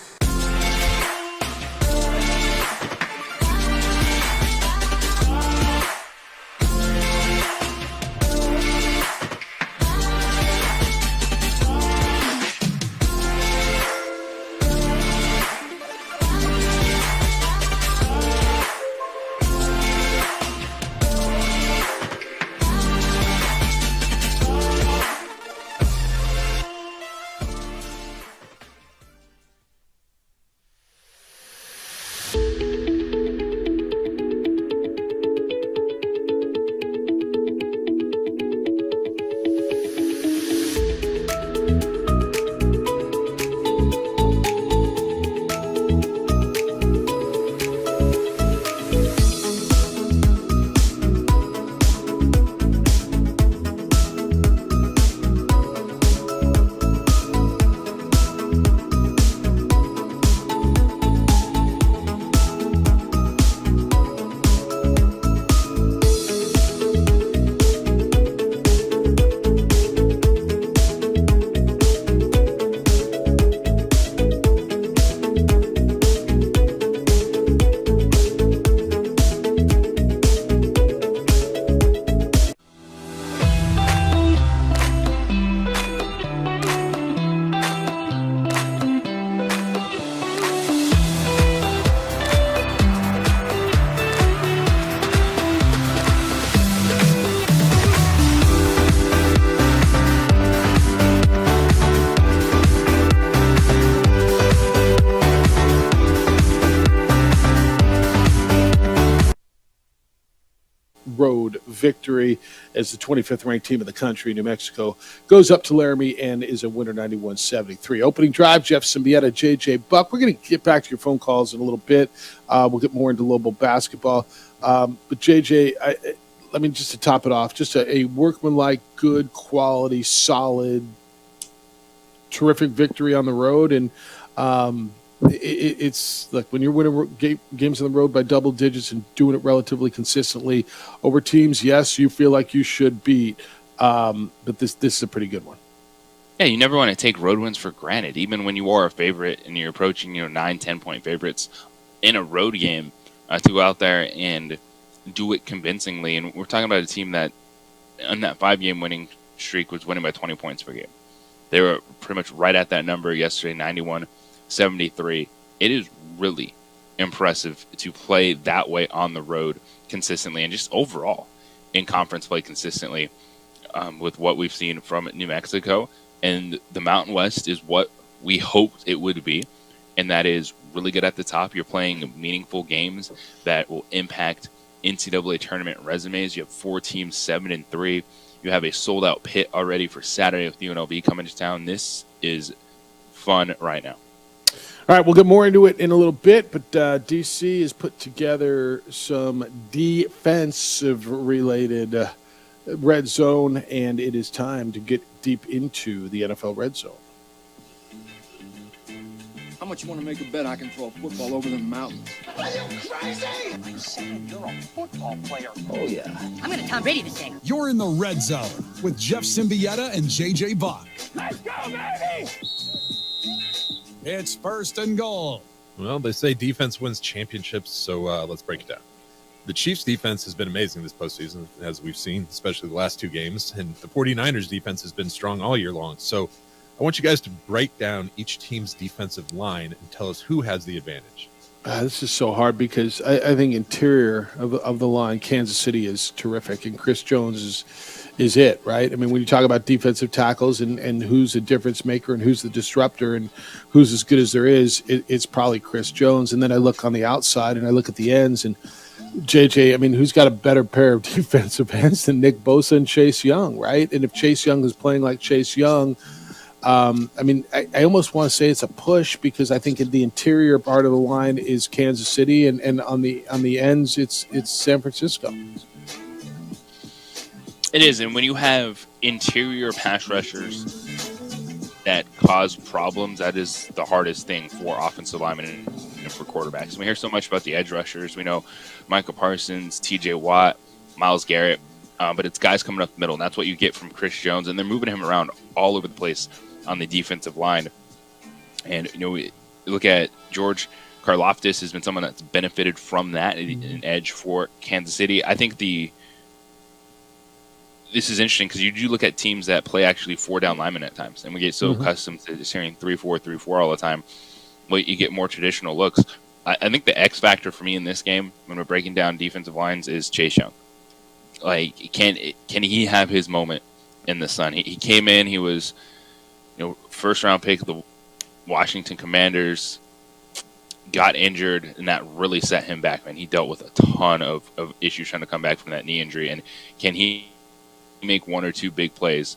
road victory as the 25th ranked team in the country. New Mexico goes up to Laramie and is a winner 91-73. Opening drive, Jeff Symbieta, JJ Buck. We're going to get back to your phone calls in a little bit. We'll get more into Lobo basketball. But JJ, I mean, just to top it off, just a workmanlike, good quality, solid, terrific victory on the road. And it's like when you're winning games on the road by double digits and doing it relatively consistently over teams, yes, you feel like you should beat. But this is a pretty good one. Yeah, you never want to take road wins for granted, even when you are a favorite and you're approaching 9-10 point favorites in a road game, to go out there and do it convincingly. And we're talking about a team that on that 5-game winning streak was winning by 20 points per game. They were pretty much right at that number yesterday, 91-73. It is really impressive to play that way on the road consistently and just overall in conference play consistently with what we've seen from New Mexico. And the Mountain West is what we hoped it would be, and that is really good at the top. You're playing meaningful games that will impact NCAA tournament resumes. You have 4 teams, 7-3. You have a sold-out pit already for Saturday with UNLV coming to town. This is fun right now. All right, we'll get more into it in a little bit, but DC has put together some defensive-related red zone, and it is time to get deep into the NFL red zone. How much you want to make a bet I can throw a football over the mountains? Are you crazy? I said you're a football player. Oh, yeah. I'm going to Tom Brady this thing. You're in the red zone with Jeff Symbieta and J.J. Bach. Let's go, baby! It's first and goal. Well, they say defense wins championships, so let's break it down. The Chiefs' defense has been amazing this postseason, as we've seen, especially the last 2 games, and the 49ers' defense has been strong all year long. So I want you guys to break down each team's defensive line and tell us who has the advantage. This is so hard because I think interior of the line, Kansas City is terrific, and Chris Jones is it, right? I mean, when you talk about defensive tackles and who's the difference maker and who's the disruptor and who's as good as there is, it's probably Chris Jones. And then I look on the outside and I look at the ends, and JJ, I mean, who's got a better pair of defensive ends than Nick Bosa and Chase Young, right? And if Chase Young is playing like Chase Young, I mean, I almost want to say it's a push because I think in the interior part of the line is Kansas City, and on the ends it's San Francisco. It is, and when you have interior pass rushers that cause problems, that is the hardest thing for offensive linemen and for quarterbacks. We hear so much about the edge rushers. We know Micah Parsons, T.J. Watt, Myles Garrett, but it's guys coming up the middle, and that's what you get from Chris Jones, and they're moving him around all over the place on the defensive line. And, you know, we look at George Karlaftis has been someone that's benefited from that, an edge for Kansas City. I think this is interesting because you do look at teams that play actually 4-down linemen at times, and we get so accustomed to just hearing 3-4, 3-4 all the time. Well, you get more traditional looks. I think the X factor for me in this game, when we're breaking down defensive lines, is Chase Young. Like, can he have his moment in the sun? He came in, he was, you know, first-round pick of the Washington Commanders, got injured, and that really set him back, man. He dealt with a ton of issues trying to come back from that knee injury, and can he make 1 or 2 big plays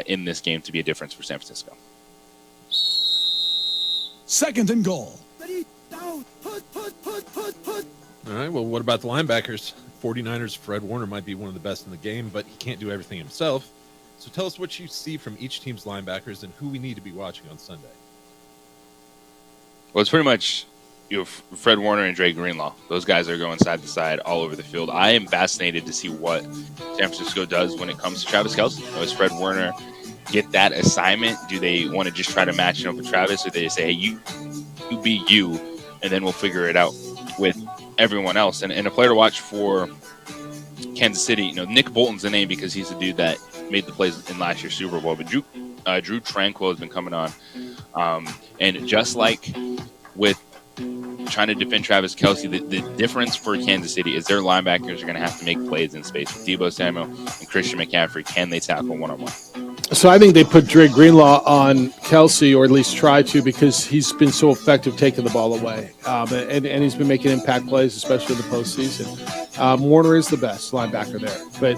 in this game to be a difference for San Francisco? Second and goal. All right, well, what about the linebackers? 49ers' Fred Warner might be one of the best in the game, but he can't do everything himself. So tell us what you see from each team's linebackers and who we need to be watching on Sunday. Well, it's pretty much, you know, Fred Warner and Dre Greenlaw. Those guys are going side to side all over the field. I am fascinated to see what San Francisco does when it comes to Travis Kelce. You know, does Fred Warner get that assignment? Do they want to just try to match it up with Travis, or they say, hey, you be you, and then we'll figure it out with everyone else? And a player to watch for Kansas City, you know, Nick Bolton's the name because he's the dude that made the plays in last year's Super Bowl. But Drew Tranquill has been coming on. And just like with trying to defend Travis Kelce, the difference for Kansas City is their linebackers are going to have to make plays in space. With Deebo Samuel and Christian McCaffrey, can they tackle one-on-one? So I think they put Dre Greenlaw on Kelce, or at least try to, because he's been so effective taking the ball away. And he's been making impact plays, especially in the postseason. Warner is the best linebacker there. But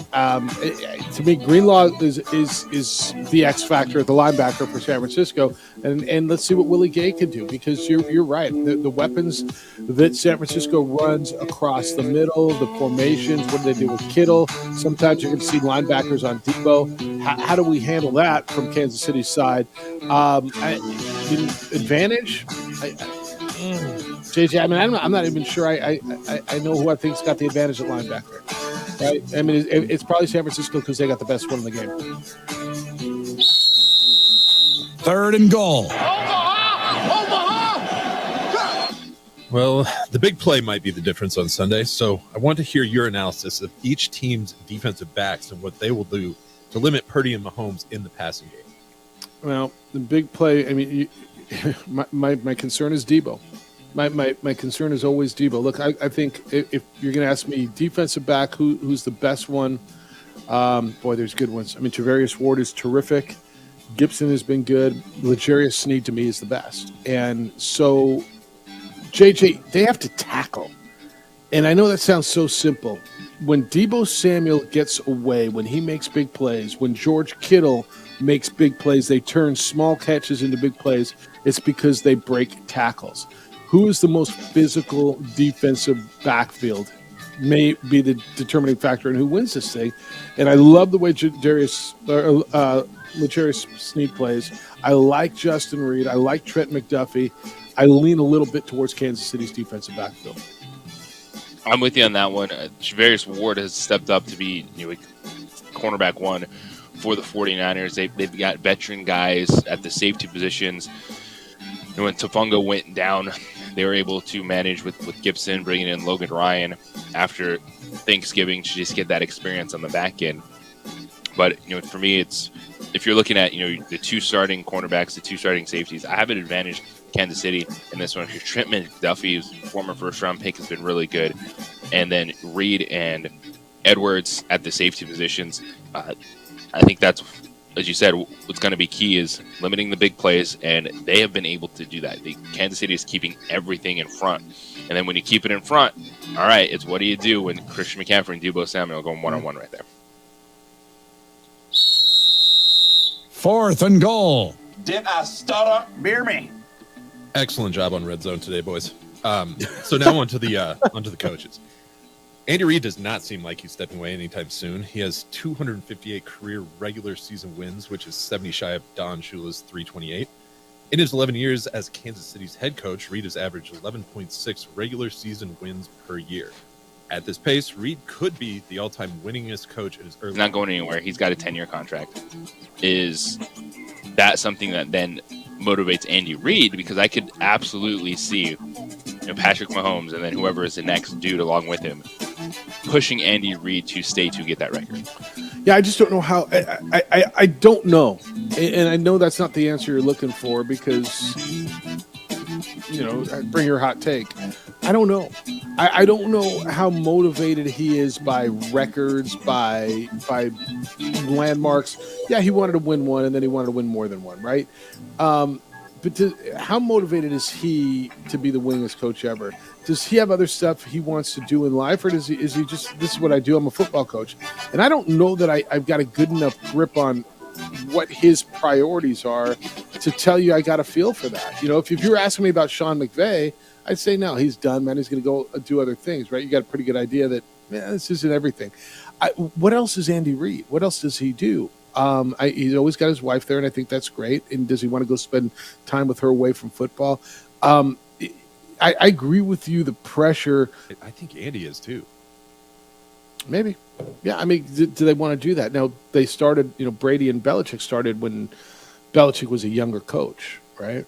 to me, Greenlaw is the X factor at the linebacker for San Francisco. And let's see what Willie Gay can do, because you're right. The weapons that San Francisco runs across the middle, the formations, what do they do with Kittle? Sometimes you're going to see linebackers on Deebo. How do we handle that from Kansas City's side? Advantage? JJ, I mean, I'm not even sure I know who I think's got the advantage at linebacker. Right? I mean, it's probably San Francisco because they got the best one in the game. Third and goal. Well, the big play might be the difference on Sunday, so I want to hear your analysis of each team's defensive backs and what they will do to limit Purdy and Mahomes in the passing game. Well, the big play. I mean, my concern is Debo. My concern is always Debo. Look, I think if you're going to ask me defensive back, who's the best one? Boy, there's good ones. I mean, Travarius Ward is terrific. Gibson has been good. L'Jarius Sneed to me is the best. And so, JJ, they have to tackle. And I know that sounds so simple. When Debo Samuel gets away, when he makes big plays, when George Kittle makes big plays, they turn small catches into big plays. It's because they break tackles. Who is the most physical defensive backfield may be the determining factor in who wins this thing. And I love the way L'Jarius Sneed plays. I like Justin Reed. I like Trent McDuffie. I lean a little bit towards Kansas City's defensive backfield. I'm with you on that one. Travarius Ward has stepped up to be cornerback one for the 49ers. They've got veteran guys at the safety positions. And when Tafunga went down, they were able to manage with Gibson, bringing in Logan Ryan after Thanksgiving to just get that experience on the back end. But, for me, it's if you're looking at, the two starting cornerbacks, the two starting safeties, I have an advantage Kansas City in this one. Because Trent McDuffie, who's former first-round pick, has been really good. And then Reed and Edwards at the safety positions. I think that's, as you said, what's going to be key is limiting the big plays, and they have been able to do that. Kansas City is keeping everything in front. And then when you keep it in front, all right, it's what do you do when Christian McCaffrey and Debo Samuel are going one-on-one right there. 4th and goal. Did I stutter? Beer me. Excellent job on Red Zone today, boys. So now onto the coaches. Andy Reid does not seem like he's stepping away anytime soon. He has 258 career regular season wins, which is 70 shy of Don Shula's 328. In his 11 years as Kansas City's head coach, Reid has averaged 11.6 regular season wins per year. At this pace, Reid could be the all-time winningest coach in his early. He's not going anywhere. He's got a 10-year contract. Is that something that then motivates Andy Reid? Because I could absolutely see Patrick Mahomes and then whoever is the next dude along with him pushing Andy Reid to stay to get that record. Yeah, I just don't know how. I don't know. And I know that's not the answer you're looking for because, bring your hot take. I don't know. I don't know how motivated he is by records, by landmarks. Yeah, he wanted to win one, and then he wanted to win more than one, right? But how motivated is he to be the winningest coach ever? Does he have other stuff he wants to do in life, or is he just, this is what I do, I'm a football coach? And I don't know that I've got a good enough grip on what his priorities are to tell you I got a feel for that. If you were asking me about Sean McVay, I'd say no, he's done, man. He's going to go do other things, right? You got a pretty good idea that, man, this isn't everything. What else is Andy Reid? What else does he do? He's always got his wife there, and I think that's great. And does he want to go spend time with her away from football? I agree with you. The pressure. I think Andy is too. Maybe. Yeah. I mean, do they want to do that? Now, they started, Brady and Belichick started when Belichick was a younger coach, right?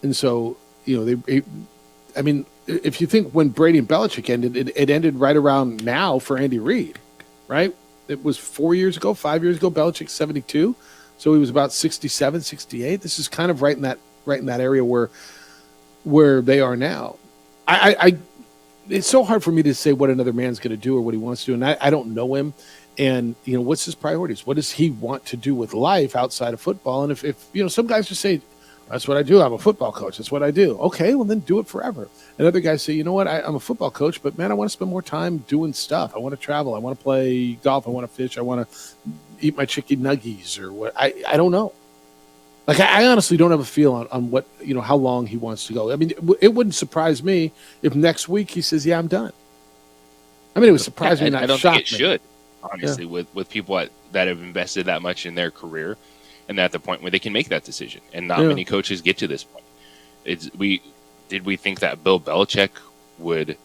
And so, if you think when Brady and Belichick ended, it ended right around now for Andy Reid, right? It was 5 years ago, Belichick's 72. So he was about 67, 68. This is kind of right in that area where they are now. It's so hard for me to say what another man's going to do or what he wants to do. And I don't know him. And, what's his priorities? What does he want to do with life outside of football? And if some guys just say, that's what I do. I'm a football coach. That's what I do. Okay, well, then do it forever. And other guys say, you know what? I'm a football coach, but, man, I want to spend more time doing stuff. I want to travel. I want to play golf. I want to fish. I want to eat my chicken nuggies or what. I don't know. Like, I honestly don't have a feel on what, how long he wants to go. I mean, it wouldn't surprise me if next week he says, yeah, I'm done. I mean, it would surprise me, not I don't shock think it me. should, honestly, with people that have invested that much in their career. And at the point where they can make that decision, and not many coaches get to this point. Did we think that Bill Belichick would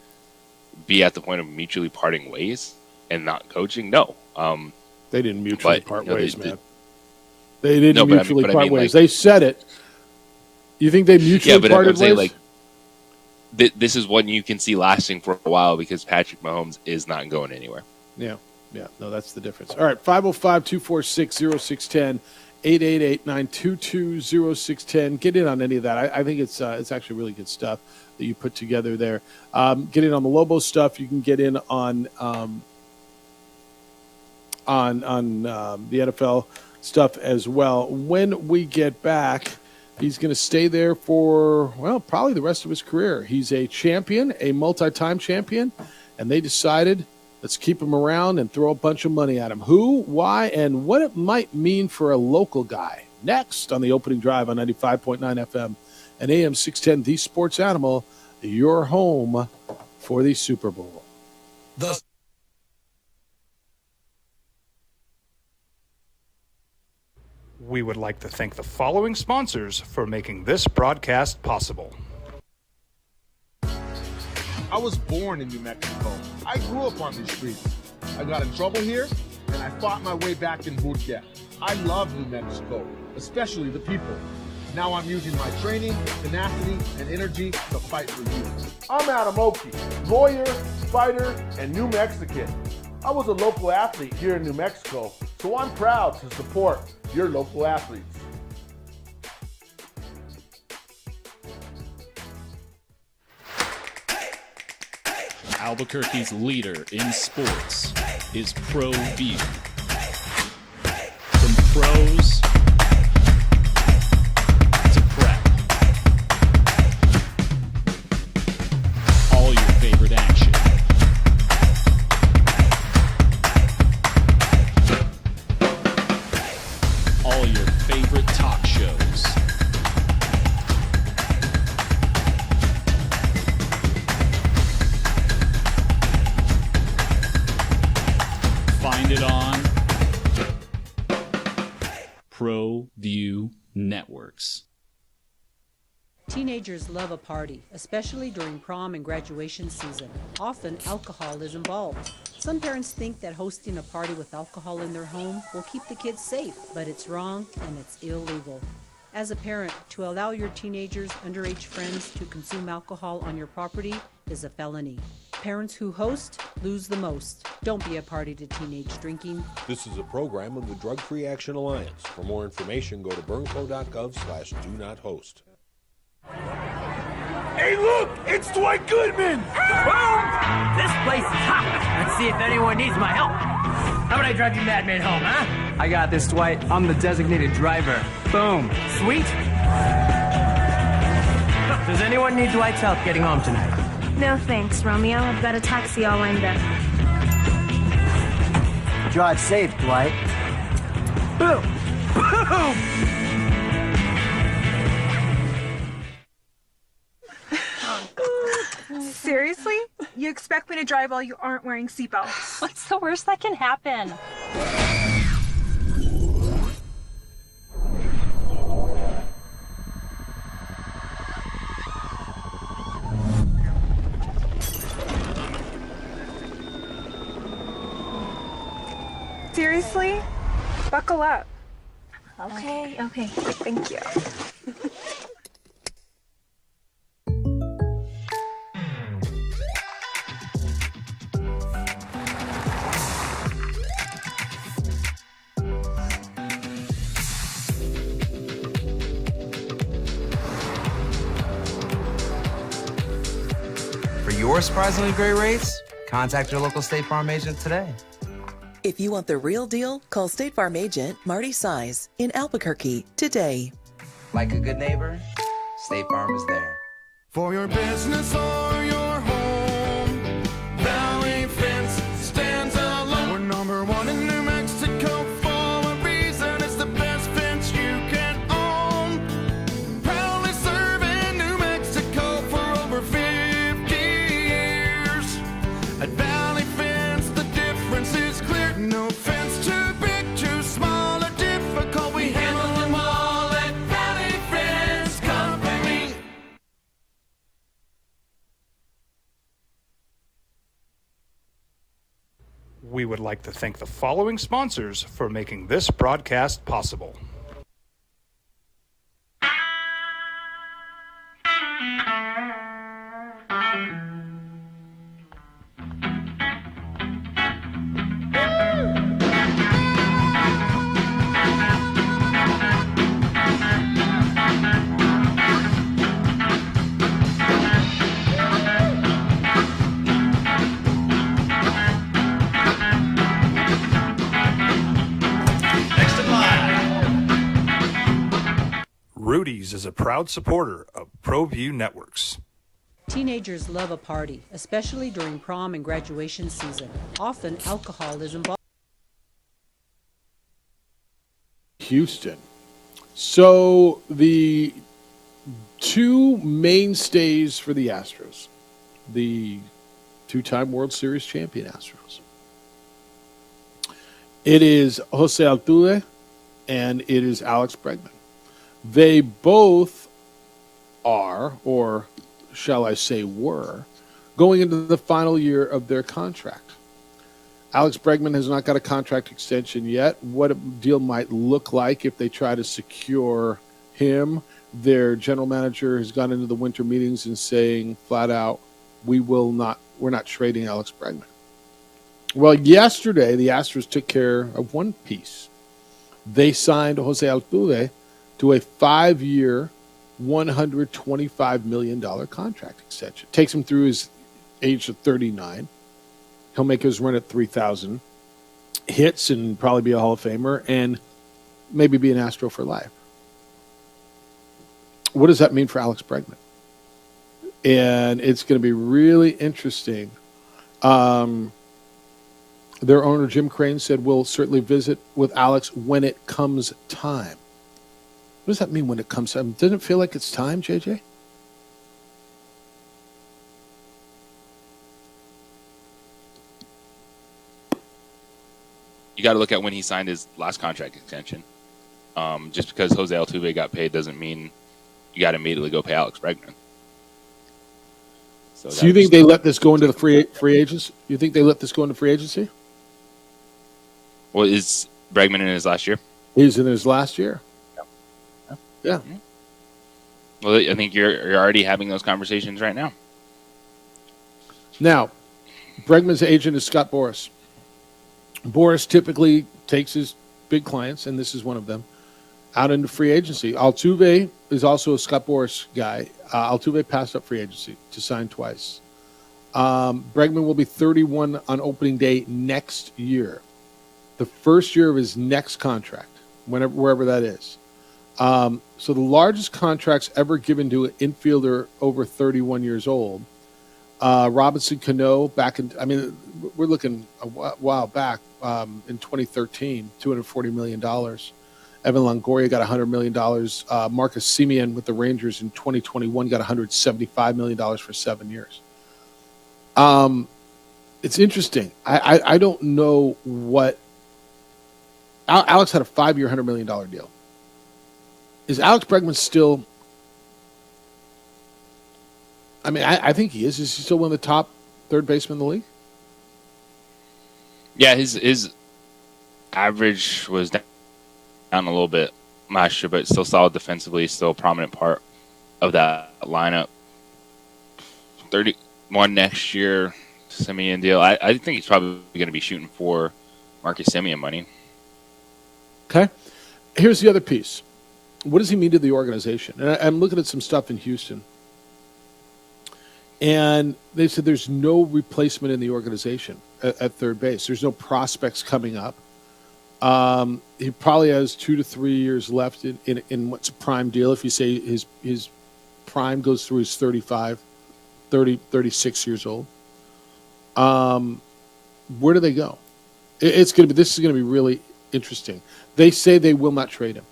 be at the point of mutually parting ways and not coaching? No, they didn't mutually part ways, man. They didn't mutually part ways. They said it. You think they mutually parted ways? This is one you can see lasting for a while because Patrick Mahomes is not going anywhere. Yeah. Yeah, no, that's the difference. All right, 505-246-0610, 888-922-0610. Get in on any of that. I think it's actually really good stuff that you put together there. Get in on the Lobo stuff. You can get in on the NFL stuff as well. When we get back, he's going to stay there for, well, probably the rest of his career. He's a champion, a multi-time champion, and they decided, let's keep him around and throw a bunch of money at him. Who, why, and what it might mean for a local guy. Next on the opening drive on 95.9 FM and AM 610, The Sports Animal, your home for the Super Bowl. We would like to thank the following sponsors for making this broadcast possible. I was born in New Mexico. I grew up on these streets. I got in trouble here, and I fought my way back in Murcia. I love New Mexico, especially the people. Now I'm using my training, tenacity, and energy to fight for you. I'm Adam Oki, lawyer, fighter, and New Mexican. I was a local athlete here in New Mexico, so I'm proud to support your local athletes. Albuquerque's leader in sports is ProView. From pros to prep, all your favorite action. All your favorite talk shows. Find it on ProView Networks. Teenagers love a party, especially during prom and graduation season. Often, alcohol is involved. Some parents think that hosting a party with alcohol in their home will keep the kids safe, but it's wrong and it's illegal. As a parent, to allow your teenagers' underage friends to consume alcohol on your property is a felony. Parents who host lose the most. Don't be a party to teenage drinking. This is a program of the Drug Free Action Alliance. For more information, go to burnco.gov/do-not-host. Hey, look! It's Dwight Goodman! Boom! This place is hot. Let's see if anyone needs my help. How about I drive you madman home, huh? I got this, Dwight. I'm the designated driver. Boom. Sweet. Does anyone need Dwight's help getting home tonight? No thanks, Romeo. I've got a taxi all lined up. Drive safe, Dwight. Boom! Boom! Seriously? You expect me to drive while you aren't wearing seatbelts? What's the worst that can happen? Seriously? Buckle up. Okay. Thank you. For your surprisingly great rates, contact your local State Farm agent today. If you want the real deal, call State Farm agent Marty Size in Albuquerque today. Like a good neighbor, State Farm is there. For your business or your home, Valley Fence stands alone. We're number one in New Mexico for a reason. It's the best fence you can own. Proudly serving New Mexico for over 50 years. At Valley Fence, the difference is clear. No fence too big, too small, or difficult. We handle them all at Valley Fence Company. We would like to thank the following sponsors for making this broadcast possible. Rudy's is a proud supporter of ProView Networks. Teenagers love a party, especially during prom and graduation season. Often, alcohol is involved. Houston. So the two mainstays for the Astros, the two-time World Series champion Astros. It is Jose Altuve and it is Alex Bregman. They both are, or shall I say were, going into the final year of their contract. Alex Bregman has not got a contract extension yet. What a deal might look like if they try to secure him. Their general manager has gone into the winter meetings and saying flat out, we're not trading Alex Bregman. Well, yesterday the Astros took care of one piece. They signed Jose Altuve to a 5-year, $125 million contract extension. Takes him through his age of 39. He'll make his run at 3,000 hits and probably be a Hall of Famer and maybe be an Astro for life. What does that mean for Alex Bregman? And it's going to be really interesting. Their owner, Jim Crane, said, we'll certainly visit with Alex when it comes time. What does that mean when it comes time? Doesn't it feel like it's time, JJ? You got to look at when he signed his last contract extension. Just because Jose Altuve got paid doesn't mean you got to immediately go pay Alex Bregman. So you think they let this go into the free agents? You think they let this go into free agency? Well, is Bregman in his last year? He's in his last year. Yeah. Well, I think you're already having those conversations right now. Now, Bregman's agent is Scott Boras. Boras typically takes his big clients, and this is one of them, out into free agency. Altuve is also a Scott Boras guy. Altuve passed up free agency to sign twice. Bregman will be 31 on opening day next year. The first year of his next contract, wherever that is. So the largest contracts ever given to an infielder over 31 years old, Robinson Cano we're looking a while back in 2013, $240 million. Evan Longoria got $100 million. Marcus Semien with the Rangers in 2021 got $175 million for 7 years. It's interesting. I don't know what. Alex had a 5-year, $100 million deal. Is Alex Bregman still? I mean, I think he is. Is he still one of the top third basemen in the league? Yeah, his average was down a little bit last year, but still solid defensively, still a prominent part of that lineup. 31 next year, Semien deal. I think he's probably going to be shooting for Marcus Semien money. Okay. Here's the other piece. What does he mean to the organization? And I'm looking at some stuff in Houston. And they said there's no replacement in the organization at third base. There's no prospects coming up. He probably has 2 to 3 years left in what's a prime deal. If you say his prime goes through his 36 years old. Where do they go? This is going to be really interesting. They say they will not trade him.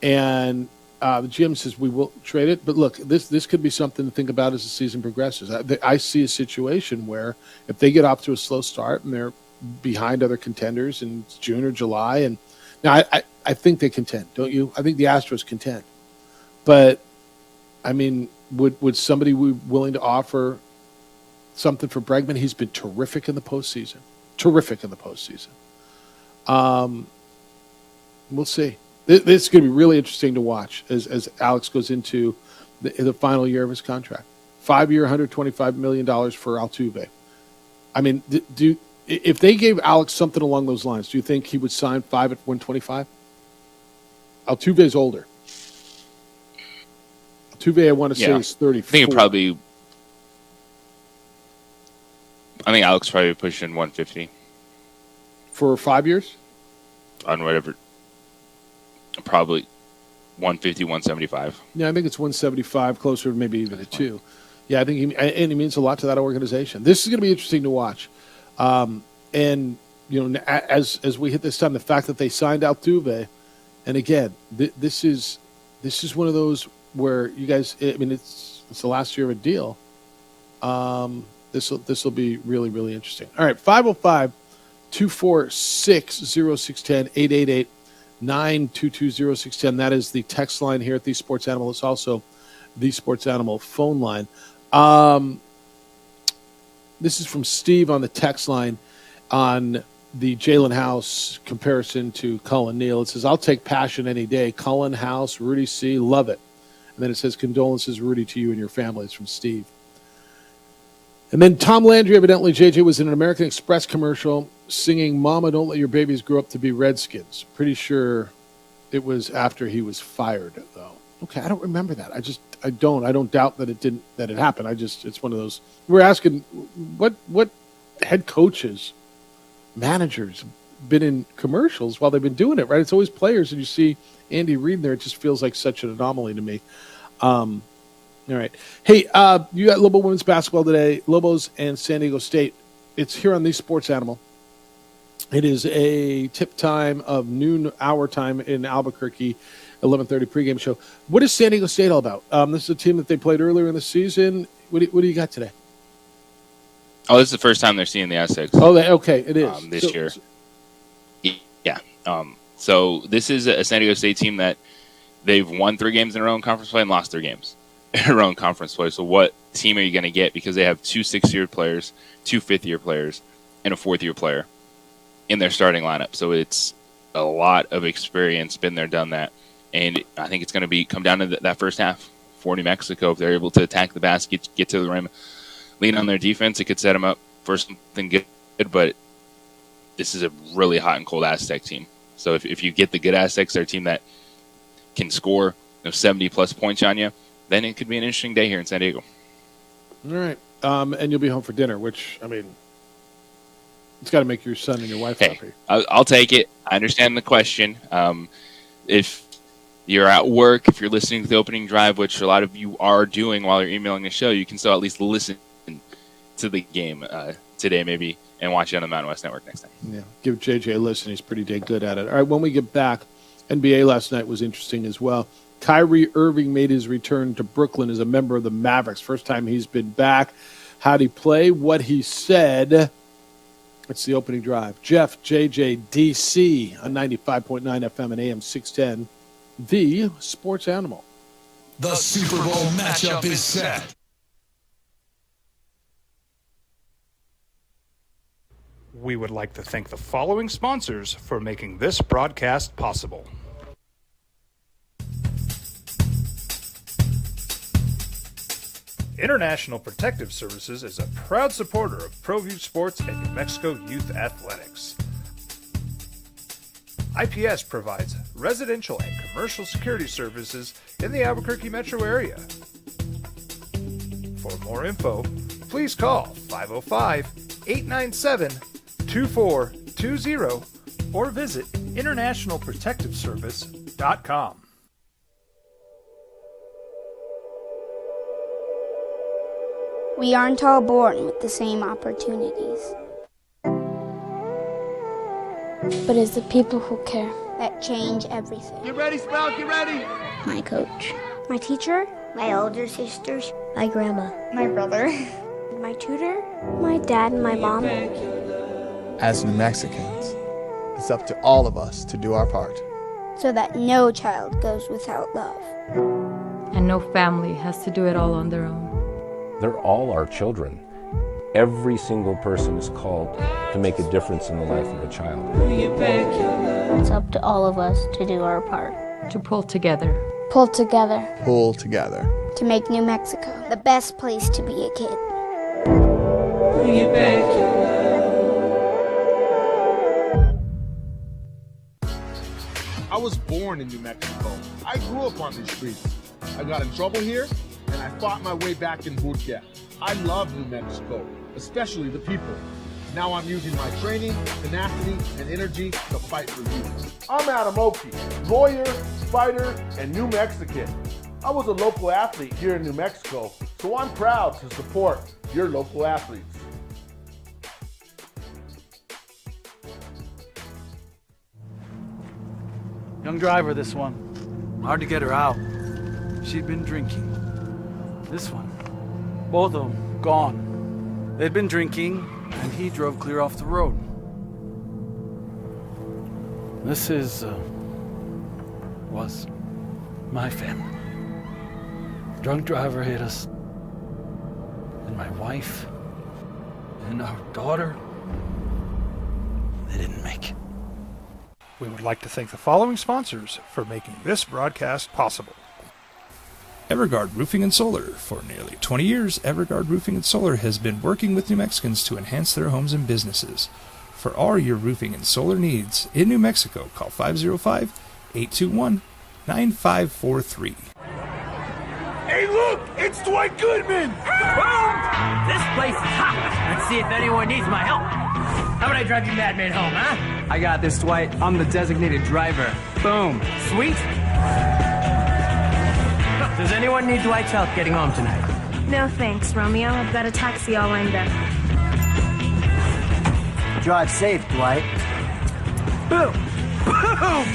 And the GM says we will trade it. But look, this could be something to think about as the season progresses. I see a situation where if they get off to a slow start and they're behind other contenders in June or July, and now I think they contend, don't you? I think the Astros contend. But, I mean, would somebody be willing to offer something for Bregman? He's been terrific in the postseason. We'll see. This is going to be really interesting to watch as Alex goes into the final year of his contract. 5-year, $125 million for Altuve. I mean, if they gave Alex something along those lines, do you think he would sign 5 at 125? Altuve's older. Altuve, I want to say, is 34. I think Alex probably pushing 150 for 5 years on whatever. Probably 150, 175. Yeah, I think it's 175, closer maybe even to 2. Yeah, I think he means a lot to that organization. This is going to be interesting to watch. And, as we hit this time, the fact that they signed Altuve, and again, this is one of those where you guys, it's the last year of a deal. This will be really, really interesting. All right, 505-246-0610, 888-922-0610. That is the text line here at The Sports Animal. It's also the Sports Animal phone line. This is from Steve on the text line on the Jalen House comparison to Cullen Neal. It says, I'll take Passion any day. Cullen, House, Rudy C., love it. And then it says, condolences, Rudy, to you and your family. It's from Steve. And then Tom Landry, evidently, JJ, was in an American Express commercial singing, Mama, don't let your babies grow up to be Redskins. Pretty sure it was after he was fired, though. Okay, I don't remember that. I don't doubt that it happened. It's one of those. We're asking, what head coaches, managers been in commercials while they've been doing it, right? It's always players, and you see Andy Reid there. It just feels like such an anomaly to me. All right. Hey, you got Lobo women's basketball today, Lobos and San Diego State. It's here on the Sports Animal. It is a tip time of noon hour time in Albuquerque, 11:30 pregame show. What is San Diego State all about? This is a team that they played earlier in the season. What do you got today? Oh, this is the first time they're seeing the Aztecs. Oh, okay, it is. This year. Yeah. So this is a San Diego State team that they've won 3 games in a row in conference play and lost 3 games in a row in conference play. So what team are you going to get? Because they have 2 6-year players, 2 5th-year players, and a 4th-year player in their starting lineup. So it's a lot of experience, been there, done that. And I think it's going to come down to that first half for New Mexico. If they're able to attack the basket, get to the rim, lean on their defense, it could set them up for something good. But this is a really hot and cold Aztec team. So if you get the good Aztecs, they're a team that can score 70-plus points on you, then it could be an interesting day here in San Diego. All right. And you'll be home for dinner, which, it's got to make your son and your wife happy. I'll take it. I understand the question. If you're at work, if you're listening to the opening drive, which a lot of you are doing while you're emailing the show, you can still at least listen to the game today maybe and watch it on the Mountain West Network next time. Yeah, give JJ a listen. He's pretty dang good at it. All right, when we get back, NBA last night was interesting as well. Kyrie Irving made his return to Brooklyn as a member of the Mavericks. First time he's been back. How'd he play? What he said. It's the opening drive. Jeff, JJ, DC on 95.9 FM and AM 610. The Sports Animal. The Super Bowl matchup is set. We would like to thank the following sponsors for making this broadcast possible. International Protective Services is a proud supporter of ProView Sports and New Mexico Youth Athletics. IPS provides residential and commercial security services in the Albuquerque metro area. For more info, please call 505-897-2420 or visit internationalprotectiveservice.com. We aren't all born with the same opportunities. But it's the people who care that change everything. Get ready, Sprout, get ready! My coach, my teacher, my older sisters, my grandma, my brother, my tutor, my dad, and my mom. As New Mexicans, it's up to all of us to do our part. So that no child goes without love. And no family has to do it all on their own. They're all our children. Every single person is called to make a difference in the life of a child. It's up to all of us to do our part. To pull together. Pull together. Pull together. To make New Mexico the best place to be a kid. I was born in New Mexico. I grew up on these streets. I got in trouble here, and I fought my way back in boot camp. I love New Mexico, especially the people. Now I'm using my training, tenacity, and energy to fight for you. I'm Adam Oki, lawyer, fighter, and New Mexican. I was a local athlete here in New Mexico, so I'm proud to support your local athletes. Young driver, this one. Hard to get her out. She'd been drinking. This one. Both of them gone. They'd been drinking, and he drove clear off the road. This was my family. Drunk driver hit us. And my wife and our daughter, they didn't make it. We would like to thank the following sponsors for making this broadcast possible. Everguard Roofing and Solar. For nearly 20 years, Everguard Roofing and Solar has been working with New Mexicans to enhance their homes and businesses. For all your roofing and solar needs in New Mexico, call 505-821-9543. Hey, look! It's Dwight Goodman! Boom! This place is hot. Let's see if anyone needs my help. How about I drive you madman home, huh? I got this, Dwight. I'm the designated driver. Boom. Sweet. Does anyone need Dwight's help getting home tonight? No thanks, Romeo. I've got a taxi all lined up. Drive safe, Dwight. Boom! Boom!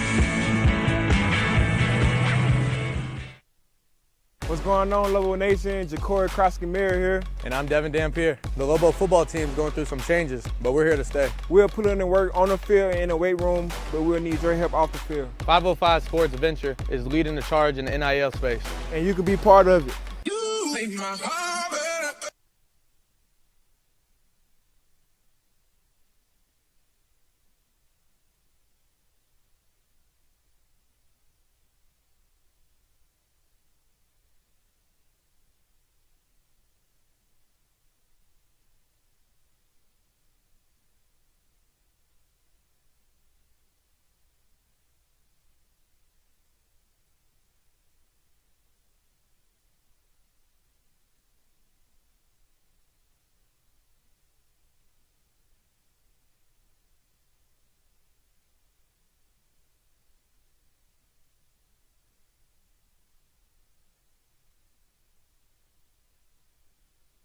What's going on, Lobo Nation? Ja'Cory Krosky-Mirror here. And I'm Devin Dampier. The Lobo football team is going through some changes, but we're here to stay. We'll put in the work on the field and in the weight room, but we'll need your help off the field. 505 Sports Adventure is leading the charge in the NIL space. And you can be part of it. You make my heart better.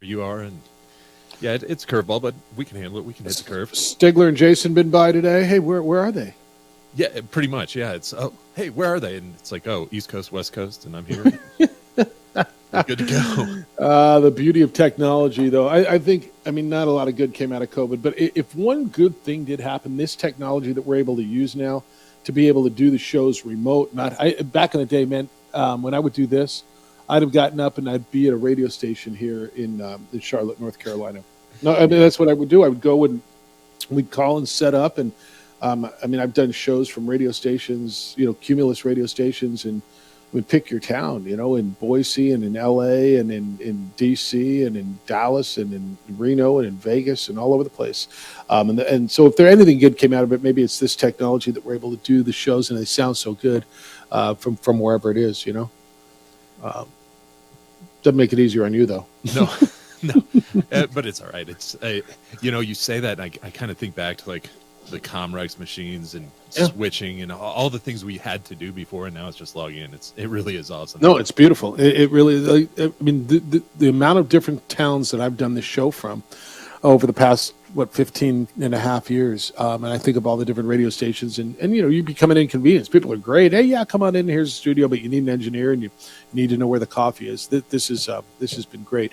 You are, and yeah, it's curveball, but we can handle it. We can hit the curve. Stigler and Jason been by today. Hey, where are they? Yeah, pretty much. Yeah, it's hey, where are they? And it's like, East Coast, West Coast, and I'm here. We're good to go. The beauty of technology, though, I think, not a lot of good came out of COVID, but if one good thing did happen, this technology that we're able to use now to be able to do the shows remote. Back in the day, man, when I would do this, I'd have gotten up and I'd be at a radio station here in Charlotte, North Carolina. No, that's what I would do. I would go and we'd call and set up. And I've done shows from radio stations, Cumulus radio stations, and we'd pick your town, in Boise and in LA and in DC and in Dallas and in Reno and in Vegas and all over the place. And so if there anything good came out of it, maybe it's this technology that we're able to do the shows and they sound so good from wherever it is, Doesn't make it easier on you, though. No, but it's all right. It's you say that, and I kind of think back to like the Comrex machines and switching and all the things we had to do before, and now it's just logging in. It really is awesome. No, it's beautiful. It really. The amount of different towns that I've done this show from over the past 15 and a half years, and I think of all the different radio stations, and you become an inconvenience. People are great. Hey, yeah, come on in. Here's the studio, but you need an engineer, and you need to know where the coffee is. This has been great.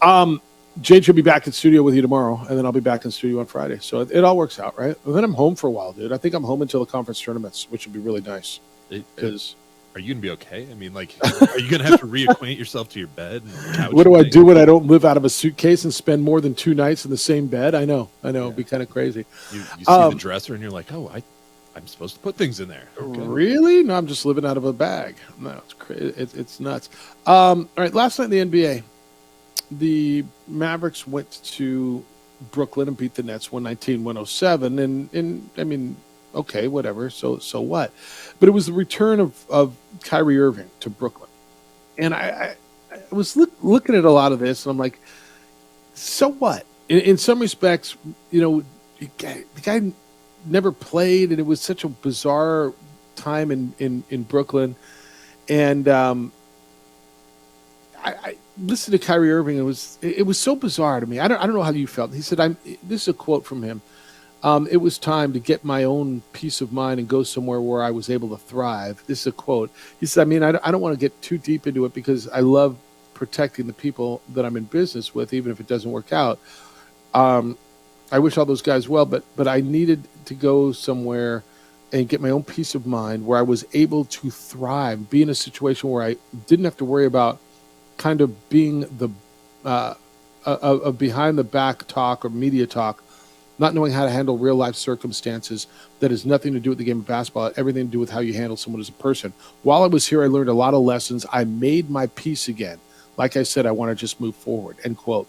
JJ will be back in studio with you tomorrow, and then I'll be back in studio on Friday. So it all works out, right? And then I'm home for a while, dude. I think I'm home until the conference tournaments, which would be really nice. Because are you gonna be okay? Are you gonna have to reacquaint yourself to your bed? And couch what do I do when I don't live out of a suitcase and spend more than 2 nights in the same bed? I know. It'd be kind of crazy. You see the dresser, and you're like, I'm supposed to put things in there. Okay. Really? No, I'm just living out of a bag. No, it's crazy. It's nuts. All right, last night in the NBA, the Mavericks went to Brooklyn and beat the Nets 119-107. And okay, whatever. So what? But it was the return of Kyrie Irving to Brooklyn. And I was looking at a lot of this, and I'm like, so what? in some respects, the guy never played, and it was such a bizarre time in Brooklyn. And I listened to Kyrie Irving. It was so bizarre to me. I don't know how you felt. He said, this is a quote from him. It was time to get my own peace of mind and go somewhere where I was able to thrive. This is a quote. He said, I don't want to get too deep into it because I love protecting the people that I'm in business with, even if it doesn't work out. I wish all those guys well, but I needed to go somewhere and get my own peace of mind where I was able to thrive, be in a situation where I didn't have to worry about kind of being the behind the back talk or media talk, not knowing how to handle real life circumstances that has nothing to do with the game of basketball, everything to do with how you handle someone as a person. While I was here, I learned a lot of lessons. I made my peace again. Like I said, I want to just move forward, end quote.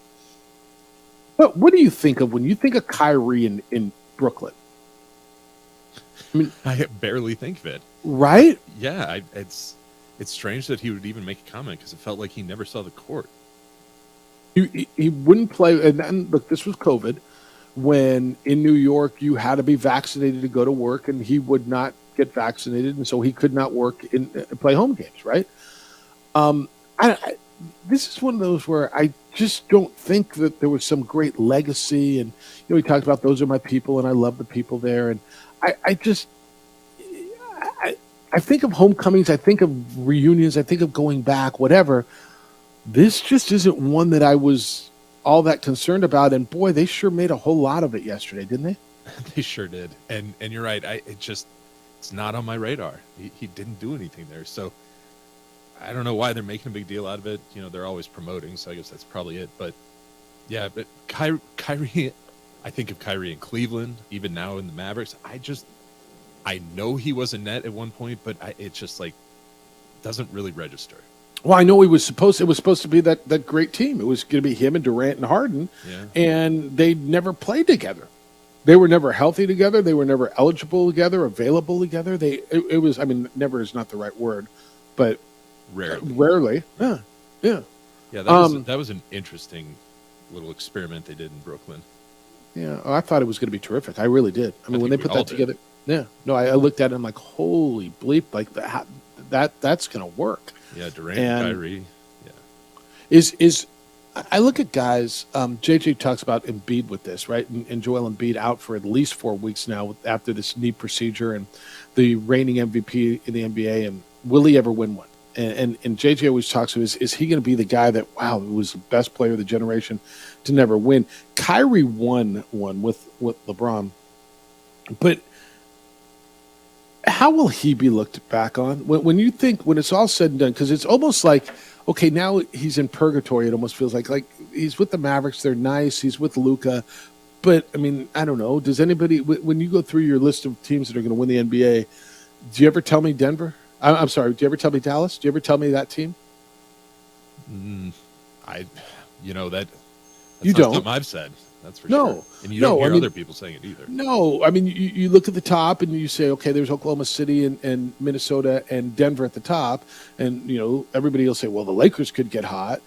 But what do you think of when you think of Kyrie in Brooklyn? I mean, I barely think of it. Right? Yeah, it's strange that he would even make a comment because it felt like he never saw the court. He wouldn't play. And then, look, this was COVID, when in New York you had to be vaccinated to go to work, and he would not get vaccinated, and so he could not work in play home games. Right? This is one of those where I just don't think that there was some great legacy. And he talked about those are my people, and I love the people there. And I think of homecomings, I think of reunions, I think of going back, whatever. This just isn't one that I was all that concerned about. And boy, they sure made a whole lot of it yesterday, didn't they? They sure did. And you're right. It's not on my radar. He didn't do anything there. So I don't know why they're making a big deal out of it. They're always promoting, so I guess that's probably it. But yeah, but Kyrie, I think of Kyrie in Cleveland, even now in the Mavericks. I know he was a net at one point, but it just doesn't really register. Well, I know it was supposed to be that great team. It was going to be him and Durant and Harden, and they never played together. They were never healthy together. They were never eligible together, available together. It was, never is not the right word, but rarely. Yeah. Yeah, that was an interesting little experiment they did in Brooklyn. Yeah, I thought it was going to be terrific. I really did. When they put that together. Yeah, no, I looked at it and I'm like, holy bleep, that's going to work. Yeah, Durant and Kyrie. Yeah, I look at guys. JJ talks about Embiid with this, right? And Joel Embiid out for at least 4 weeks now after this knee procedure, and the reigning MVP in the NBA. And will he ever win one? And JJ always talks about is he going to be the guy that was the best player of the generation to never win? Kyrie won one with LeBron, but how will he be looked back on when you think, when it's all said and done? Because it's almost like, okay, now he's in purgatory. It almost feels like he's with the Mavericks. They're nice. He's with Luka. But, I don't know. Does anybody, when you go through your list of teams that are going to win the NBA, do you ever tell me Denver? I'm sorry. Do you ever tell me Dallas? Do you ever tell me that team? That's you not don't. something I've said. That's for sure. And you don't hear other people saying it either. No, you look at the top and you say, okay, there's Oklahoma City and Minnesota and Denver at the top. And, everybody will say, well, the Lakers could get hot.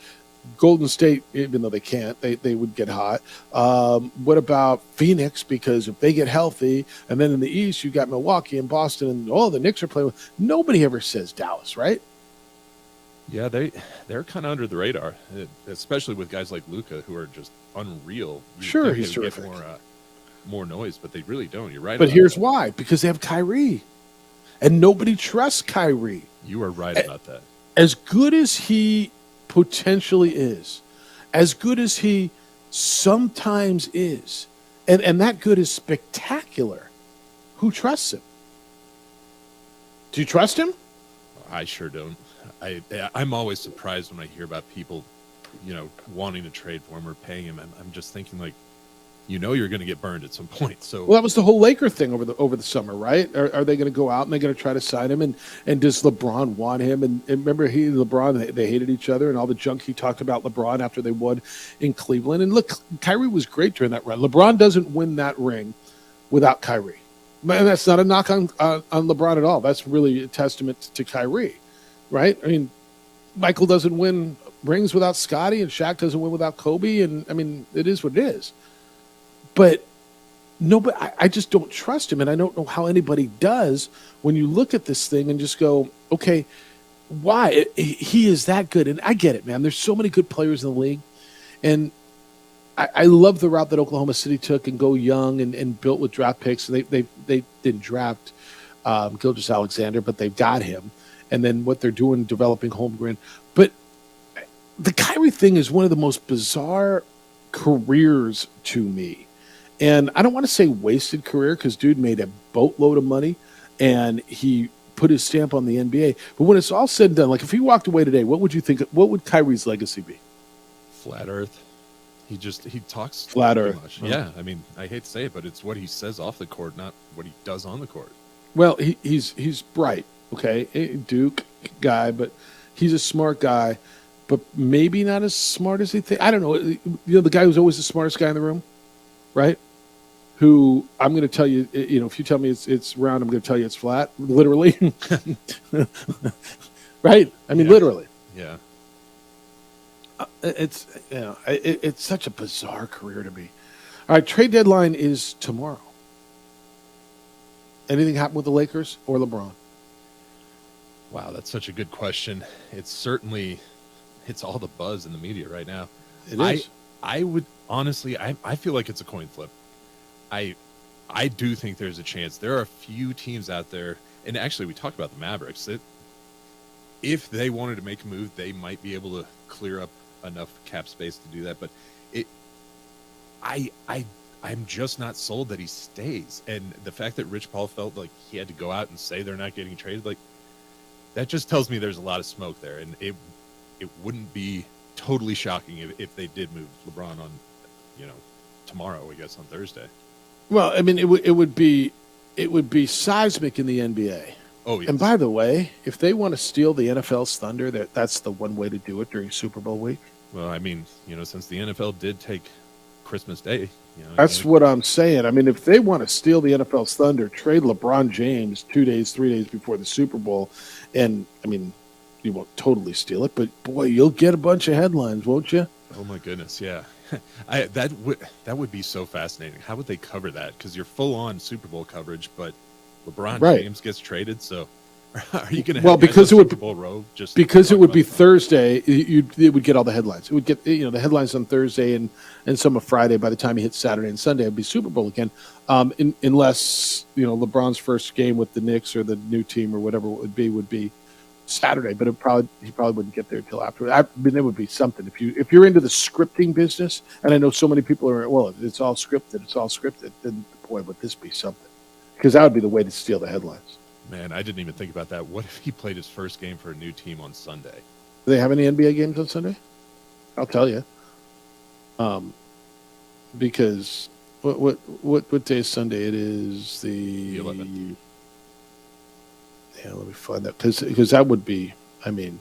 Golden State, even though they can't, they would get hot. What about Phoenix? Because if they get healthy, and then in the East, you got Milwaukee and Boston, and the Knicks are playing with. Nobody ever says Dallas, right? Yeah, they're kind of under the radar, especially with guys like Luka, who are just unreal. Sure, he's terrific. More noise, but they really don't. You're right. But here's why: because they have Kyrie, and nobody trusts Kyrie. You are right about that. As good as he potentially is, as good as he sometimes is, and that good is spectacular. Who trusts him? Do you trust him? I sure don't. I'm always surprised when I hear about people, wanting to trade for him or paying him. I'm just thinking you're going to get burned at some point. So that was the whole Laker thing over the summer, right? Are they going to go out and they're going to try to sign him? And does LeBron want him? And remember, LeBron, they hated each other, and all the junk he talked about LeBron after they won in Cleveland. And look, Kyrie was great during that run. LeBron doesn't win that ring without Kyrie. And that's not a knock on LeBron at all. That's really a testament to Kyrie, right? Michael doesn't win rings without Scotty, and Shaq doesn't win without Kobe. And I mean, it is what it is. But nobody, I just don't trust him, and I don't know how anybody does when you look at this thing and just go, okay, why? He is that good. And I get it, man. There's so many good players in the league. And I love the route that Oklahoma City took and go young and built with draft picks. And they didn't draft Gilgeous-Alexander, but they've got him. And then what they're doing, developing Holmgren. But the Kyrie thing is one of the most bizarre careers to me. And I don't want to say wasted career because dude made a boatload of money and he put his stamp on the NBA. But when it's all said and done, like if he walked away today, what would you think? What would Kyrie's legacy be? Flat Earth. He talks flat too Earth. much. Yeah, I mean, I hate to say it, but it's what he says off the court, not what he does on the court. Well, he's bright, okay, a Duke guy, but he's a smart guy, but maybe not as smart as he thinks. I don't know. You know, the guy who's always the smartest guy in the room, right? Who I'm going to tell you, you know, if you tell me it's round, I'm going to tell you it's flat, literally, right? I mean, literally. Yeah. It's it's such a bizarre career to me. All right, trade deadline is tomorrow. Anything happen with the Lakers or LeBron? Wow, that's such a good question. It's all the buzz in the media right now. It is. I would honestly, I feel like it's a coin flip. I do think there's a chance. There are a few teams out there, and actually we talked about the Mavericks, that if they wanted to make a move, they might be able to clear up enough cap space to do that. But I'm just not sold that he stays. And the fact that Rich Paul felt like he had to go out and say they're not getting traded, like that just tells me there's a lot of smoke there. And it wouldn't be totally shocking if they did move LeBron on, tomorrow, I guess on Thursday. Well, I mean, it would be seismic in the NBA. Oh, yes. And by the way, if they want to steal the NFL's thunder, that's the one way to do it during Super Bowl week. Well, I mean, since the NFL did take Christmas Day, that's what I'm saying. I mean, if they want to steal the NFL's thunder, trade LeBron James 2 days, 3 days before the Super Bowl. And I mean, you won't totally steal it, but boy, you'll get a bunch of headlines, won't you? Oh my goodness, yeah. That would be so fascinating. How would they cover that? Because you're full on Super Bowl coverage, but LeBron James gets traded. So, are you going to have because it would Super Bowl row? Just because it would be Thursday, it would get all the headlines. It would get the headlines on Thursday and some of Friday. By the time you hit Saturday and Sunday, it'd be Super Bowl again. Unless LeBron's first game with the Knicks or the new team or whatever it would be Saturday, but he probably wouldn't get there until after. I mean, it would be something if you're into the scripting business. And I know so many people are. Well, it's all scripted. Then boy, would this be something? Because that would be the way to steal the headlines. Man, I didn't even think about that. What if he played his first game for a new team on Sunday? Do they have any NBA games on Sunday? I'll tell you. Because what day is Sunday? It is the 11th. Yeah, let me find that because that would be, I mean,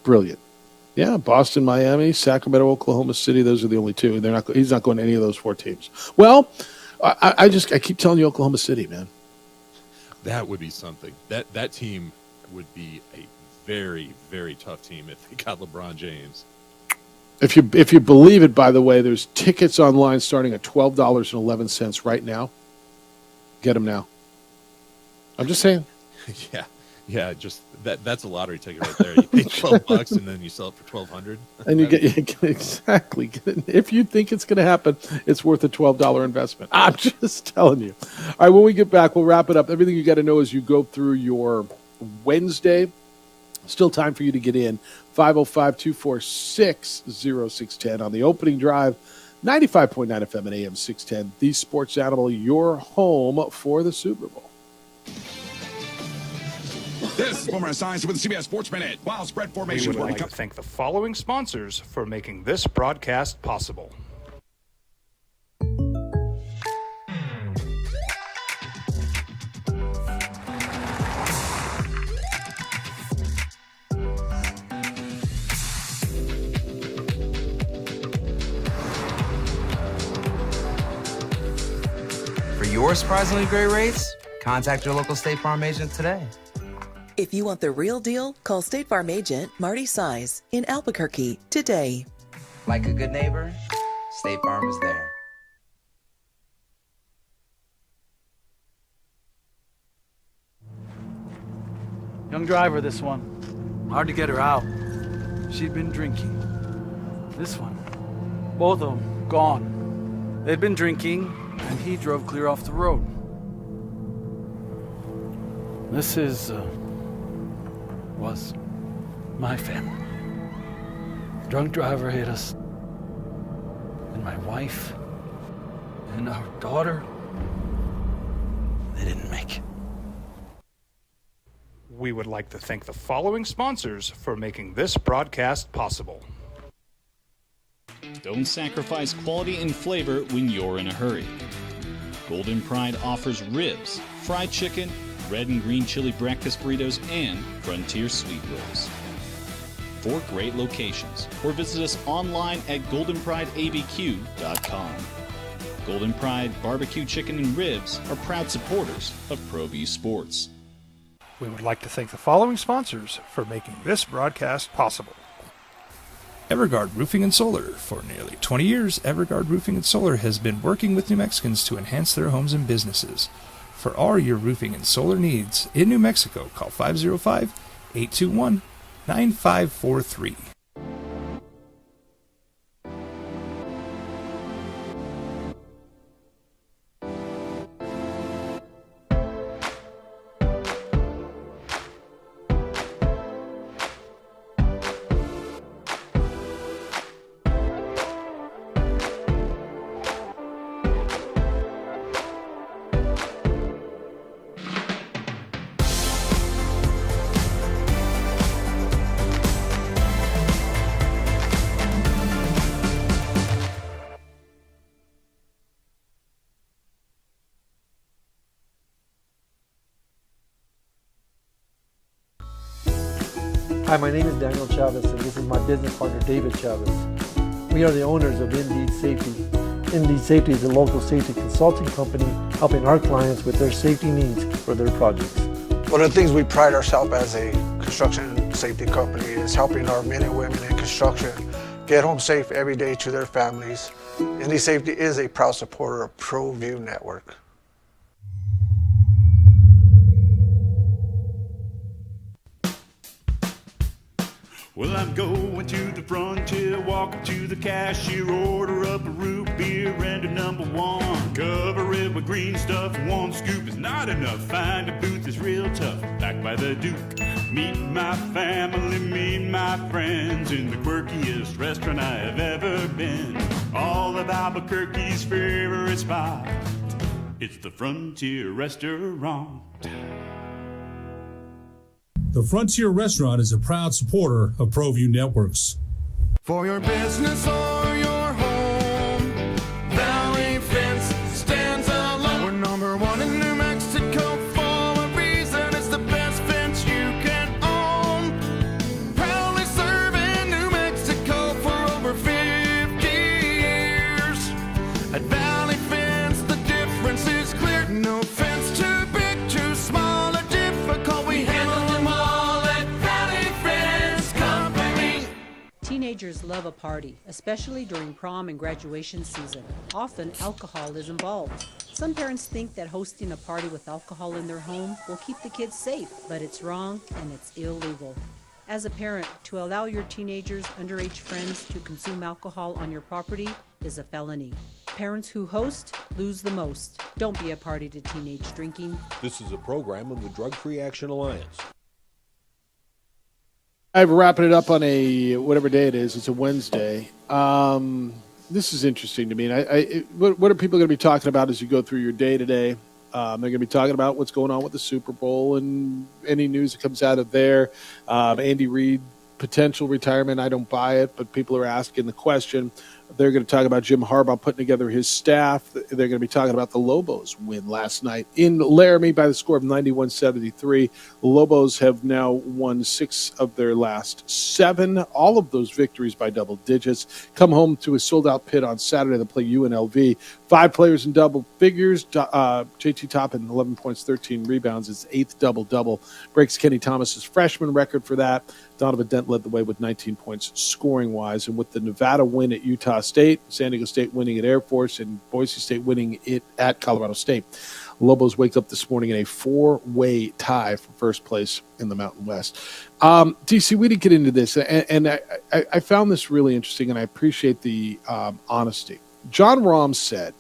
brilliant. Yeah, Boston, Miami, Sacramento, Oklahoma City. Those are the only two. He's not going to any of those four teams. Well, I keep telling you, Oklahoma City, man. That would be something. That team would be a very, very tough team if they got LeBron James. If you believe it, by the way, there's tickets online starting at $12.11 right now. Get them now. I'm just saying. Yeah. Just that's a lottery ticket right there. You pay $12 and then you sell it for $1,200. And you get exactly. If you think it's going to happen, it's worth a $12 investment. I'm just telling you. All right, when we get back, we'll wrap it up. Everything you got to know as you go through your Wednesday. Still time for you to get in. 505-246-0610 on the opening drive. 95.9 FM and AM 610. The Sports Animal, your home for the Super Bowl. This is Boomer Science with the CBS Sports Minute. Wild spread formation. We would like to thank the following sponsors for making this broadcast possible. For your surprisingly great rates, contact your local State Farm agent today. If you want the real deal, call State Farm agent Marty Size in Albuquerque today. Like a good neighbor, State Farm is there. Young driver, this one. Hard to get her out. She'd been drinking. This one. Both of them gone. They'd been drinking, and he drove clear off the road. This was my family. Drunk driver hit us. And my wife and our daughter, they didn't make it. We would like to thank the following sponsors for making this broadcast possible. Don't sacrifice quality and flavor when you're in a hurry. Golden Pride offers ribs, fried chicken, red and green chili breakfast burritos, and Frontier Sweet Rolls. 4 great locations, or visit us online at goldenprideabq.com. Golden Pride Barbecue Chicken and Ribs are proud supporters of ProView Sports. We would like to thank the following sponsors for making this broadcast possible. Everguard Roofing and Solar. For nearly 20 years, Everguard Roofing and Solar has been working with New Mexicans to enhance their homes and businesses. For all your roofing and solar needs in New Mexico, call 505-821-9543. Hi, my name is Daniel Chavez, and this is my business partner, David Chavez. We are the owners of Indeed Safety. Indeed Safety is a local safety consulting company helping our clients with their safety needs for their projects. One of the things we pride ourselves as a construction safety company is helping our men and women in construction get home safe every day to their families. Indeed Safety is a proud supporter of ProView Network. Well, I'm going to the frontier, walk up to the cashier, order up a root beer and a number 1. Cover it with green stuff, 1 scoop is not enough. Find a booth is real tough, back by the Duke. Meet my family, meet my friends in the quirkiest restaurant I have ever been. All of Albuquerque's favorite spot, it's the Frontier Restaurant. The Frontier Restaurant is a proud supporter of ProView Networks. For your business or your home, Valley Fence stands alone. We're number 1 in New Mexico for a reason. It's the best fence you can own. Proudly serving New Mexico for over 50 years. At Valley Fence, the difference is clear. No fence too big, too small, or difficult. We handle them all. Teenagers love a party, especially during prom and graduation season. Often, alcohol is involved. Some parents think that hosting a party with alcohol in their home will keep the kids safe, but it's wrong and it's illegal. As a parent, to allow your teenagers' underage friends to consume alcohol on your property is a felony. Parents who host lose the most. Don't be a party to teenage drinking. This is a program of the Drug Free Action Alliance. I'm wrapping it up on a whatever day it is. It's a Wednesday. This is interesting to me. And what are people going to be talking about as you go through your day today? They're going to be talking about what's going on with the Super Bowl and any news that comes out of there. Andy Reid, potential retirement. I don't buy it, but people are asking the question. They're going to talk about Jim Harbaugh putting together his staff. They're going to be talking about the Lobos win last night in Laramie by the score of 91-73. The Lobos have now won 6 of their last 7. All of those victories by double digits. Come home to a sold-out pit on Saturday to play UNLV. 5 players in double figures. JT Toppin, 11 points, 13 rebounds. His 8th double-double. Breaks Kenny Thomas's freshman record for that. Donovan Dent led the way with 19 points scoring-wise. And with the Nevada win at Utah State, San Diego State winning at Air Force, and Boise State winning it at Colorado State, Lobos wake up this morning in a 4-way tie for first place in the Mountain West. DC, we didn't get into this, and I found this really interesting, and I appreciate the honesty. John Rahm said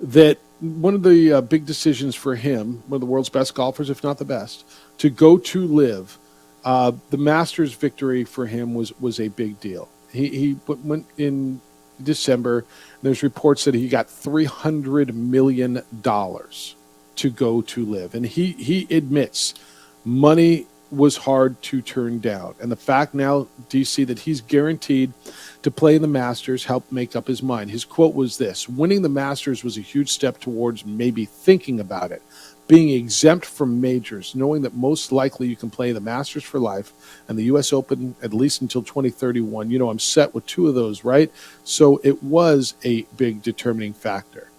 that one of the big decisions for him, one of the world's best golfers, if not the best, to go to live, the Masters victory for him was a big deal. He went in December. There's reports that he got $300 million to go to live. And he admits money was hard to turn down. And the fact now, DC, that he's guaranteed to play in the Masters helped make up his mind. His quote was this: winning the Masters was a huge step towards maybe thinking about it. Being exempt from majors, knowing that most likely you can play the Masters for life and the U.S. Open at least until 2031. You know, I'm set with 2 of those, right? So it was a big determining factor.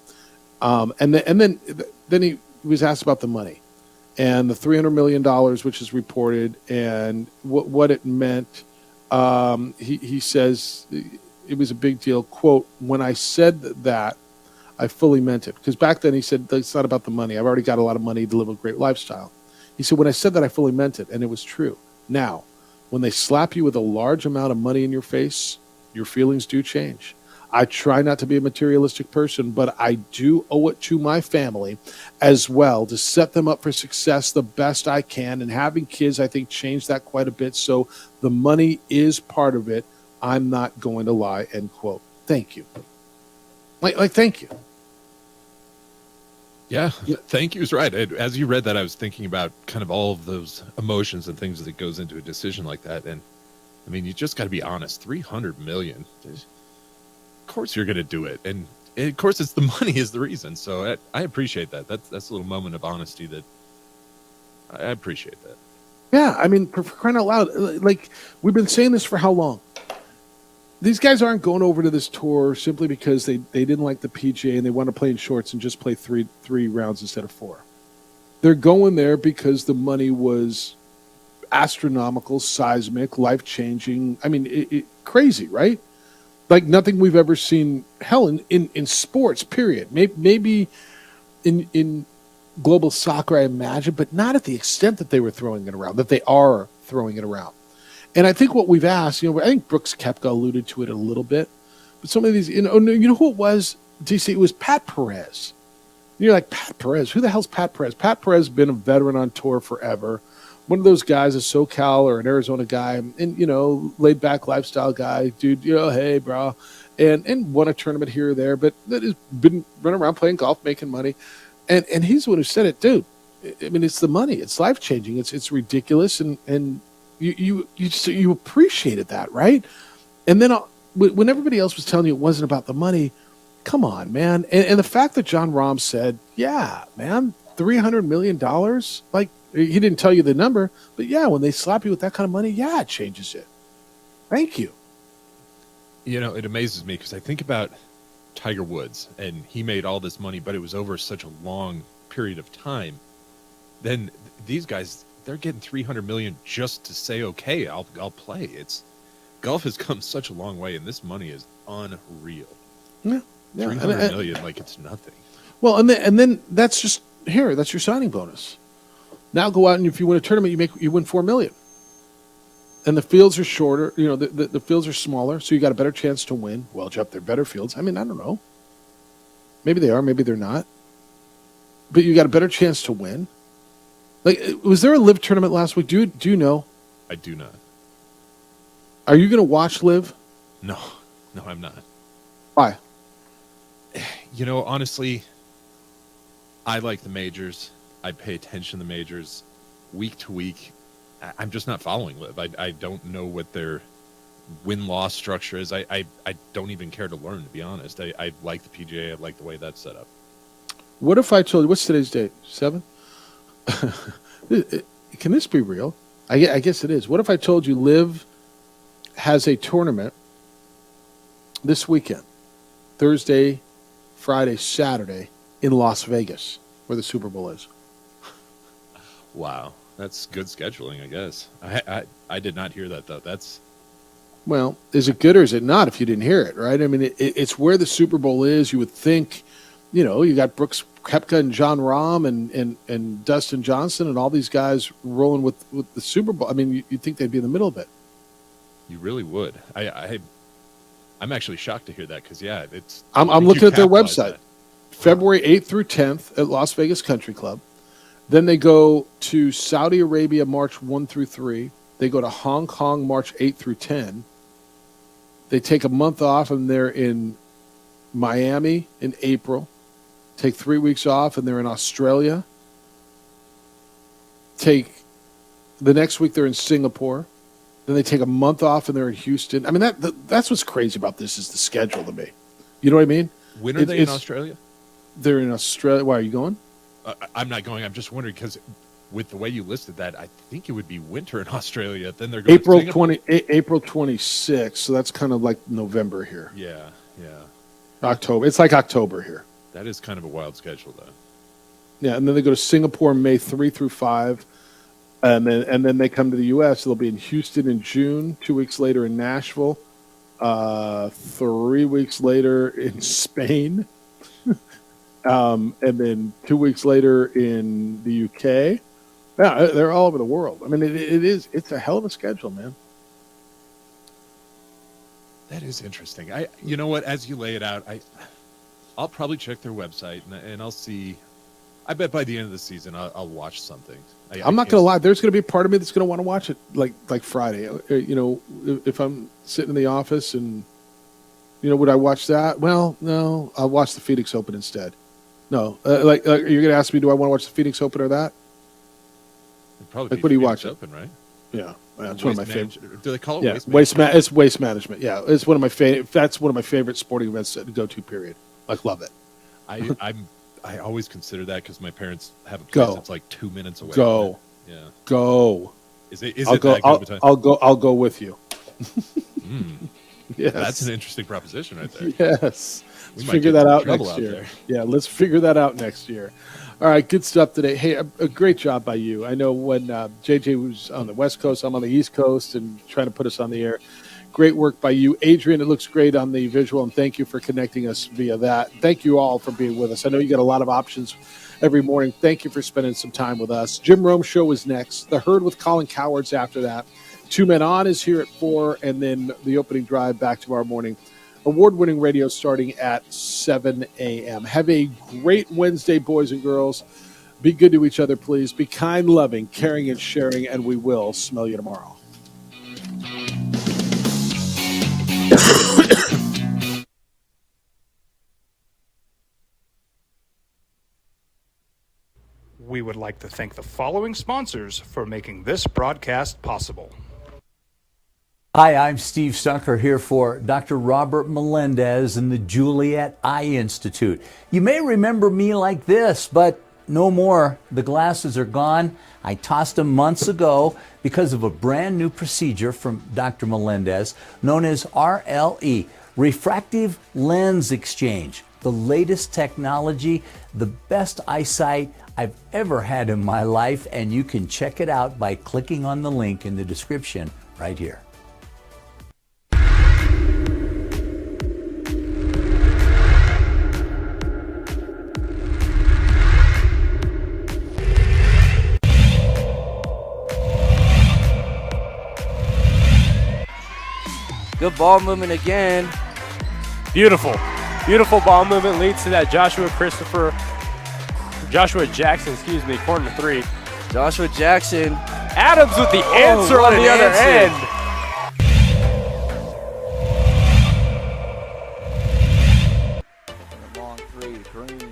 And then he was asked about the money and the $300 million, which is reported, and what it meant. He says it was a big deal. Quote, when I said that, I fully meant it. Because back then he said, it's not about the money. I've already got a lot of money to live a great lifestyle. He said, when I said that, I fully meant it, and it was true. Now, when they slap you with a large amount of money in your face, your feelings do change. I try not to be a materialistic person, but I do owe it to my family as well to set them up for success the best I can. And having kids, I think, changed that quite a bit. So the money is part of it. I'm not going to lie, end quote. Thank you. Like thank you. Yeah, thank you is right. As you read that, I was thinking about kind of all of those emotions and things that goes into a decision like that. And I mean, you just got to be honest. $300 million. Of course you're going to do it. And of course it's the money is the reason. So I appreciate that. That's a little moment of honesty that I appreciate that. Yeah, I mean, for crying out loud, like, we've been saying this for how long? These guys aren't going over to this tour simply because they didn't like the PGA and they want to play in shorts and just play three rounds instead of 4. They're going there because the money was astronomical, seismic, life-changing. I mean, crazy, right? Like nothing we've ever seen, hell, in sports, period. Maybe in global soccer, I imagine, but not at the extent that they were throwing it around, that they are throwing it around. And I think what we've asked, I think Brooks Koepka alluded to it a little bit, but some of these, you know who it was, DC? It was Pat Perez. You're like, Pat Perez? Who the hell's Pat Perez? Pat Perez has been a veteran on tour forever. One of those guys, a SoCal or an Arizona guy, and, laid back lifestyle guy, dude, hey, bro, and won a tournament here or there, but that has been running around playing golf, making money. And he's the one who said it, dude. I mean, it's the money. It's life-changing. It's ridiculous, and you appreciated that, right? And then when everybody else was telling you it wasn't about the money, come on, man. And the fact that John Rahm said, yeah, man, $300 million, like, he didn't tell you the number, but yeah, when they slap you with that kind of money, yeah, it changes it. Thank you. It amazes me because I think about Tiger Woods, and he made all this money, but it was over such a long period of time. Then these guys, they're getting $300 million just to say, okay, I'll play. Golf has come such a long way, and this money is unreal. Yeah. $300 million, like it's nothing. Well, and then that's just here. That's your signing bonus. Now go out and if you win a tournament, you win $4 million. And the fields are shorter. The fields are smaller, so you got a better chance to win. Well, Jeff, they're better fields. I mean, I don't know. Maybe they are. Maybe they're not. But you got a better chance to win. Like, was there a LIV tournament last week? Do you know? I do not. Are you going to watch LIV? No, I'm not. Why? Honestly, I like the majors. I pay attention to the majors week to week. I'm just not following LIV. I don't know what they're win-loss structure is. I don't even care to learn, to be honest. I like the PGA. I like the way that's set up. What if I told you, what's today's date? 7? Can this be real? I guess it is. What if I told you Liv has a tournament this weekend, Thursday, Friday, Saturday, in Las Vegas, where the Super Bowl is? Wow, that's good scheduling, I guess. I did not hear that, though. That's... Well, is it good or is it not if you didn't hear it, right? I mean, it's where the Super Bowl is. You would think, you got Brooks Koepka and John Rahm and Dustin Johnson and all these guys rolling with the Super Bowl. I mean, you'd think they'd be in the middle of it. You really would. I'm actually shocked to hear that because, it's... I'm looking at their website. That. February 8th through 10th at Las Vegas Country Club. Then they go to Saudi Arabia March 1 through 3. They go to Hong Kong March 8 through 10. They take a month off and they're in Miami in April. Take 3 weeks off and they're in Australia. Take the next week they're in Singapore. Then they take a month off and they're in Houston. I mean, that's what's crazy about this is the schedule to me. You know what I mean? When are they in Australia? They're in Australia. Why, are you going? I'm not going. I'm just wondering because with the way you listed that, I think it would be winter in Australia. Then they're going April 26th. So that's kind of like November here. Yeah. October. It's like October here. That is kind of a wild schedule, though. Yeah, and then they go to Singapore May 3 through 5. And then they come to the U.S. They'll be in Houston in June, 2 weeks later in Nashville, 3 weeks later in Spain, and then 2 weeks later in the UK. Yeah, they're all over the world. I mean, it's a hell of a schedule, man. That is interesting. You know what? As you lay it out, I'll probably check their website and I'll see. I bet by the end of the season, I'll watch something. I'm not going to lie. There's going to be a part of me that's going to want to watch it like Friday. If I'm sitting in the office and, would I watch that? Well, no, I'll watch the Phoenix Open instead. No, you're going to ask me, do I want to watch the Phoenix Open or that? Probably what do you watch? Open, right? Yeah, that's one of my favorite. Do they call it waste management? It's waste management. Yeah, it's one of my favorite. That's one of my favorite sporting events to go to. Period. Love it. I always consider that because my parents have a place that's like 2 minutes away. Go. Yeah. Go. Is it that good of a time? I'll go with you. Yes. That's an interesting proposition right there. Yes. Let's figure that out next year. Yeah, let's figure that out next year. All right, good stuff today. Hey, a great job by you. I know when JJ was on the West Coast, I'm on the East Coast and trying to put us on the air. Great work by you. Adrian, it looks great on the visual, and thank you for connecting us via that. Thank you all for being with us. I know you get a lot of options every morning. Thank you for spending some time with us. Jim Rome Show is next. The Herd with Colin Cowards after that. 2 Men On is here at 4, and then the opening drive back tomorrow morning. Award-winning radio starting at 7 a.m. Have a great Wednesday, boys and girls. Be good to each other, please. Be kind, loving, caring, and sharing, and we will smell you tomorrow. We would like to thank the following sponsors for making this broadcast possible. Hi, I'm Steve Stucker here for Dr. Robert Melendez and the Juliet Eye Institute. You may remember me like this, but no more. The glasses are gone. I tossed them months ago because of a brand new procedure from Dr. Melendez known as RLE, Refractive Lens Exchange. The latest technology, the best eyesight I've ever had in my life, and you can check it out by clicking on the link in the description right here. Good ball movement again. Beautiful ball movement leads to that Joshua Jackson, corner 3. Joshua Jackson. Adams with the answer on the other end. Long 3, Green.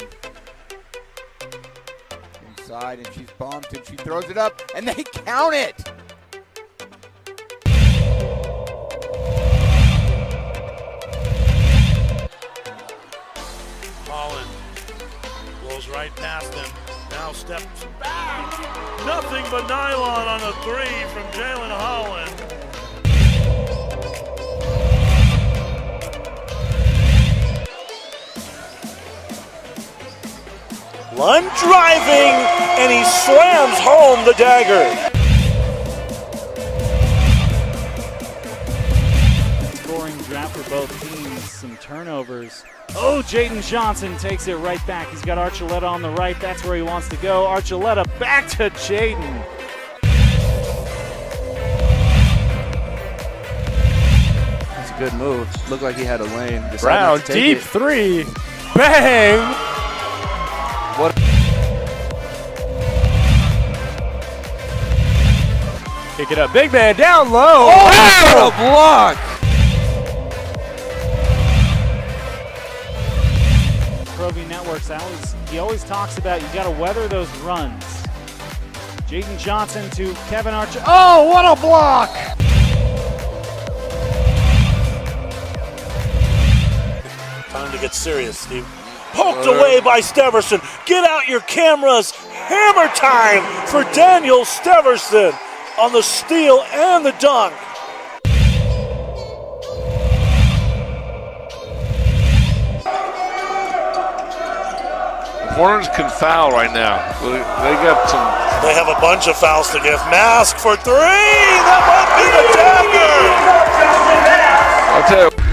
Inside, and she's bumped, and she throws it up, and they count it. right past him. Now steps back. Nothing but nylon on a three from Jalen Holland. Lund driving, and he slams home the dagger. Scoring drought for both teams, some turnovers. Oh, Jaden Johnson takes it right back. He's got Archuleta on the right. That's where he wants to go. Archuleta back to Jaden. That's a good move. Looked like he had a lane. Decided Brown, to take deep it. three. Bang! What? Kick it up. Big man down low. Oh, what a block! Provie Networks, he always talks about you got to weather those runs. Jaden Johnson to Kevin Archer. Oh, what a block! Time to get serious, Steve. Poked away by Steverson. Get out your cameras. Hammer time for Daniel Steverson on the steal and the dunk. Hornets can foul right now. They got some. They have a bunch of fouls to give. Mask for three. That might be the dagger. I'll tell you.